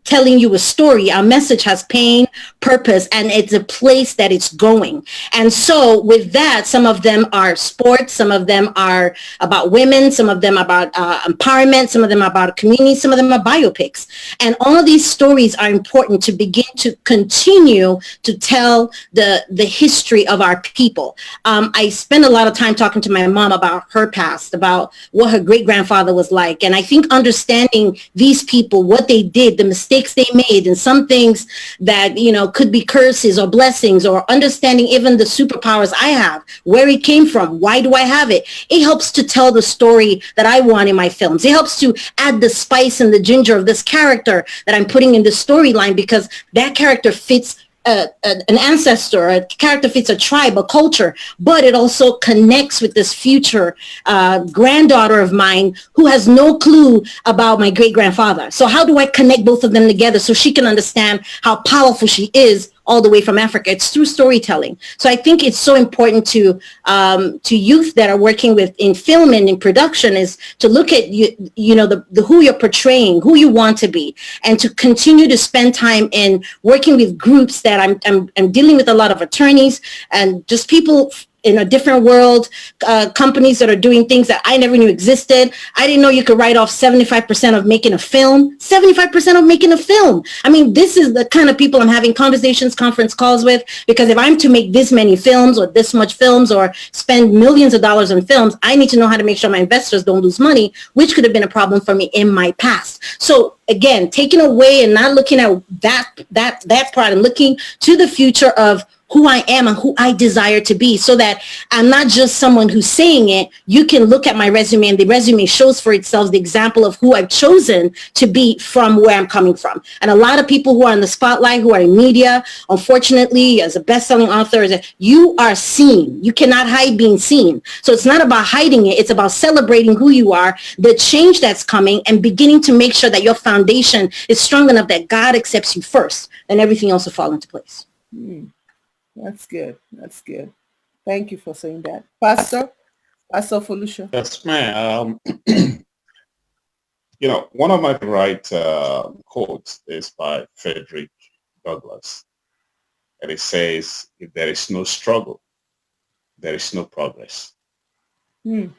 telling you a story. Our message has pain, purpose, and it's a place that it's going. And so with that, some of them are sports, some of them are about women, some of them about empowerment, some of them are about community, some of them are biopics. And all of these stories are important to begin to continue to tell the history of our people. I spend a lot of time talking to my mom about her past, about what her great-grandfather was like. And I think understanding these people, what they did, the mistakes they made, and some things that, could be curses or blessings, or understanding even the superpowers I have, where it came from, why do I have it? It helps to tell the story that I want in my films. It helps to add the spice and the ginger of this character that I'm putting in the storyline, because that character fits an ancestor, a character fits a tribe, a culture, but it also connects with this future granddaughter of mine who has no clue about my great-grandfather. So how do I connect both of them together so she can understand how powerful she is all the way from Africa? It's through storytelling. So I think it's so important to youth that are working in film and in production, is to look at the who you're portraying, who you want to be, and to continue to spend time in working with groups that I'm dealing with a lot of attorneys and just people in a different world, companies that are doing things that I never knew existed. I didn't know you could write off 75% of making a film. 75% of making a film. I mean, this is the kind of people I'm having conference calls with, because if I'm to make this many films or this much films or spend millions of dollars on films, I need to know how to make sure my investors don't lose money, which could have been a problem for me in my past. So again, taking away and not looking at that part and looking to the future of who I am and who I desire to be, so that I'm not just someone who's saying it. You can look at my resume, and the resume shows for itself the example of who I've chosen to be from where I'm coming from. And a lot of people who are in the spotlight, who are in media, unfortunately, as a best-selling author, you are seen. You cannot hide being seen. So it's not about hiding it. It's about celebrating who you are, the change that's coming, and beginning to make sure that your foundation is strong enough that God accepts you first, and everything else will fall into place. That's good. That's good. Thank you for saying that. Pastor Folusha. Yes, ma'am. One of my favorite quotes is by Frederick Douglass. And it says, if there is no struggle, there is no progress. As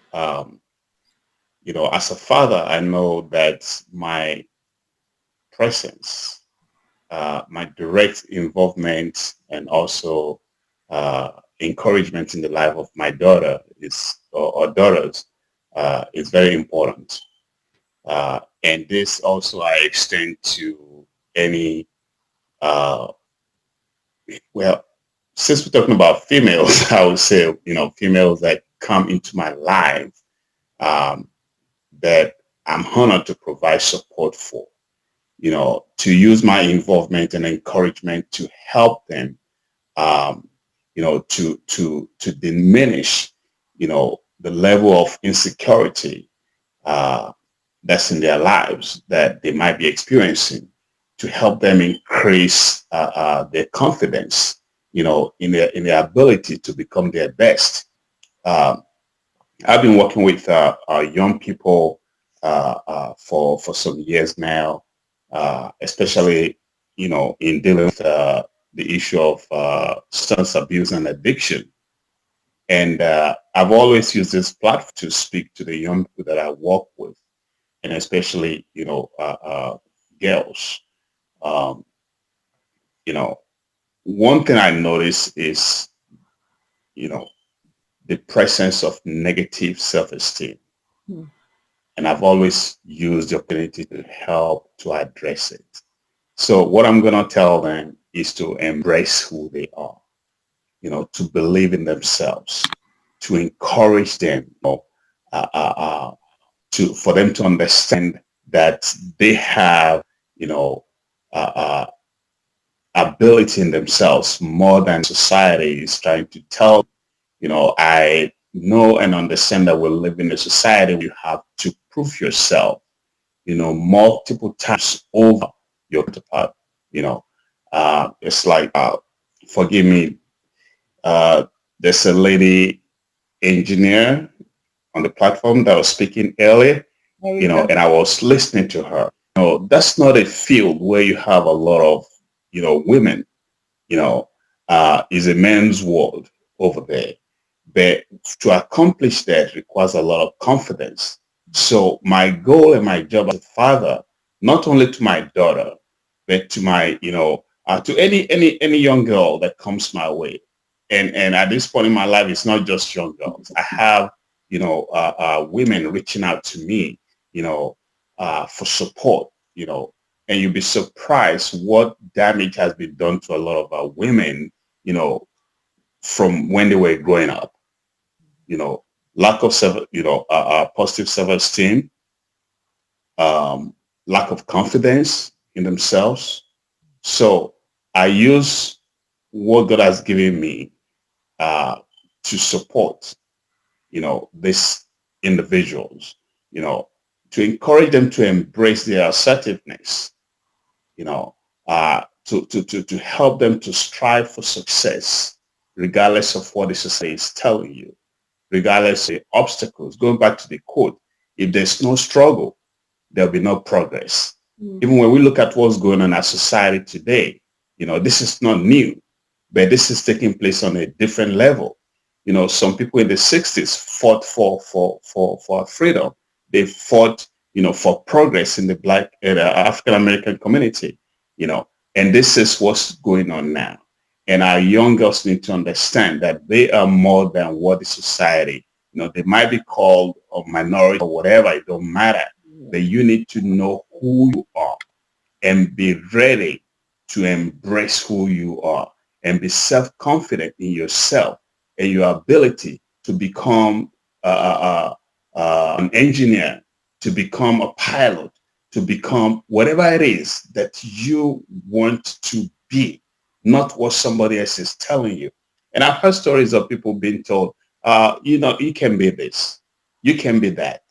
a father, I know that my presence, my direct involvement, and also encouragement in the life of my daughter or daughters is very important. And this also I extend to any, since we're talking about females, I would say, females that come into my life that I'm honored to provide support for. To use my involvement and encouragement to help them, to diminish, the level of insecurity that's in their lives that they might be experiencing, to help them increase their confidence, in their ability to become their best. I've been working with young people for some years now. Especially, in dealing with the issue of substance abuse and addiction. And I've always used this platform to speak to the young people that I work with, and especially, girls. One thing I notice is, the presence of negative self-esteem. And I've always used the opportunity to help to address it. So what I'm going to tell them is to embrace who they are, to believe in themselves, to encourage them, for them to understand that they have, ability in themselves more than society is trying to tell. I know and understand that we live in a society where you have to prove yourself, multiple times over your counterpart. It's like, forgive me, there's a lady engineer on the platform that was speaking earlier, and I was listening to her. That's not a field where you have a lot of, women, is a man's world over there. But to accomplish that requires a lot of confidence. So my goal and my job as a father, not only to my daughter, but to my, to any young girl that comes my way. And at this point in my life, it's not just young girls. I have, women reaching out to me, for support, and you'll be surprised what damage has been done to a lot of our women, from when they were growing up, lack of positive self-esteem, lack of confidence in themselves. So I use what God has given me to support, these individuals, to encourage them to embrace their assertiveness, to help them to strive for success, regardless of what the society is telling you, regardless of the obstacles. Going back to the quote, if there's no struggle, there'll be no progress. Even when we look at what's going on in our society today, this is not new, but this is taking place on a different level. Some people in the 60s fought for freedom. They fought, for progress in the Black and African American community, and this is what's going on now. And our young girls need to understand that they are more than what the society, they might be called a minority or whatever, it don't matter. But you need to know who you are and be ready to embrace who you are and be self-confident in yourself and your ability to become an engineer, to become a pilot, to become whatever it is that you want to be, not what somebody else is telling you. And I've heard stories of people being told, you can be this, you can be that,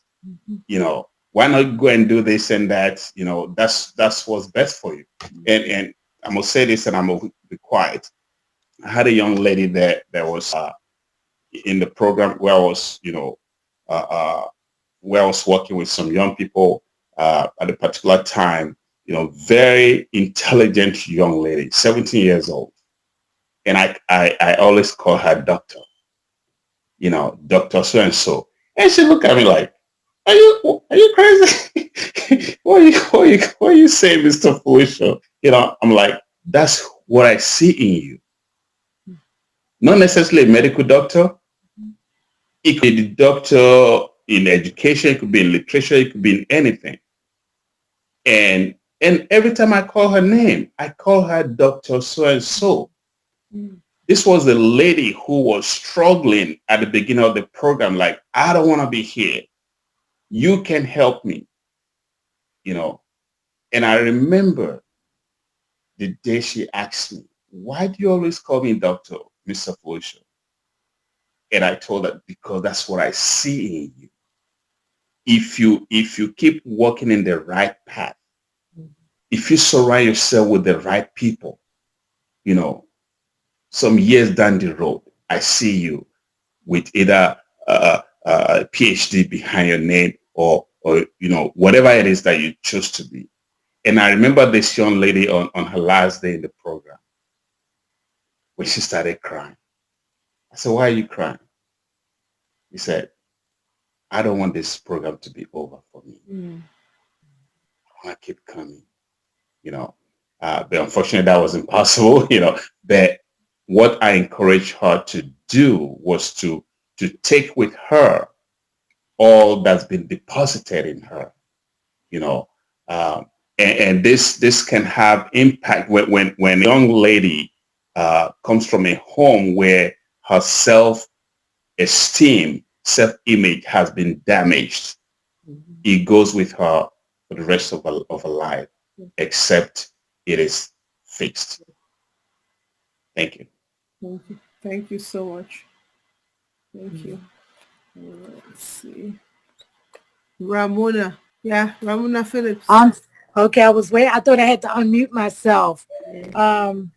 why not go and do this and that? That's what's best for you. And I'm gonna say this and I'm gonna be quiet. I had a young lady that was in the program where I was, where I was working with some young people at a particular time, very intelligent young lady, 17 years old. And I always call her doctor, Dr. So-and-so. And she looked at me like, are you crazy? what are you saying, Mr. Felicia? I'm like, that's what I see in you. Not necessarily a medical doctor. It could be the doctor in education, it could be in literature, it could be in anything. And every time I call her name, I call her Dr. So-and-so. This was the lady who was struggling at the beginning of the program, like, I don't want to be here. You can help me, And I remember the day she asked me, why do you always call me Doctor, Mr. Felicia? And I told her, because that's what I see in you. If you keep walking in the right path, if you surround yourself with the right people, some years down the road, I see you with either a PhD behind your name or whatever it is that you choose to be. And I remember this young lady on her last day in the program when she started crying. I said, why are you crying? He said, I don't want this program to be over for me. I want to keep coming, But unfortunately, that was impossible, But what I encouraged her to do was to take with her all that's been deposited in her, and this can have impact when a young lady comes from a home where her self-esteem, self-image has been damaged. It goes with her for the rest of her life, except it is fixed. Thank you. Thank you so much. Thank you. Let's see. Ramona. Yeah, Ramona Phillips. Okay, I was waiting. I thought I had to unmute myself. Um,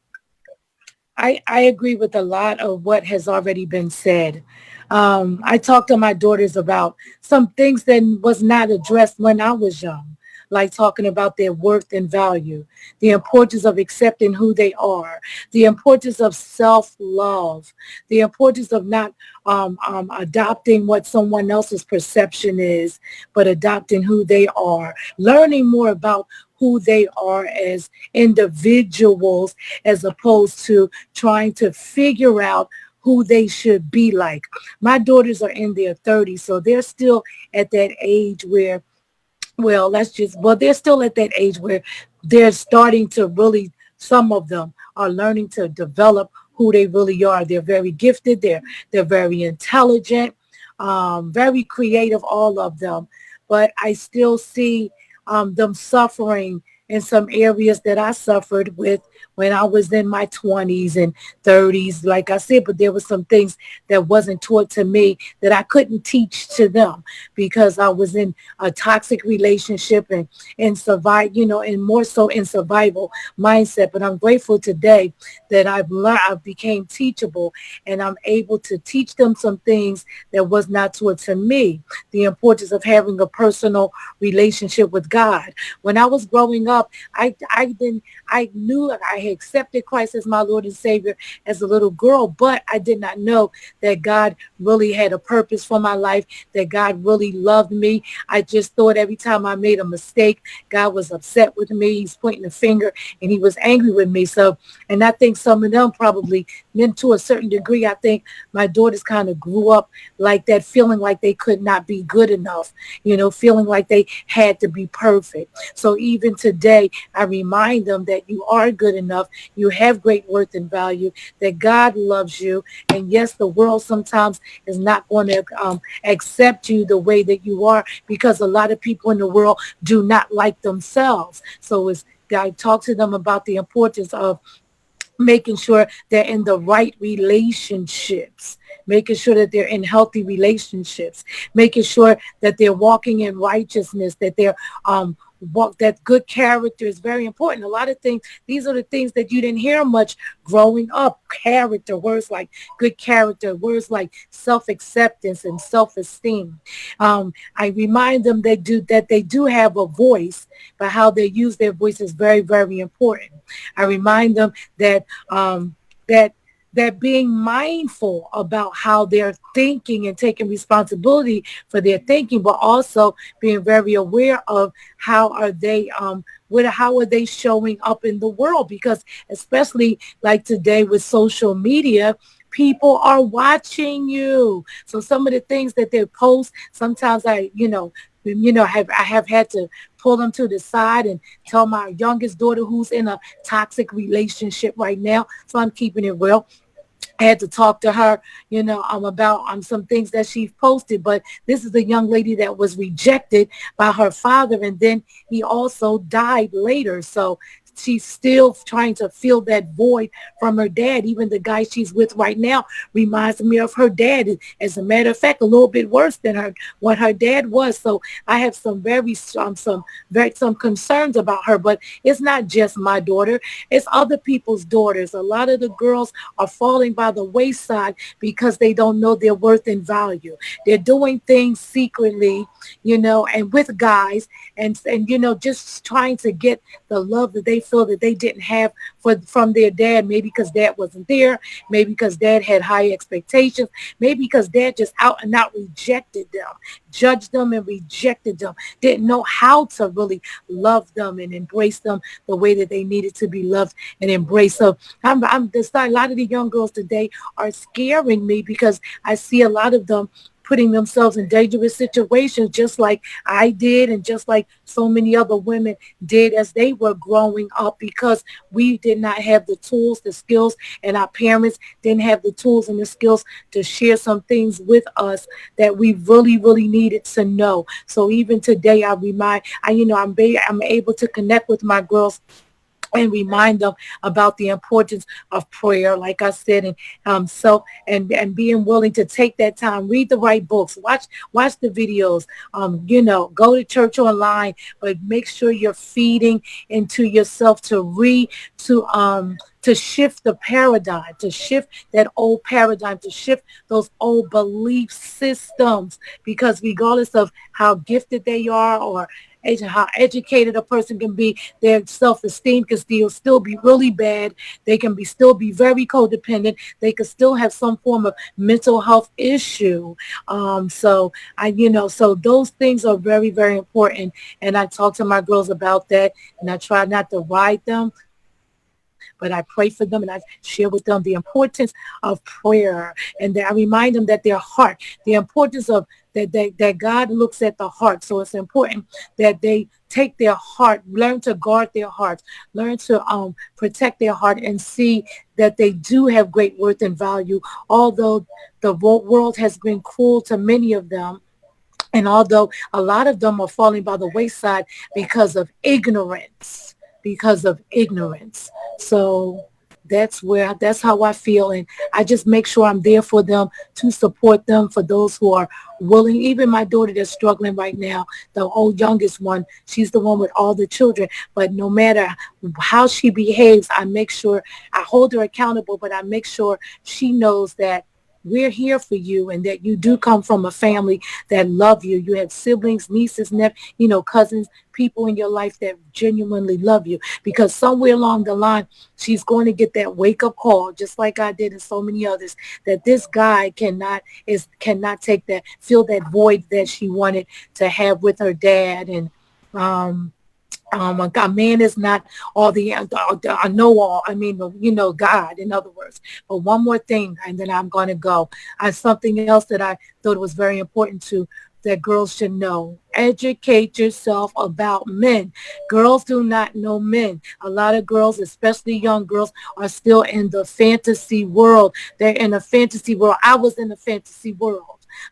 I agree with a lot of what has already been said. I talked to my daughters about some things that was not addressed when I was young, like talking about their worth and value, the importance of accepting who they are, the importance of self-love, the importance of not adopting what someone else's perception is, but adopting who they are, learning more about who they are as individuals as opposed to trying to figure out who they should be like. My daughters are in their 30s, so they're still at that age where, they're still at that age where they're starting to really, some of them are learning to develop who they really are. They're very gifted. They're very intelligent, very creative, all of them. But I still see them suffering in some areas that I suffered with when I was in my 20s and 30s, like I said, but there were some things that wasn't taught to me that I couldn't teach to them because I was in a toxic relationship and survive, and more so in survival mindset. But I'm grateful today that I've learned, I became teachable, and I'm able to teach them some things that was not taught to me. The importance of having a personal relationship with God. When I was growing up, I knew I had accepted Christ as my Lord and Savior as a little girl, but I did not know that God really had a purpose for my life, that God really loved me. I just thought every time I made a mistake, God was upset with me. He's pointing a finger and he was angry with me. So, and I think some of them probably, then to a certain degree, I think my daughters kind of grew up like that, feeling like they could not be good enough, feeling like they had to be perfect. So even today, I remind them that you are good enough, you have great worth and value, that God loves you. And yes, the world sometimes is not going to accept you the way that you are because a lot of people in the world do not like themselves. So I talk to them about the importance of making sure they're in the right relationships, making sure that they're in healthy relationships, making sure that they're walking in righteousness, that they're that good character is very important. A lot of things, these are the things that you didn't hear much growing up. Character, words like good character, words like self-acceptance and self-esteem. I remind them that they do have a voice, but how they use their voice is very, very important. I remind them that that being mindful about how they're thinking and taking responsibility for their thinking, but also being very aware of how are they showing up in the world, because especially like today with social media, people are watching you. So some of the things that they post, sometimes I have had to pull them to the side and tell my youngest daughter, who's in a toxic relationship right now, so I'm keeping it real. I had to talk to her, about some things that she posted. But this is a young lady that was rejected by her father, and then he also died later. So she's still trying to fill that void from her dad. Even the guy she's with right now reminds me of her dad. As a matter of fact, a little bit worse than what her dad was. So I have some concerns about her. But it's not just my daughter; it's other people's daughters. A lot of the girls are falling by the wayside because they don't know their worth and value. They're doing things secretly, and with guys, and just trying to get the love that they feel that they didn't have from their dad, maybe because dad wasn't there, maybe because dad had high expectations, maybe because dad just out and out rejected them, judged them and rejected them, didn't know how to really love them and embrace them the way that they needed to be loved and embraced. So I'm just, a lot of the young girls today are scaring me because I see a lot of them putting themselves in dangerous situations, just like I did and just like so many other women did as they were growing up, because we did not have the tools, the skills, and our parents didn't have the tools and the skills to share some things with us that we really, really needed to know. So even today, I'm able to connect with my girls and remind them about the importance of prayer, like I said, and self and being willing to take that time, read the right books, watch the videos, go to church online, but make sure you're feeding into yourself to to shift the paradigm, to shift that old paradigm, to shift those old belief systems, because regardless of how gifted they are or how educated a person can be, their self-esteem can still be really bad. They can still be very codependent. They could still have some form of mental health issue. So those things are very, very important. And I talk to my girls about that, and I try not to ride them, but I pray for them, and I share with them the importance of prayer, and I remind them that their heart, the importance of that God looks at the heart. So it's important that they take their heart, learn to guard their hearts, learn to protect their heart, and see that they do have great worth and value, although the world has been cruel to many of them. And although a lot of them are falling by the wayside because of ignorance. So that's how I feel. And I just make sure I'm there for them, to support them, for those who are willing. Even my daughter that's struggling right now, the old youngest one, she's the one with all the children. But no matter how she behaves, I make sure I hold her accountable, but I make sure she knows that we're here for you, and that you do come from a family that love you. You have siblings, nieces, cousins, people in your life that genuinely love you, because somewhere along the line, she's going to get that wake-up call, just like I did and so many others, that this guy cannot fill that void that she wanted to have with her dad. And a man is not all I know all. I mean, God, in other words. But one more thing, and then I'm going to go. Something else that I thought was very important that girls should know. Educate yourself about men. Girls do not know men. A lot of girls, especially young girls, are still in the fantasy world. They're in a fantasy world. I was in a fantasy world,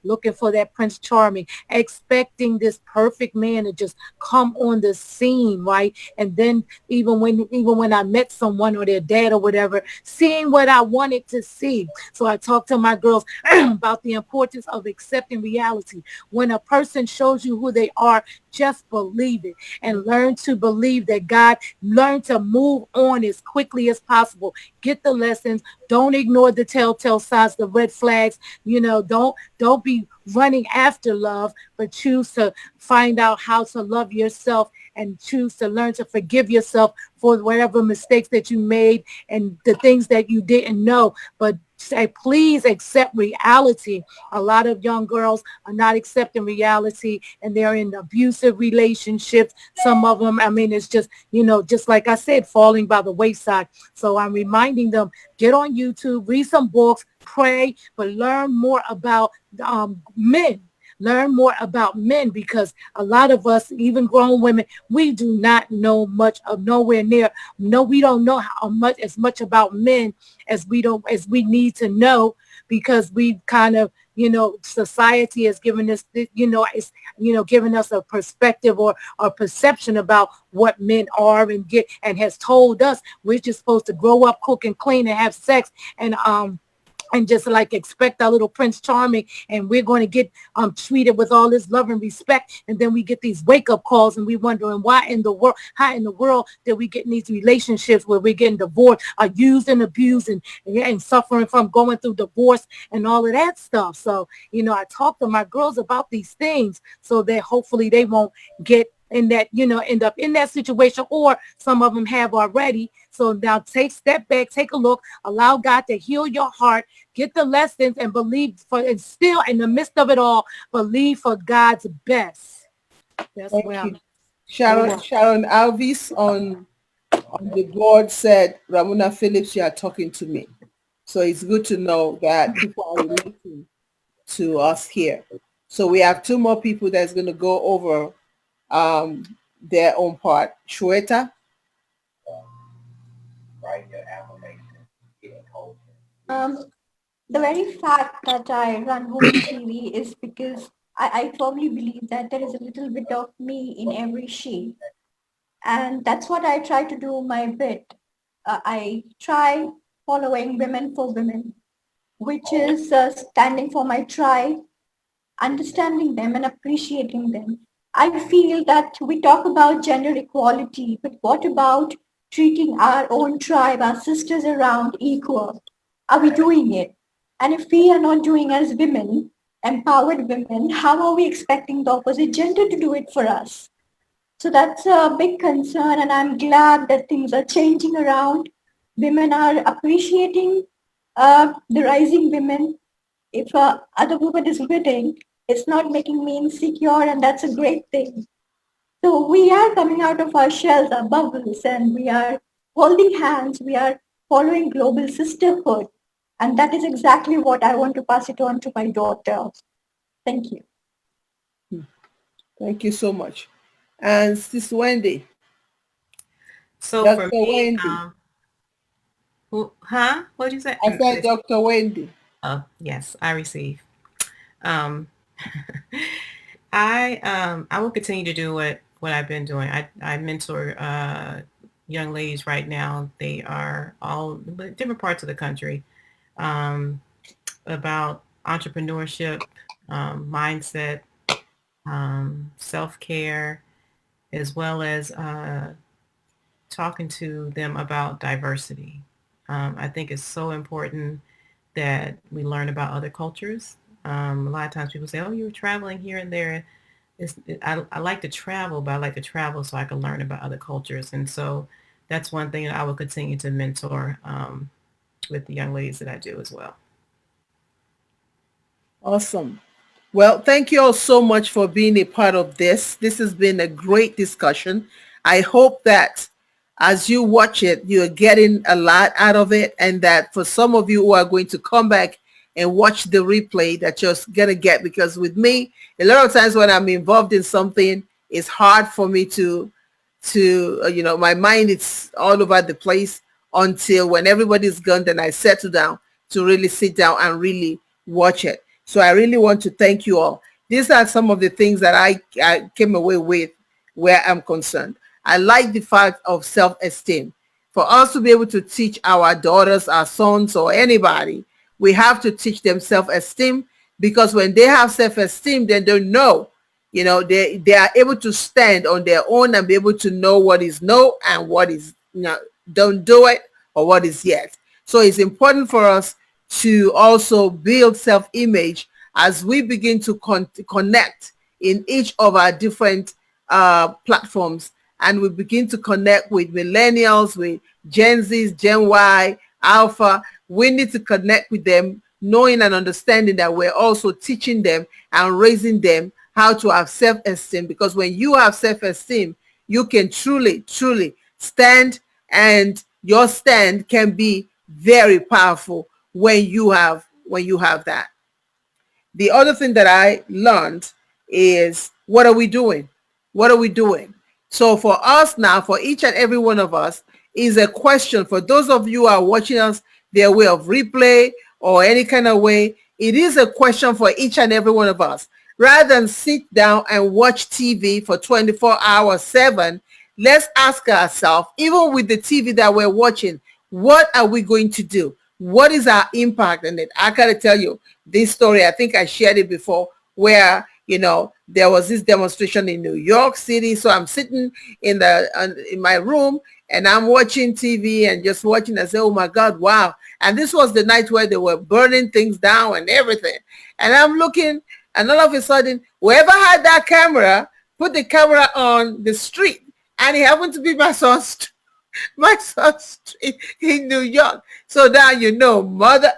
looking for that Prince Charming, expecting this perfect man to just come on the scene, right? And then even when I met someone or their dad or whatever, seeing what I wanted to see. So I talked to my girls about the importance of accepting reality. When a person shows you who they are, just believe it, and learn to believe that God. Learn to move on as quickly as possible. Get the lessons. Don't ignore the telltale signs, the red flags. Don't be running after love, but choose to find out how to love yourself, and choose to learn to forgive yourself for whatever mistakes that you made and the things that you didn't know. But say, please accept reality. A lot of young girls are not accepting reality, and they're in abusive relationships. Some of them, I mean, it's just, just like I said, falling by the wayside. So I'm reminding them, get on YouTube, read some books, pray, but learn more about men. Learn more about men, because a lot of us, even grown women, we do not know much of nowhere near. No, we don't know as much about men as we need to know, because we kind of, society has given us, given us a perspective or a perception about what men are, and has told us we're just supposed to grow up, cook and clean, and have sex, and just like expect our little Prince Charming, and we're going to get treated with all this love and respect. And then we get these wake-up calls, and we wondering how in the world did we get in these relationships where we're getting divorced, are used and abused, and suffering from going through divorce and all of that stuff. So, I talk to my girls about these things so that hopefully they won't get in that, end up in that situation, or some of them have already. So now step back, take a look, allow God to heal your heart, get the lessons, and and still in the midst of it all, believe for God's best. That's Thank where you. Sharon Alvis on the board said, Ramona Phillips, you are talking to me. So it's good to know that people are relating to us here. So we have two more people that's going to go over their own part. Shweta. The very fact that I run Woman TV is because I firmly believe that there is a little bit of me in every she. And that's what I try to do my bit. I try following Women for Women, which is standing for my tribe, understanding them and appreciating them. I feel that we talk about gender equality, but what about treating our own tribe, our sisters around equal? Are we doing it? And if we are not doing as women, empowered women, how are we expecting the opposite gender to do it for us? So that's a big concern, and I'm glad that things are changing around. Women are appreciating the rising women. If other woman is winning, it's not making me insecure, and that's a great thing. So we are coming out of our shells, our bubbles, and we are holding hands. We are following global sisterhood, and that is exactly what I want to pass it on to my daughter. Thank you. Thank you so much. And Sis Wendy. So Dr. for me, Wendy. What did you say? I said Dr. Wendy. Oh, yes, I receive. Um, I will continue to do what I've been doing. I mentor young ladies right now. They are all different parts of the country, about entrepreneurship, mindset, self-care, as well as talking to them about diversity. I think it's so important that we learn about other cultures. A lot of times people say, oh, you're traveling here and there. I like to travel, but I like to travel so I can learn about other cultures. And so that's one thing that I will continue to mentor with the young ladies that I do as well. Awesome. Well, thank you all so much for being a part of this. This has been a great discussion. I hope that as you watch it, you're getting a lot out of it, and that for some of you who are going to come back and watch the replay, that you're going to get, because with me, a lot of times when I'm involved in something, it's hard for me to my mind is all over the place until when everybody's gone, then I settle down to really sit down and really watch it. So I really want to thank you all. These are some of the things that I came away with where I'm concerned. I like the fact of self-esteem. For us to be able to teach our daughters, our sons, or anybody, we have to teach them self-esteem, because when they have self-esteem, then they know, they are able to stand on their own and be able to know what is no and what is don't do it, or what is yes. So it's important for us to also build self-image as we begin to connect in each of our different platforms, and we begin to connect with millennials, with Gen Zs, Gen Y, Alpha. We need to connect with them, knowing and understanding that we're also teaching them and raising them how to have self-esteem, because when you have self-esteem, you can truly stand, and your stand can be very powerful when you have that. The other thing that I learned is, what are we doing? What are we doing? So for us now, for each and every one of us, is a question. For those of you who are watching us their way of replay or any kind of way, it is a question for each and every one of us. Rather than sit down and watch TV for 24 hours, 7, let's ask ourselves, even with the TV that we're watching, what are we going to do? What is our impact in it? I gotta tell you this story. I think I shared it before, where there was this demonstration in New York City. So I'm sitting in my room and I'm watching TV and just watching. I say, oh my God, wow! And this was the night where they were burning things down and everything. And I'm looking, and all of a sudden, whoever had that camera put the camera on the street, and it happened to be my son's street in New York. So now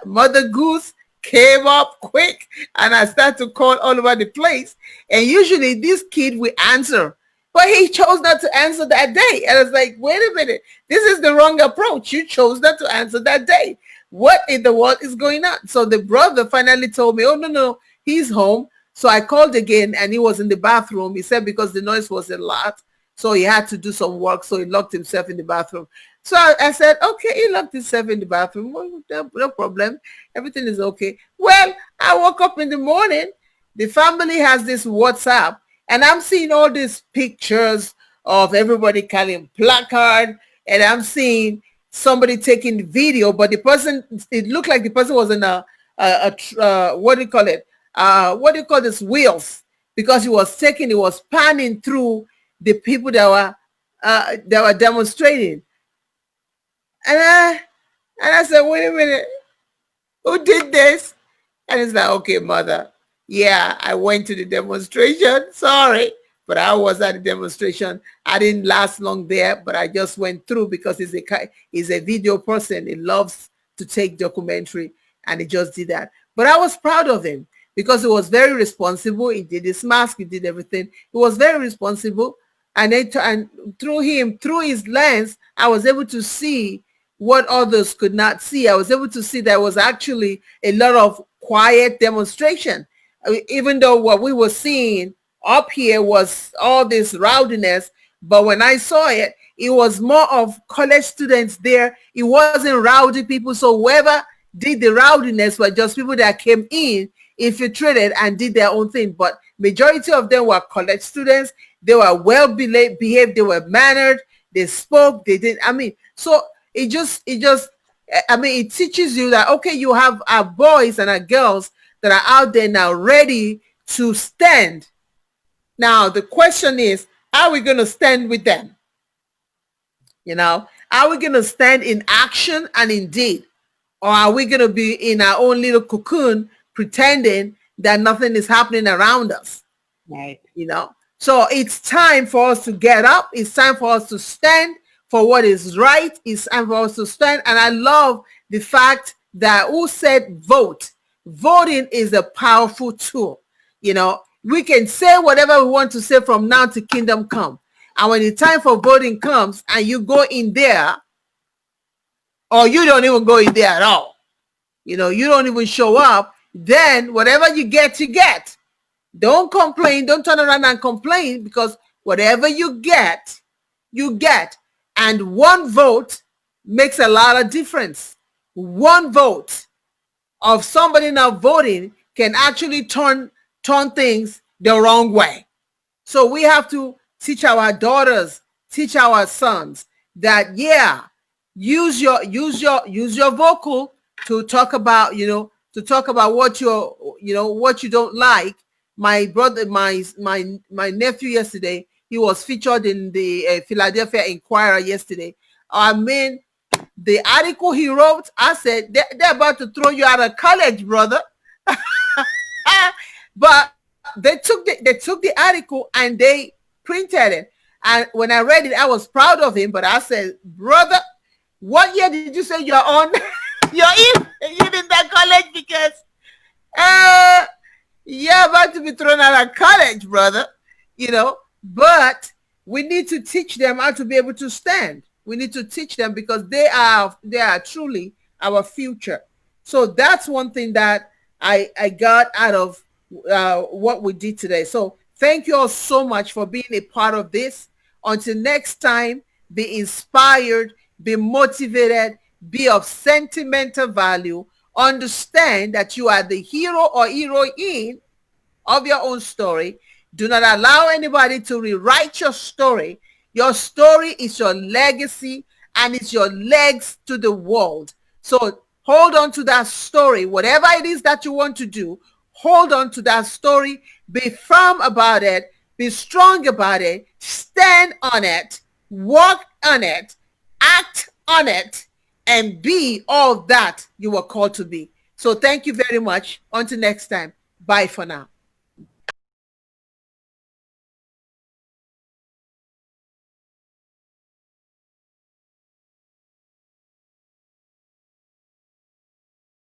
Mother Goose came up quick, and I started to call all over the place. And usually this kid will answer, but he chose not to answer that day. And I was like, wait a minute, this is the wrong approach. You chose not to answer that day. What in the world is going on? So the brother finally told me, oh, no, he's home. So I called again, and he was in the bathroom. He said because the noise was a lot, so he had to do some work. So he locked himself in the bathroom. So I said, okay, he locked himself in the bathroom. Well, no problem. Everything is okay. Well, I woke up in the morning. The family has this WhatsApp, and I'm seeing all these pictures of everybody carrying placard, and I'm seeing somebody taking video, but the person, it looked like the person was in what do you call it? What do you call this? Wheels, because he was panning through the people that were demonstrating. And I said, wait a minute, who did this? And it's like, okay, mother, yeah, I went to the demonstration. Sorry, but I was at the demonstration. I didn't last long there, but I just went through because he's a video person. He loves to take documentary, and he just did that. But I was proud of him because he was very responsible. He did his mask. He did everything. He was very responsible. And through his lens, I was able to see what others could not see. I was able to see there was actually a lot of quiet demonstration. Even though what we were seeing up here was all this rowdiness, but when I saw it, it was more of college students there. It wasn't rowdy people. So whoever did the rowdiness were just people that came in, infiltrated, and did their own thing. But majority of them were college students. They were well behaved. They were mannered. They spoke. They did. I mean, so it teaches you that, okay, you have our boys and our girls that are out there now ready to stand. Now, the question is, are we going to stand with them? Are we going to stand in action and in deed? Or are we going to be in our own little cocoon pretending that nothing is happening around us? Right. So it's time for us to get up. It's time for us to stand for what is right. It's time for us to stand. And I love the fact that who said vote. Voting is a powerful tool. We can say whatever we want to say from now to kingdom come. And when the time for voting comes and you go in there, or you don't even go in there at all, you don't even show up, then whatever you get, you get. Don't complain. Don't turn around and complain, because whatever you get, you get. And one vote makes a lot of difference. One vote of somebody not voting can actually turn things the wrong way. So we have to teach our daughters, teach our sons that, yeah, use your vocal to talk about, what what you don't like. My brother, my nephew yesterday, he was featured in the Philadelphia Inquirer yesterday. I mean, the article he wrote, I said, they're about to throw you out of college, brother. But they took the article and they printed it. And when I read it, I was proud of him. But I said, brother, what year did you say you're on? You're in that college, because you're about to be thrown out of college, brother. But we need to teach them how to be able to stand. We need to teach them, because they are truly our future. So that's one thing that I got out of what we did today. So thank you all so much for being a part of this. Until next time, be inspired, be motivated, be of sentimental value. Understand that you are the hero or heroine of your own story. Do not allow anybody to rewrite your story. Your story is your legacy, and it's your legs to the world. So hold on to that story. Whatever it is that you want to do, hold on to that story. Be firm about it. Be strong about it. Stand on it. Walk on it. Act on it. And be all that you were called to be. So thank you very much. Until next time. Bye for now.